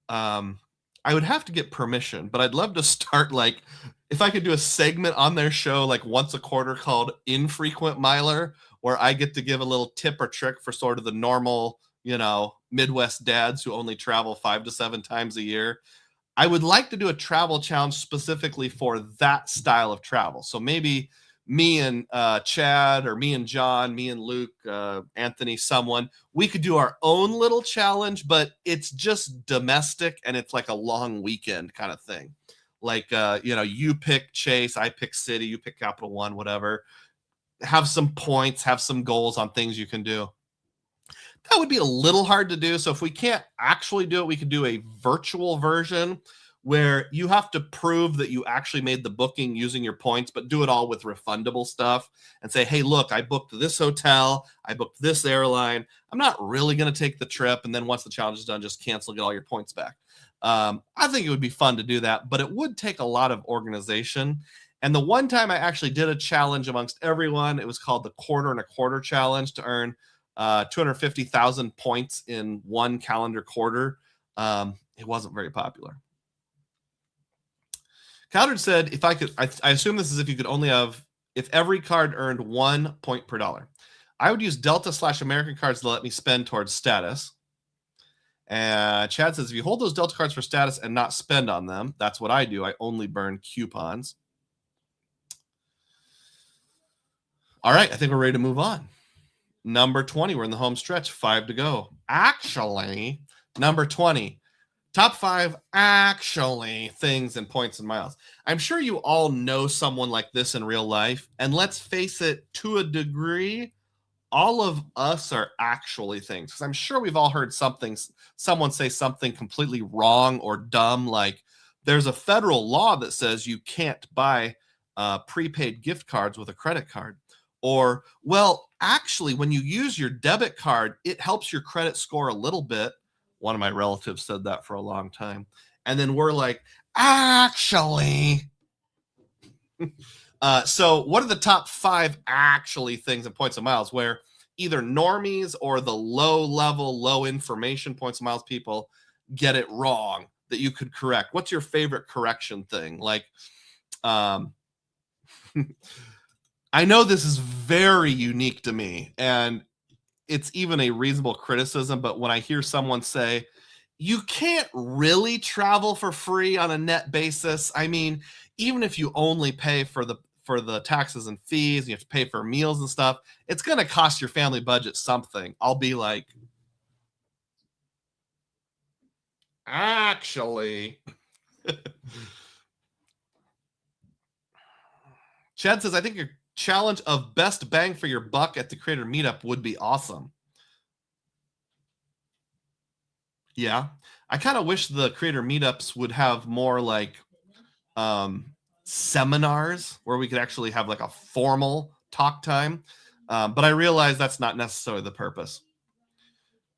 A: I would have to get permission, but I'd love to start like if I could do a segment on their show like once a quarter called Infrequent Miler, where I get to give a little tip or trick for sort of the normal, Midwest dads who only travel 5 to 7 times a year. I would like to do a travel challenge specifically for that style of travel. So maybe me and Chad, or me and John, me and Luke, Anthony, someone, we could do our own little challenge, but it's just domestic and it's like a long weekend kind of thing. Like, you pick Chase, I pick City, you pick Capital One, whatever. Have some points, have some goals on things you can do. That would be a little hard to do. So if we can't actually do it, we could do a virtual version where you have to prove that you actually made the booking using your points, but do it all with refundable stuff and say, hey, look, I booked this hotel, I booked this airline. I'm not really going to take the trip. And then once the challenge is done, just cancel, get all your points back. I think it would be fun to do that, but it would take a lot of organization. And the one time I actually did a challenge amongst everyone, it was called the Quarter and a Quarter Challenge to earn 250,000 points in one calendar quarter. It wasn't very popular. Cowdard said, if I could, I assume this is if you could only have, if every card earned 1 point per dollar. I would use Delta/American cards to let me spend towards status. And Chad says, if you hold those Delta cards for status and not spend on them, that's what I do. I only burn coupons. All right, I think we're ready to move on. Number 20, we're in the home stretch, 5 to go. Actually, number 20. Top 5 actually things in points and miles. I'm sure you all know someone like this in real life. And let's face it, to a degree, all of us are actually things. Because I'm sure we've all heard someone say something completely wrong or dumb. Like there's a federal law that says you can't buy prepaid gift cards with a credit card. Or, well, actually, when you use your debit card, it helps your credit score a little bit. One of my relatives said that for a long time. And then we're like, actually. So what are the top 5 actually things in points and miles where either normies or the low level, low information points and miles people get it wrong that you could correct? What's your favorite correction thing? Like, I know this is very unique to me, and it's even a reasonable criticism, but when I hear someone say, you can't really travel for free on a net basis. I mean, even if you only pay for the taxes and fees, and you have to pay for meals and stuff, it's going to cost your family budget something. I'll be like, actually. Chad says, I think your challenge of best bang for your buck at the creator meetup would be awesome. Yeah. I kind of wish the creator meetups would have more like seminars where we could actually have like a formal talk time. But I realize that's not necessarily the purpose.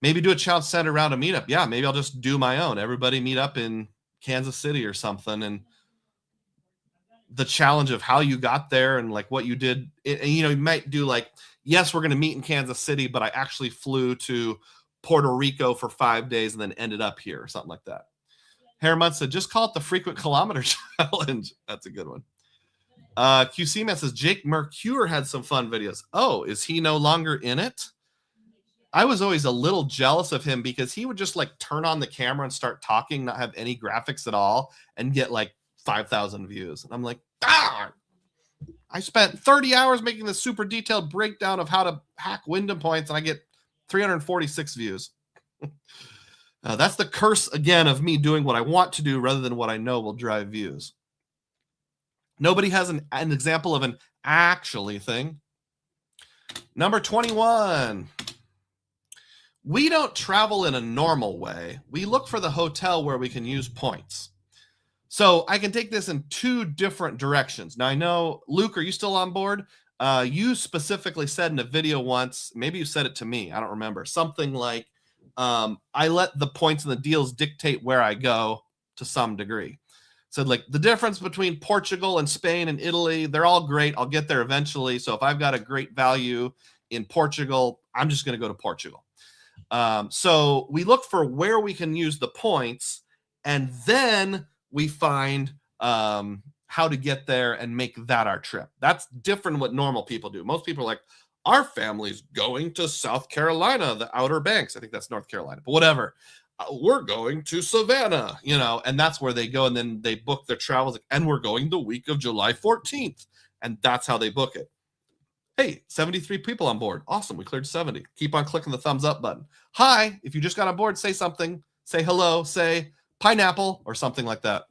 A: Maybe do a challenge centered around a meetup. Yeah, maybe I'll just do my own. Everybody meet up in Kansas City or something, and the challenge of how you got there and like what you did. And, you might do like, yes, we're going to meet in Kansas City, but I actually flew to Puerto Rico for 5 days and then ended up here or something like that. Harriman said, just call it the frequent kilometer challenge. That's a good one. QC Man says, Jake Mercure had some fun videos. Oh, is he no longer in it? I was always a little jealous of him because he would just like turn on the camera and start talking, not have any graphics at all, and get like 5,000 views. And I'm like, I spent 30 hours making this super detailed breakdown of how to hack Wyndham points, and I get 346 views. That's the curse, again, of me doing what I want to do rather than what I know will drive views. Nobody has an example of an actually thing. Number 21. We don't travel in a normal way. We look for the hotel where we can use points. So I can take this in 2 different directions. Now, I know, Luke, are you still on board? You specifically said in a video once, maybe you said it to me, I don't remember, something like, I let the points and the deals dictate where I go to some degree. Said like the difference between Portugal and Spain and Italy, they're all great. I'll get there eventually. So if I've got a great value in Portugal, I'm just going to go to Portugal. So we look for where we can use the points, and then we find how to get there and make that our trip. That's different than what normal people do. Most people are like, our family's going to South Carolina, the Outer Banks. I think that's North Carolina, but whatever. We're going to Savannah, and that's where they go. And then they book their travels, and we're going the week of July 14th. And that's how they book it. Hey, 73 people on board. Awesome. We cleared 70. Keep on clicking the thumbs up button. Hi. If you just got on board, say something. Say hello. Say pineapple or something like that.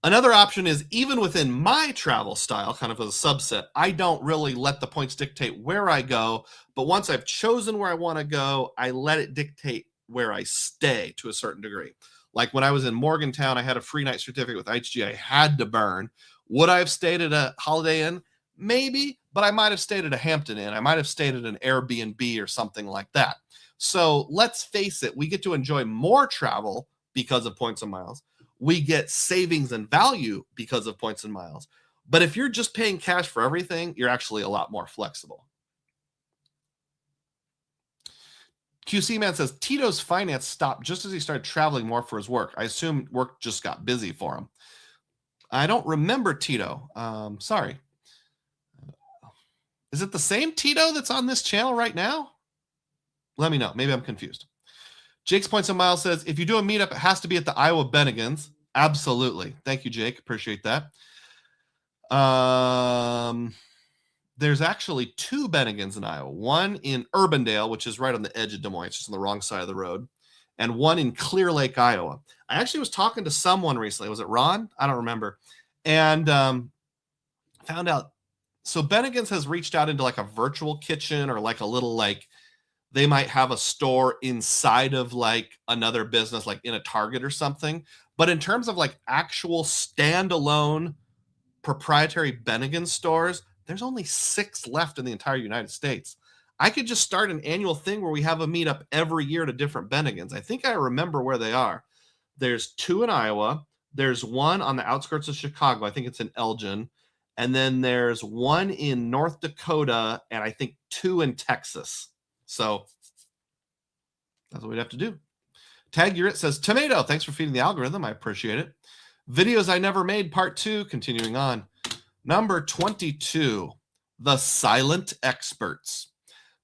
A: Another option is even within my travel style, kind of as a subset, I don't really let the points dictate where I go. But once I've chosen where I want to go, I let it dictate where I stay to a certain degree. Like when I was in Morgantown, I had a free night certificate with IHG I had to burn. Would I have stayed at a Holiday Inn? Maybe, but I might have stayed at a Hampton Inn. I might have stayed at an Airbnb or something like that. So let's face it, we get to enjoy more travel because of points and miles. We get savings and value because of points and miles. But if you're just paying cash for everything, you're actually a lot more flexible. QC Man says, Tito's finance stopped just as he started traveling more for his work. I assume work just got busy for him. I don't remember Tito. Sorry. Is it the same Tito that's on this channel right now? Let me know. Maybe I'm confused. Jake's Points and Miles says, if you do a meetup, it has to be at the Iowa Bennigans. Absolutely. Thank you, Jake. Appreciate that. There's actually 2 Bennigans in Iowa. One in Urbandale, which is right on the edge of Des Moines, just on the wrong side of the road, and one in Clear Lake, Iowa. I actually was talking to someone recently. Was it Ron? I don't remember. And found out. So Bennigan's has reached out into like a virtual kitchen or like a little like they might have a store inside of like another business, like in a Target or something. But in terms of like actual standalone proprietary Bennigan stores, there's only 6 left in the entire United States. I could just start an annual thing where we have a meetup every year to different Bennigans. I think I remember where they are. There's 2 in Iowa. There's one on the outskirts of Chicago. I think it's in Elgin. And then there's one in North Dakota, and I think 2 in Texas. So that's what we'd have to do. Tag Urit says, Tomato, thanks for feeding the algorithm. I appreciate it. Videos I never made, part 2, continuing on. Number 22, the silent experts.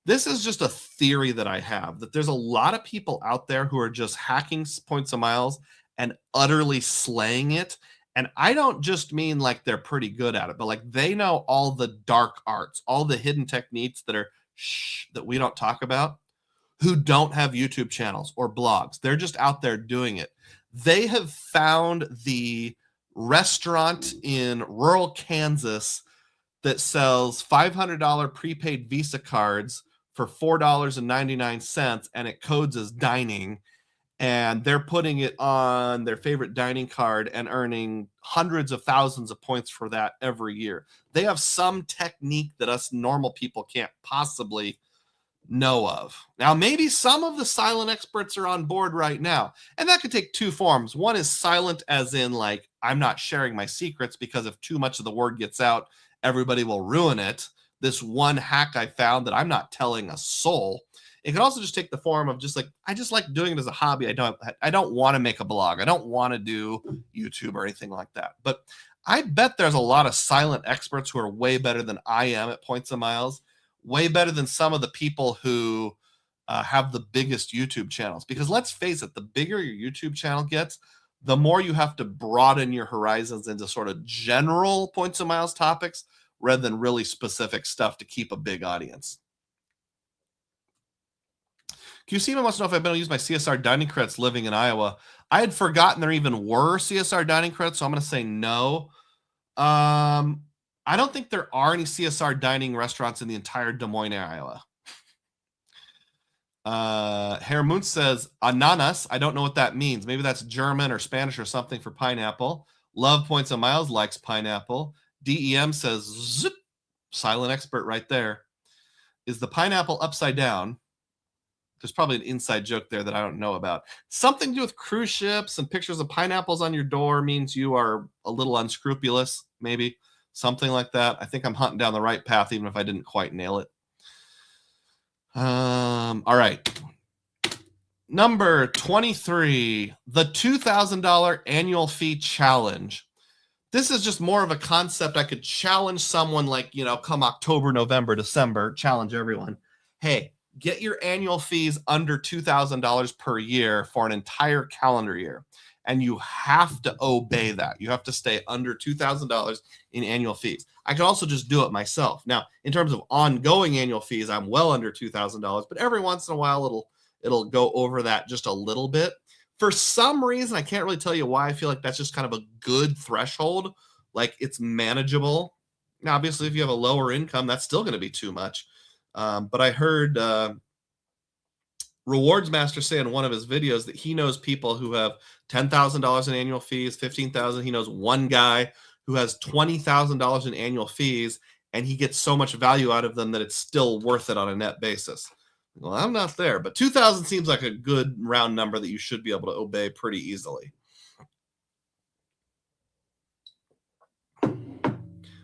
A: This is just a theory that I have, that there's a lot of people out there who are just hacking points and miles and utterly slaying it. And I don't just mean like they're pretty good at it, but like they know all the dark arts, all the hidden techniques that are that we don't talk about, who don't have YouTube channels or blogs. They're just out there doing it. They have found the restaurant in rural Kansas that sells $500 prepaid Visa cards for $4.99, and it codes as dining. And they're putting it on their favorite dining card and earning hundreds of thousands of points for that every year. They have some technique that us normal people can't possibly know of. Now, maybe some of the silent experts are on board right now, and that could take 2 forms. One is silent as in like, I'm not sharing my secrets because if too much of the word gets out, everybody will ruin it. This one hack I found that I'm not telling a soul. It could also just take the form of just like, I just like doing it as a hobby. I don't want to make a blog. I don't want to do YouTube or anything like that. But I bet there's a lot of silent experts who are way better than I am at points and miles, way better than some of the people who have the biggest YouTube channels. Because let's face it, the bigger your YouTube channel gets, the more you have to broaden your horizons into sort of general points and miles topics rather than really specific stuff to keep a big audience. QC wants to know if I've been able to use my CSR dining credits living in Iowa. I had forgotten there even were CSR dining credits, so I'm going to say no. I don't think there are any CSR dining restaurants in the entire Des Moines, Iowa. Herr says, ananas. I don't know what that means. Maybe that's German or Spanish or something for pineapple. Love Points and Miles likes pineapple. DEM says, zip. Silent expert right there. Is the pineapple upside down? There's probably an inside joke there that I don't know about. Something to do with cruise ships and pictures of pineapples on your door means you are a little unscrupulous, maybe. Something like that. I think I'm hunting down the right path, even if I didn't quite nail it. All right. Number 23, the $2,000 annual fee challenge. This is just more of a concept. I could challenge someone like, come October, November, December, challenge everyone. Hey, get your annual fees under $2,000 per year for an entire calendar year. And you have to obey that. You have to stay under $2,000 in annual fees. I could also just do it myself. Now, in terms of ongoing annual fees, I'm well under $2,000, but every once in a while it'll go over that just a little bit. For some reason, I can't really tell you why. I feel like that's just kind of a good threshold. Like it's manageable. Now, obviously, if you have a lower income, that's still going to be too much. But I heard Rewards Master say in one of his videos that he knows people who have $10,000 in annual fees, $15,000. He knows one guy who has $20,000 in annual fees, and he gets so much value out of them that it's still worth it on a net basis. Well, I'm not there, but 2,000 seems like a good round number that you should be able to obey pretty easily.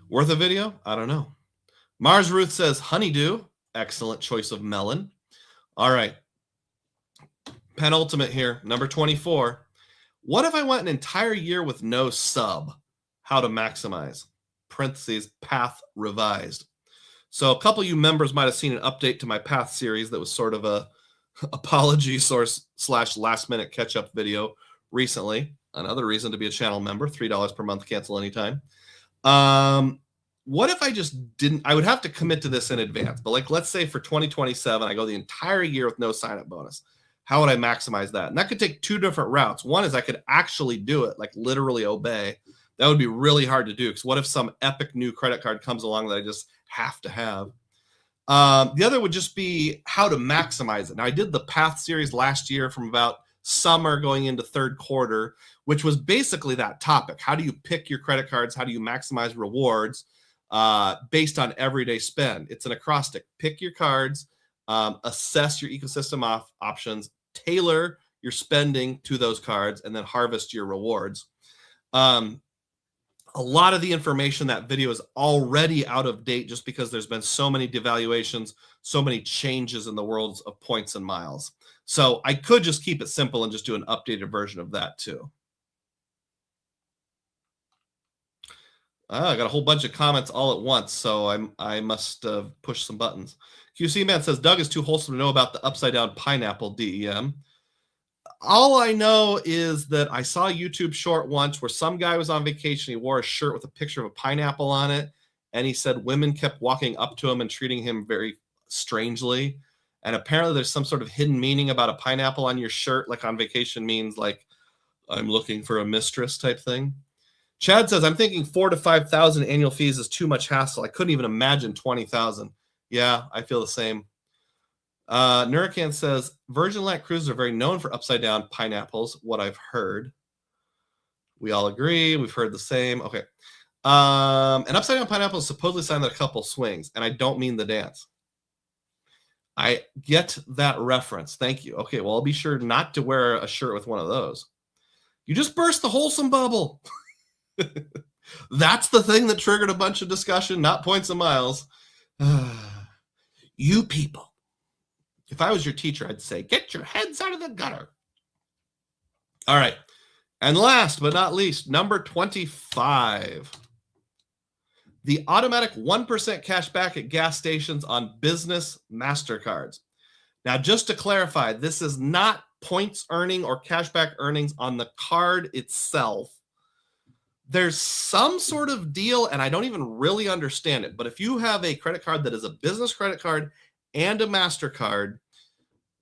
A: Worth a video? I don't know. Mars Ruth says honeydew. Excellent choice of melon. All right. Penultimate here, number 24. What if I went an entire year with no sub? How to maximize. Parentheses, path revised. So a couple of you members might have seen an update to my path series that was sort of a apology source / last minute catch up video recently. Another reason to be a channel member, $3 per month, cancel anytime. What if I just didn't, I would have to commit to this in advance, but like, let's say for 2027, I go the entire year with no sign up bonus. How would I maximize that? And that could take two different routes. One is I could actually do it, like literally obey. That would be really hard to do because what if some epic new credit card comes along that I just have to have? The other would just be how to maximize it. Now, I did the Path series last year from about summer going into third quarter, which was basically that topic. How do you pick your credit cards? How do you maximize rewards based on everyday spend? It's an acrostic. Pick your cards, assess your ecosystem options, tailor your spending to those cards, and then harvest your rewards. A lot of the information in that video is already out of date just because there's been so many devaluations, so many changes in the worlds of points and miles. So I could just keep it simple and just do an updated version of that too. I got a whole bunch of comments all at once, so I must push some buttons. QC Man says, Doug is too wholesome to know about the upside down pineapple DEM. All I know is that I saw a YouTube short once where some guy was on vacation. He wore a shirt with a picture of a pineapple on it. And he said women kept walking up to him and treating him very strangely. And apparently there's some sort of hidden meaning about a pineapple on your shirt, like on vacation means like, I'm looking for a mistress type thing. Chad says, I'm thinking 4,000 to 5,000 annual fees is too much hassle. I couldn't even imagine 20,000. Yeah, I feel the same. Nuracan says, Virgin Atlantic cruises are very known for upside down pineapples, what I've heard. We all agree. We've heard the same. Okay. An upside down pineapple is supposedly signed that a couple swings, and I don't mean the dance. I get that reference. Thank you. Okay, well, I'll be sure not to wear a shirt with one of those. You just burst the wholesome bubble. That's the thing that triggered a bunch of discussion, not points and miles. You people. If I was your teacher, I'd say, get your heads out of the gutter. All right. And last but not least, number 25. The automatic 1% cash back at gas stations on business MasterCards. Now, just to clarify, this is not points earning or cashback earnings on the card itself. There's some sort of deal, and I don't even really understand it. But if you have a credit card that is a business credit card and a MasterCard,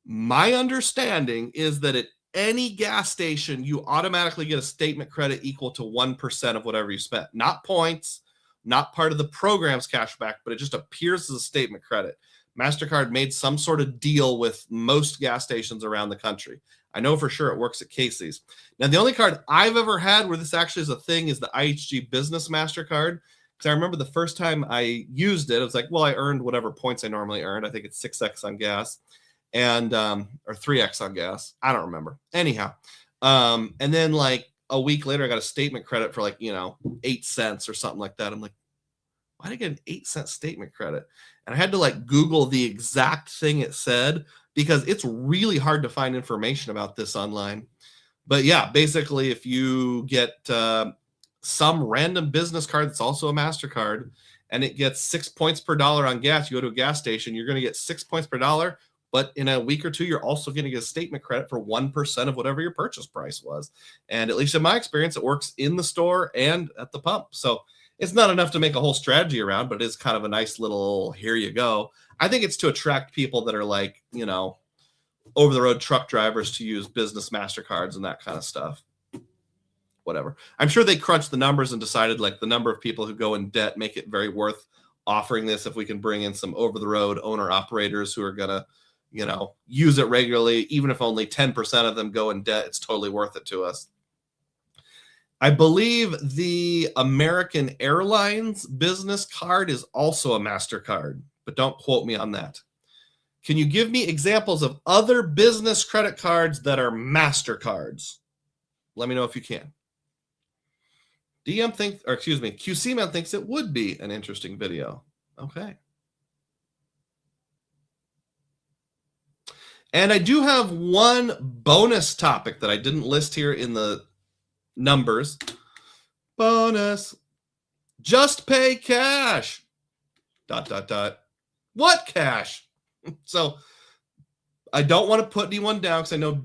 A: my understanding is that at any gas station, you automatically get a statement credit equal to 1% of whatever you spent. Not points, not part of the program's cashback, but it just appears as a statement credit. MasterCard made some sort of deal with most gas stations around the country. I know for sure it works at Casey's. Now, the only card I've ever had where this actually is a thing is the IHG Business MasterCard. Because I remember the first time I used it, it was like, well, I earned whatever points I normally earned. I think it's 6x on gas. and or 3x on gas. I don't remember. Anyhow, and then like a week later, I got a statement credit for like 8 cents or something like that. I'm like, why did I get an 8-cent statement credit? And I had to like Google the exact thing it said because it's really hard to find information about this online. But yeah, basically, if you get some random business card that's also a MasterCard and it gets 6 points per dollar on gas, you go to a gas station, you're going to get 6 points per dollar. But in a week or two, you're also going to get a statement credit for 1% of whatever your purchase price was. And at least in my experience, it works in the store and at the pump. So it's not enough to make a whole strategy around, but it is kind of a nice little, here you go. I think it's to attract people that are like, over the road truck drivers to use business MasterCards and that kind of stuff. Whatever. I'm sure they crunched the numbers and decided like the number of people who go in debt make it very worth offering this if we can bring in some over the road owner operators who are going to, use it regularly. Even if only 10% of them go in debt, it's totally worth it to us. I believe the American Airlines business card is also a MasterCard, but don't quote me on that. Can you give me examples of other business credit cards that are MasterCards? Let me know if you can. QC Man thinks it would be an interesting video. Okay. And I do have one bonus topic that I didn't list here in the numbers. Bonus. Just pay cash. ... What cash? So I don't want to put anyone down because I know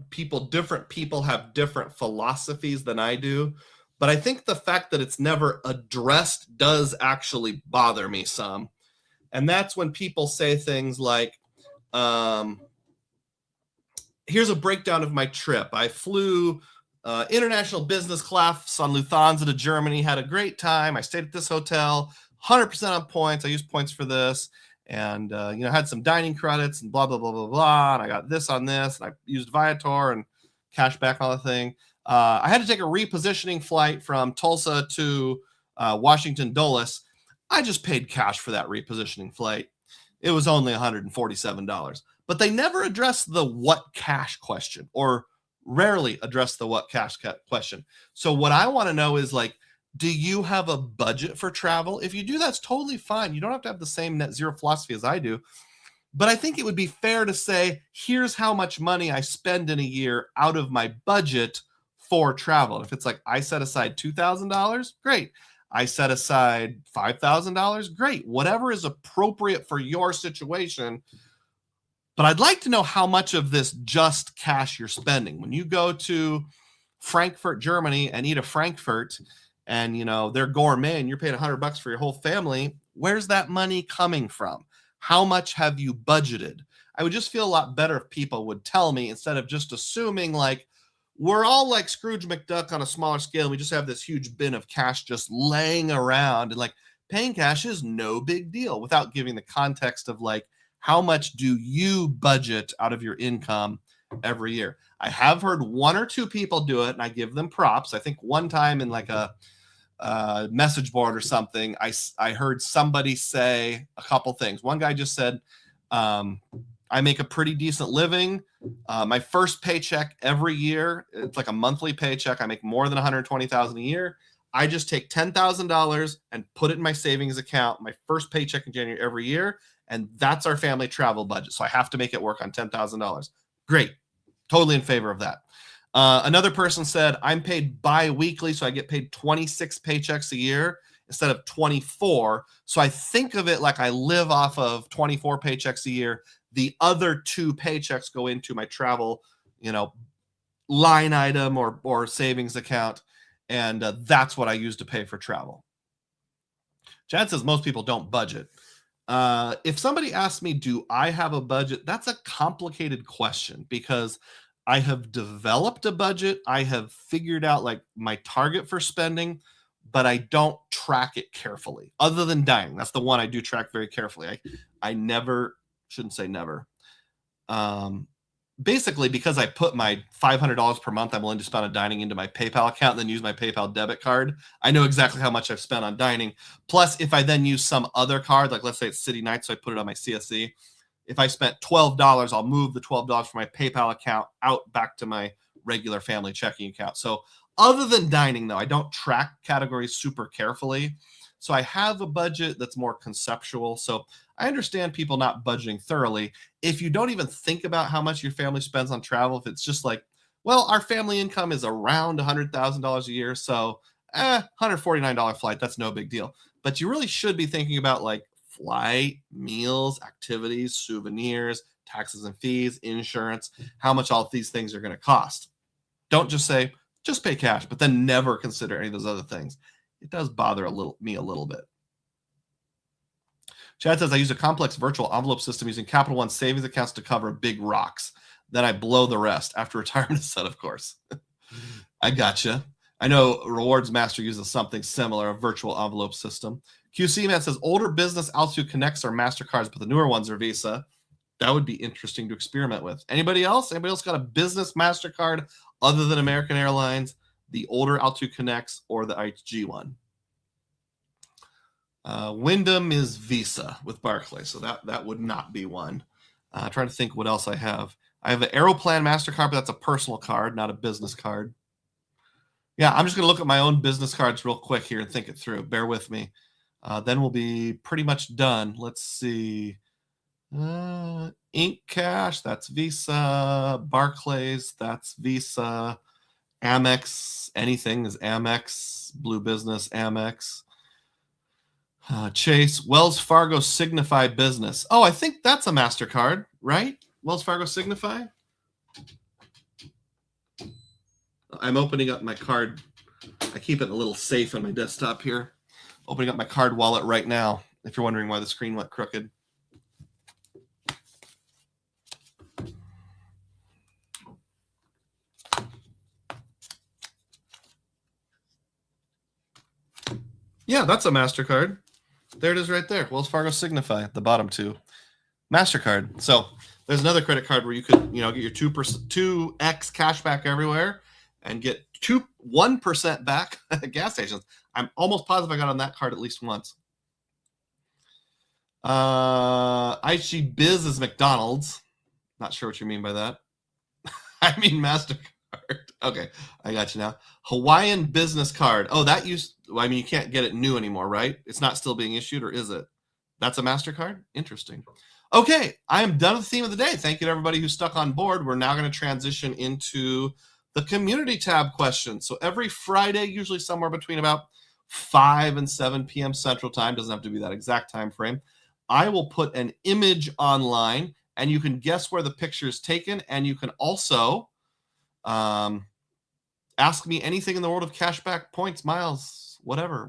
A: different people have different philosophies than I do. But I think the fact that it's never addressed does actually bother me some. And that's when people say things like, here's a breakdown of my trip. I flew international business class on Lufthansa to Germany, had a great time. I stayed at this hotel, 100% on points. I used points for this. And, had some dining credits and blah, blah, blah, blah, blah. And I got this on this. And I used Viator and cash back on the thing. I had to take a repositioning flight from Tulsa to Washington Dulles. I just paid cash for that repositioning flight. It was only $147. But they never addressed the what cash question, or rarely address the what cash question. So what I want to know is like, do you have a budget for travel? If you do, that's totally fine. You don't have to have the same net zero philosophy as I do. But I think it would be fair to say, here's how much money I spend in a year out of my budget for travel. If it's like I set aside $2,000, great. I set aside $5,000, great. Whatever is appropriate for your situation. But I'd like to know how much of this just cash you're spending. When you go to Frankfurt, Germany and eat a Frankfurt and, they're gourmet and you're paying $100 for your whole family, where's that money coming from? How much have you budgeted? I would just feel a lot better if people would tell me instead of just assuming like we're all like Scrooge McDuck on a smaller scale. We just have this huge bin of cash just laying around, and like paying cash is no big deal without giving the context of like, how much do you budget out of your income every year? I have heard one or two people do it, and I give them props. I think one time in like a message board or something, I heard somebody say a couple things. One guy just said, I make a pretty decent living. My first paycheck every year, it's like a monthly paycheck. I make more than $120,000 a year. I just take $10,000 and put it in my savings account, my first paycheck in January every year. And that's our family travel budget. So I have to make it work on $10,000. Great. Totally in favor of that. Another person said, I'm paid bi-weekly, so I get paid 26 paychecks a year instead of 24. So I think of it like I live off of 24 paychecks a year. The other 2 paychecks go into my travel, line item or savings account. And that's what I use to pay for travel. Chad says most people don't budget. If somebody asks me, do I have a budget? That's a complicated question because I have developed a budget. I have figured out like my target for spending, but I don't track it carefully other than dining. That's the one I do track very carefully. I never, shouldn't say never. Basically, because I put my $500 per month I'm willing to spend on dining into my PayPal account and then use my PayPal debit card, I know exactly how much I've spent on dining. Plus, if I then use some other card, like let's say it's City Night, so I put it on my CSE, if I spent $12, I'll move the $12 from my PayPal account out back to my regular family checking account. So other than dining, though, I don't track categories super carefully. So I have a budget that's more conceptual. So I understand people not budgeting thoroughly. If you don't even think about how much your family spends on travel, if it's just like, well, our family income is around $100,000 a year, so $149 flight, that's no big deal. But you really should be thinking about like flight, meals, activities, souvenirs, taxes and fees, insurance, how much all of these things are going to cost. Don't just say, just pay cash, but then never consider any of those other things. It does bother me a little bit. Chad says, I use a complex virtual envelope system using Capital One savings accounts to cover big rocks. Then I blow the rest after retirement is set, of course. I gotcha. I know Rewards Master uses something similar, a virtual envelope system. QC Man says, older business Altitude Connects are MasterCards, but the newer ones are Visa. That would be interesting to experiment with. Anybody else? Anybody else got a business MasterCard other than American Airlines, the older Altitude Connects, or the IHG one? Wyndham is Visa with Barclays, so that would not be one. Trying to think what else I have. I have an Aeroplan MasterCard, but that's a personal card, not a business card. Yeah, I'm just going to look at my own business cards real quick here and think it through. Bear with me. Then we'll be pretty much done. Let's see. Ink Cash, that's Visa. Barclays, that's Visa. Amex, anything is Amex. Blue Business, Amex. Chase, Wells Fargo Signify Business. Oh, I think that's a MasterCard, right? Wells Fargo Signify. I'm opening up my card. I keep it in a little safe on my desktop here. Opening up my card wallet right now, if you're wondering why the screen went crooked. Yeah, that's a MasterCard. There it is right there. Wells Fargo Signify, the bottom two. MasterCard. So there's another credit card where you could, get your 2x cash back everywhere and get 1% back at gas stations. I'm almost positive I got on that card at least once. IHG Biz is McDonald's. Not sure what you mean by that. I mean MasterCard. Okay, I got you now. Hawaiian Business Card. Oh, you can't get it new anymore, right? It's not still being issued, or is it? That's a MasterCard? Interesting. Okay, I am done with the theme of the day. Thank you to everybody who stuck on board. We're now going to transition into the community tab questions. So every Friday, usually somewhere between about 5 and 7 p.m. Central Time, doesn't have to be that exact time frame, I will put an image online, and you can guess where the picture is taken, and you can also ask me anything in the world of cashback, points, miles, whatever,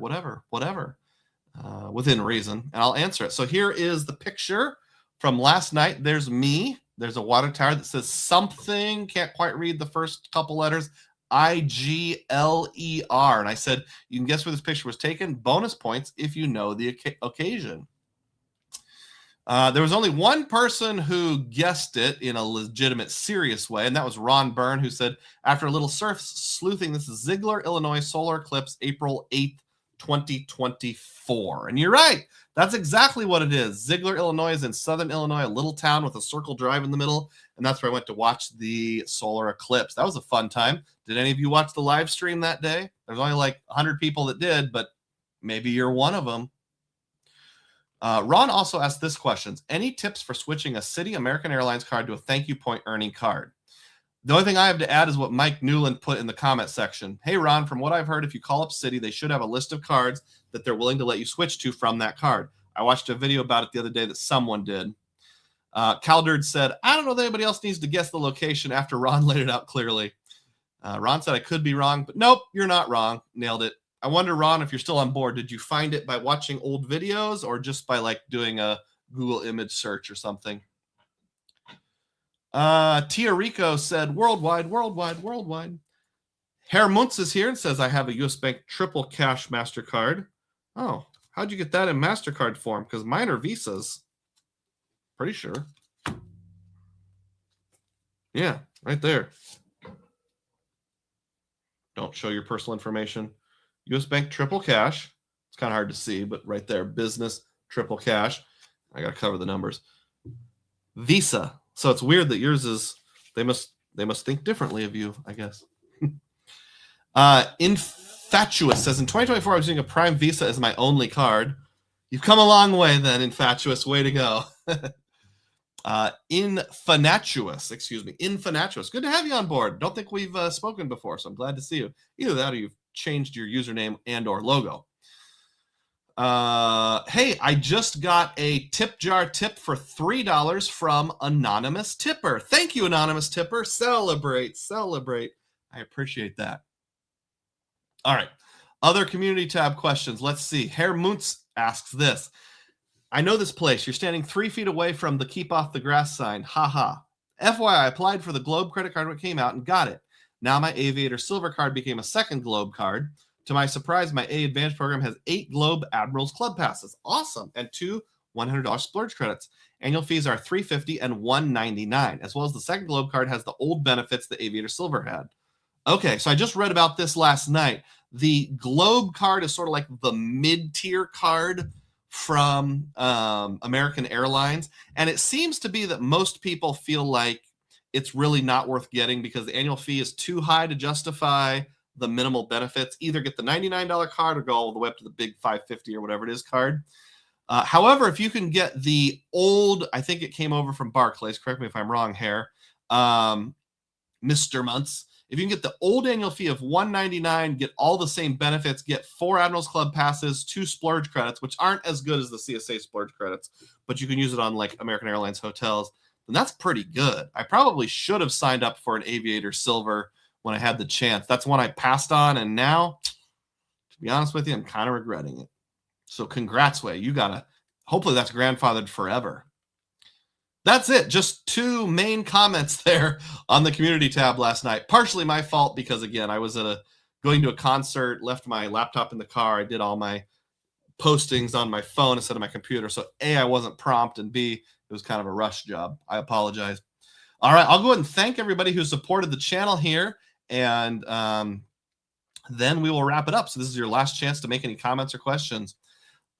A: within reason, and I'll answer it. So here is the picture from last night. There's me. There's a water tower that says something, can't quite read the first couple letters, IGLER. And I said, you can guess where this picture was taken. Bonus points if you know the occasion. There was only one person who guessed it in a legitimate, serious way, and that was Ron Byrne, who said, after a little surf sleuthing, this is Ziegler, Illinois, solar eclipse, April 8th, 2024. And you're right. That's exactly what it is. Ziegler, Illinois is in southern Illinois, a little town with a circle drive in the middle, and that's where I went to watch the solar eclipse. That was a fun time. Did any of you watch the live stream that day? There's only like 100 people that did, but maybe you're one of them. Ron also asked this question. Any tips for switching a Citi American Airlines card to a thank you point earning card? The only thing I have to add is what Mike Newland put in the comment section. Hey, Ron, from what I've heard, if you call up Citi, they should have a list of cards that they're willing to let you switch to from that card. I watched a video about it the other day that someone did. Calderd said, I don't know that anybody else needs to guess the location after Ron laid it out clearly. Ron said, I could be wrong, but nope, you're not wrong. Nailed it. I wonder, Ron, if you're still on board, did you find it by watching old videos or just by like doing a Google image search or something? Tia Rico said, worldwide. Herr Muntz is here and says, I have a U.S. Bank triple cash MasterCard. Oh, how'd you get that in MasterCard form? Because mine are Visas. Pretty sure. Yeah, right there. Don't show your personal information. U.S. Bank triple cash. It's kind of hard to see, but right there, business triple cash. I got to cover the numbers. Visa. So it's weird that yours is, they must think differently of you, I guess. Infatuous says, in 2024, I was using a Prime Visa as my only card. You've come a long way then, Infatuous. Way to go. Infinatuous. Good to have you on board. Don't think we've spoken before, so I'm glad to see you. Either that or you've changed your username and or logo. Hey, I just got a tip jar tip for $3 from Anonymous Tipper. Thank you, Anonymous Tipper. Celebrate. I appreciate that. All right. Other community tab questions. Let's see. Herr Muntz asks this. I know this place. You're standing 3 feet away from the keep off the grass sign. Haha. FYI, I applied for the Globe credit card when it came out and got it. Now my Aviator Silver card became a second Globe card. To my surprise, my A Advantage program has 8 Globe Admirals Club passes. Awesome. And 2 $100 splurge credits. Annual fees are $350 and $199, as well as the second Globe card has the old benefits the Aviator Silver had. Okay, so I just read about this last night. The Globe card is sort of like the mid-tier card from American Airlines, and it seems to be that most people feel like it's really not worth getting because the annual fee is too high to justify the minimal benefits. Either get the $99 card or go all the way up to the big $550 or whatever it is card. However, if you can get the old, I think it came over from Barclays, correct me if I'm wrong here, Mr. Muntz, if you can get the old annual fee of $199, get all the same benefits, get 4 Admirals Club passes, 2 splurge credits, which aren't as good as the CSA splurge credits, but you can use it on like American Airlines hotels, then that's pretty good. I probably should have signed up for an Aviator Silver when I had the chance. That's one I passed on, and now, to be honest with you, I'm kind of regretting it. So congrats, Way. You gotta, hopefully that's grandfathered forever. That's it. Just 2 main comments there on the community tab last night. Partially my fault because, again, I was going to a concert, left my laptop in the car. I did all my postings on my phone instead of my computer. So A, I wasn't prompt, and B, it was kind of a rush job. I apologize. All right, I'll go ahead and thank everybody who supported the channel here, and then we will wrap it up. So this is your last chance to make any comments or questions.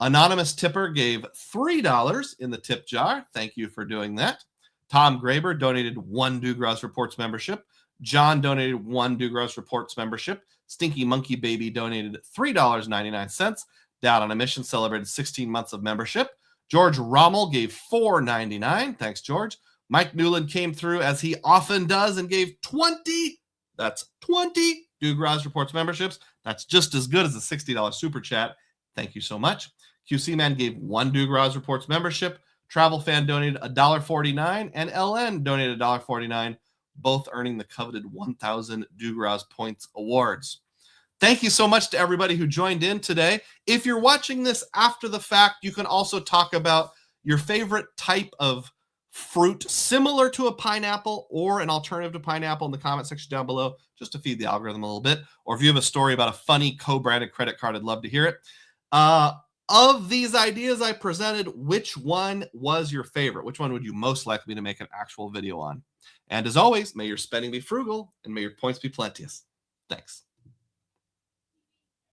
A: Anonymous Tipper gave $3 in the tip jar. Thank you for doing that. Tom Graber donated 1 Dugroz Reports membership. John donated 1 Dugroz Reports membership. Stinky Monkey Baby donated $3.99. Down on a Mission celebrated 16 months of membership. George Rommel gave $4.99. Thanks, George. Mike Newland came through as he often does and gave 20. That's 20 Dugroz Reports memberships. That's just as good as a $60 super chat. Thank you so much. QC Man gave 1 Dugroz Reports membership. Travel Fan donated $1.49, and LN donated $1.49, both earning the coveted 1,000 Dugroz Points awards. Thank you so much to everybody who joined in today. If you're watching this after the fact, you can also talk about your favorite type of fruit similar to a pineapple or an alternative to pineapple in the comment section down below, just to feed the algorithm a little bit. Or if you have a story about a funny co-branded credit card, I'd love to hear it. Of these ideas I presented, which one was your favorite? Which one would you most like me to make an actual video on? And as always, may your spending be frugal and may your points be plenteous. Thanks.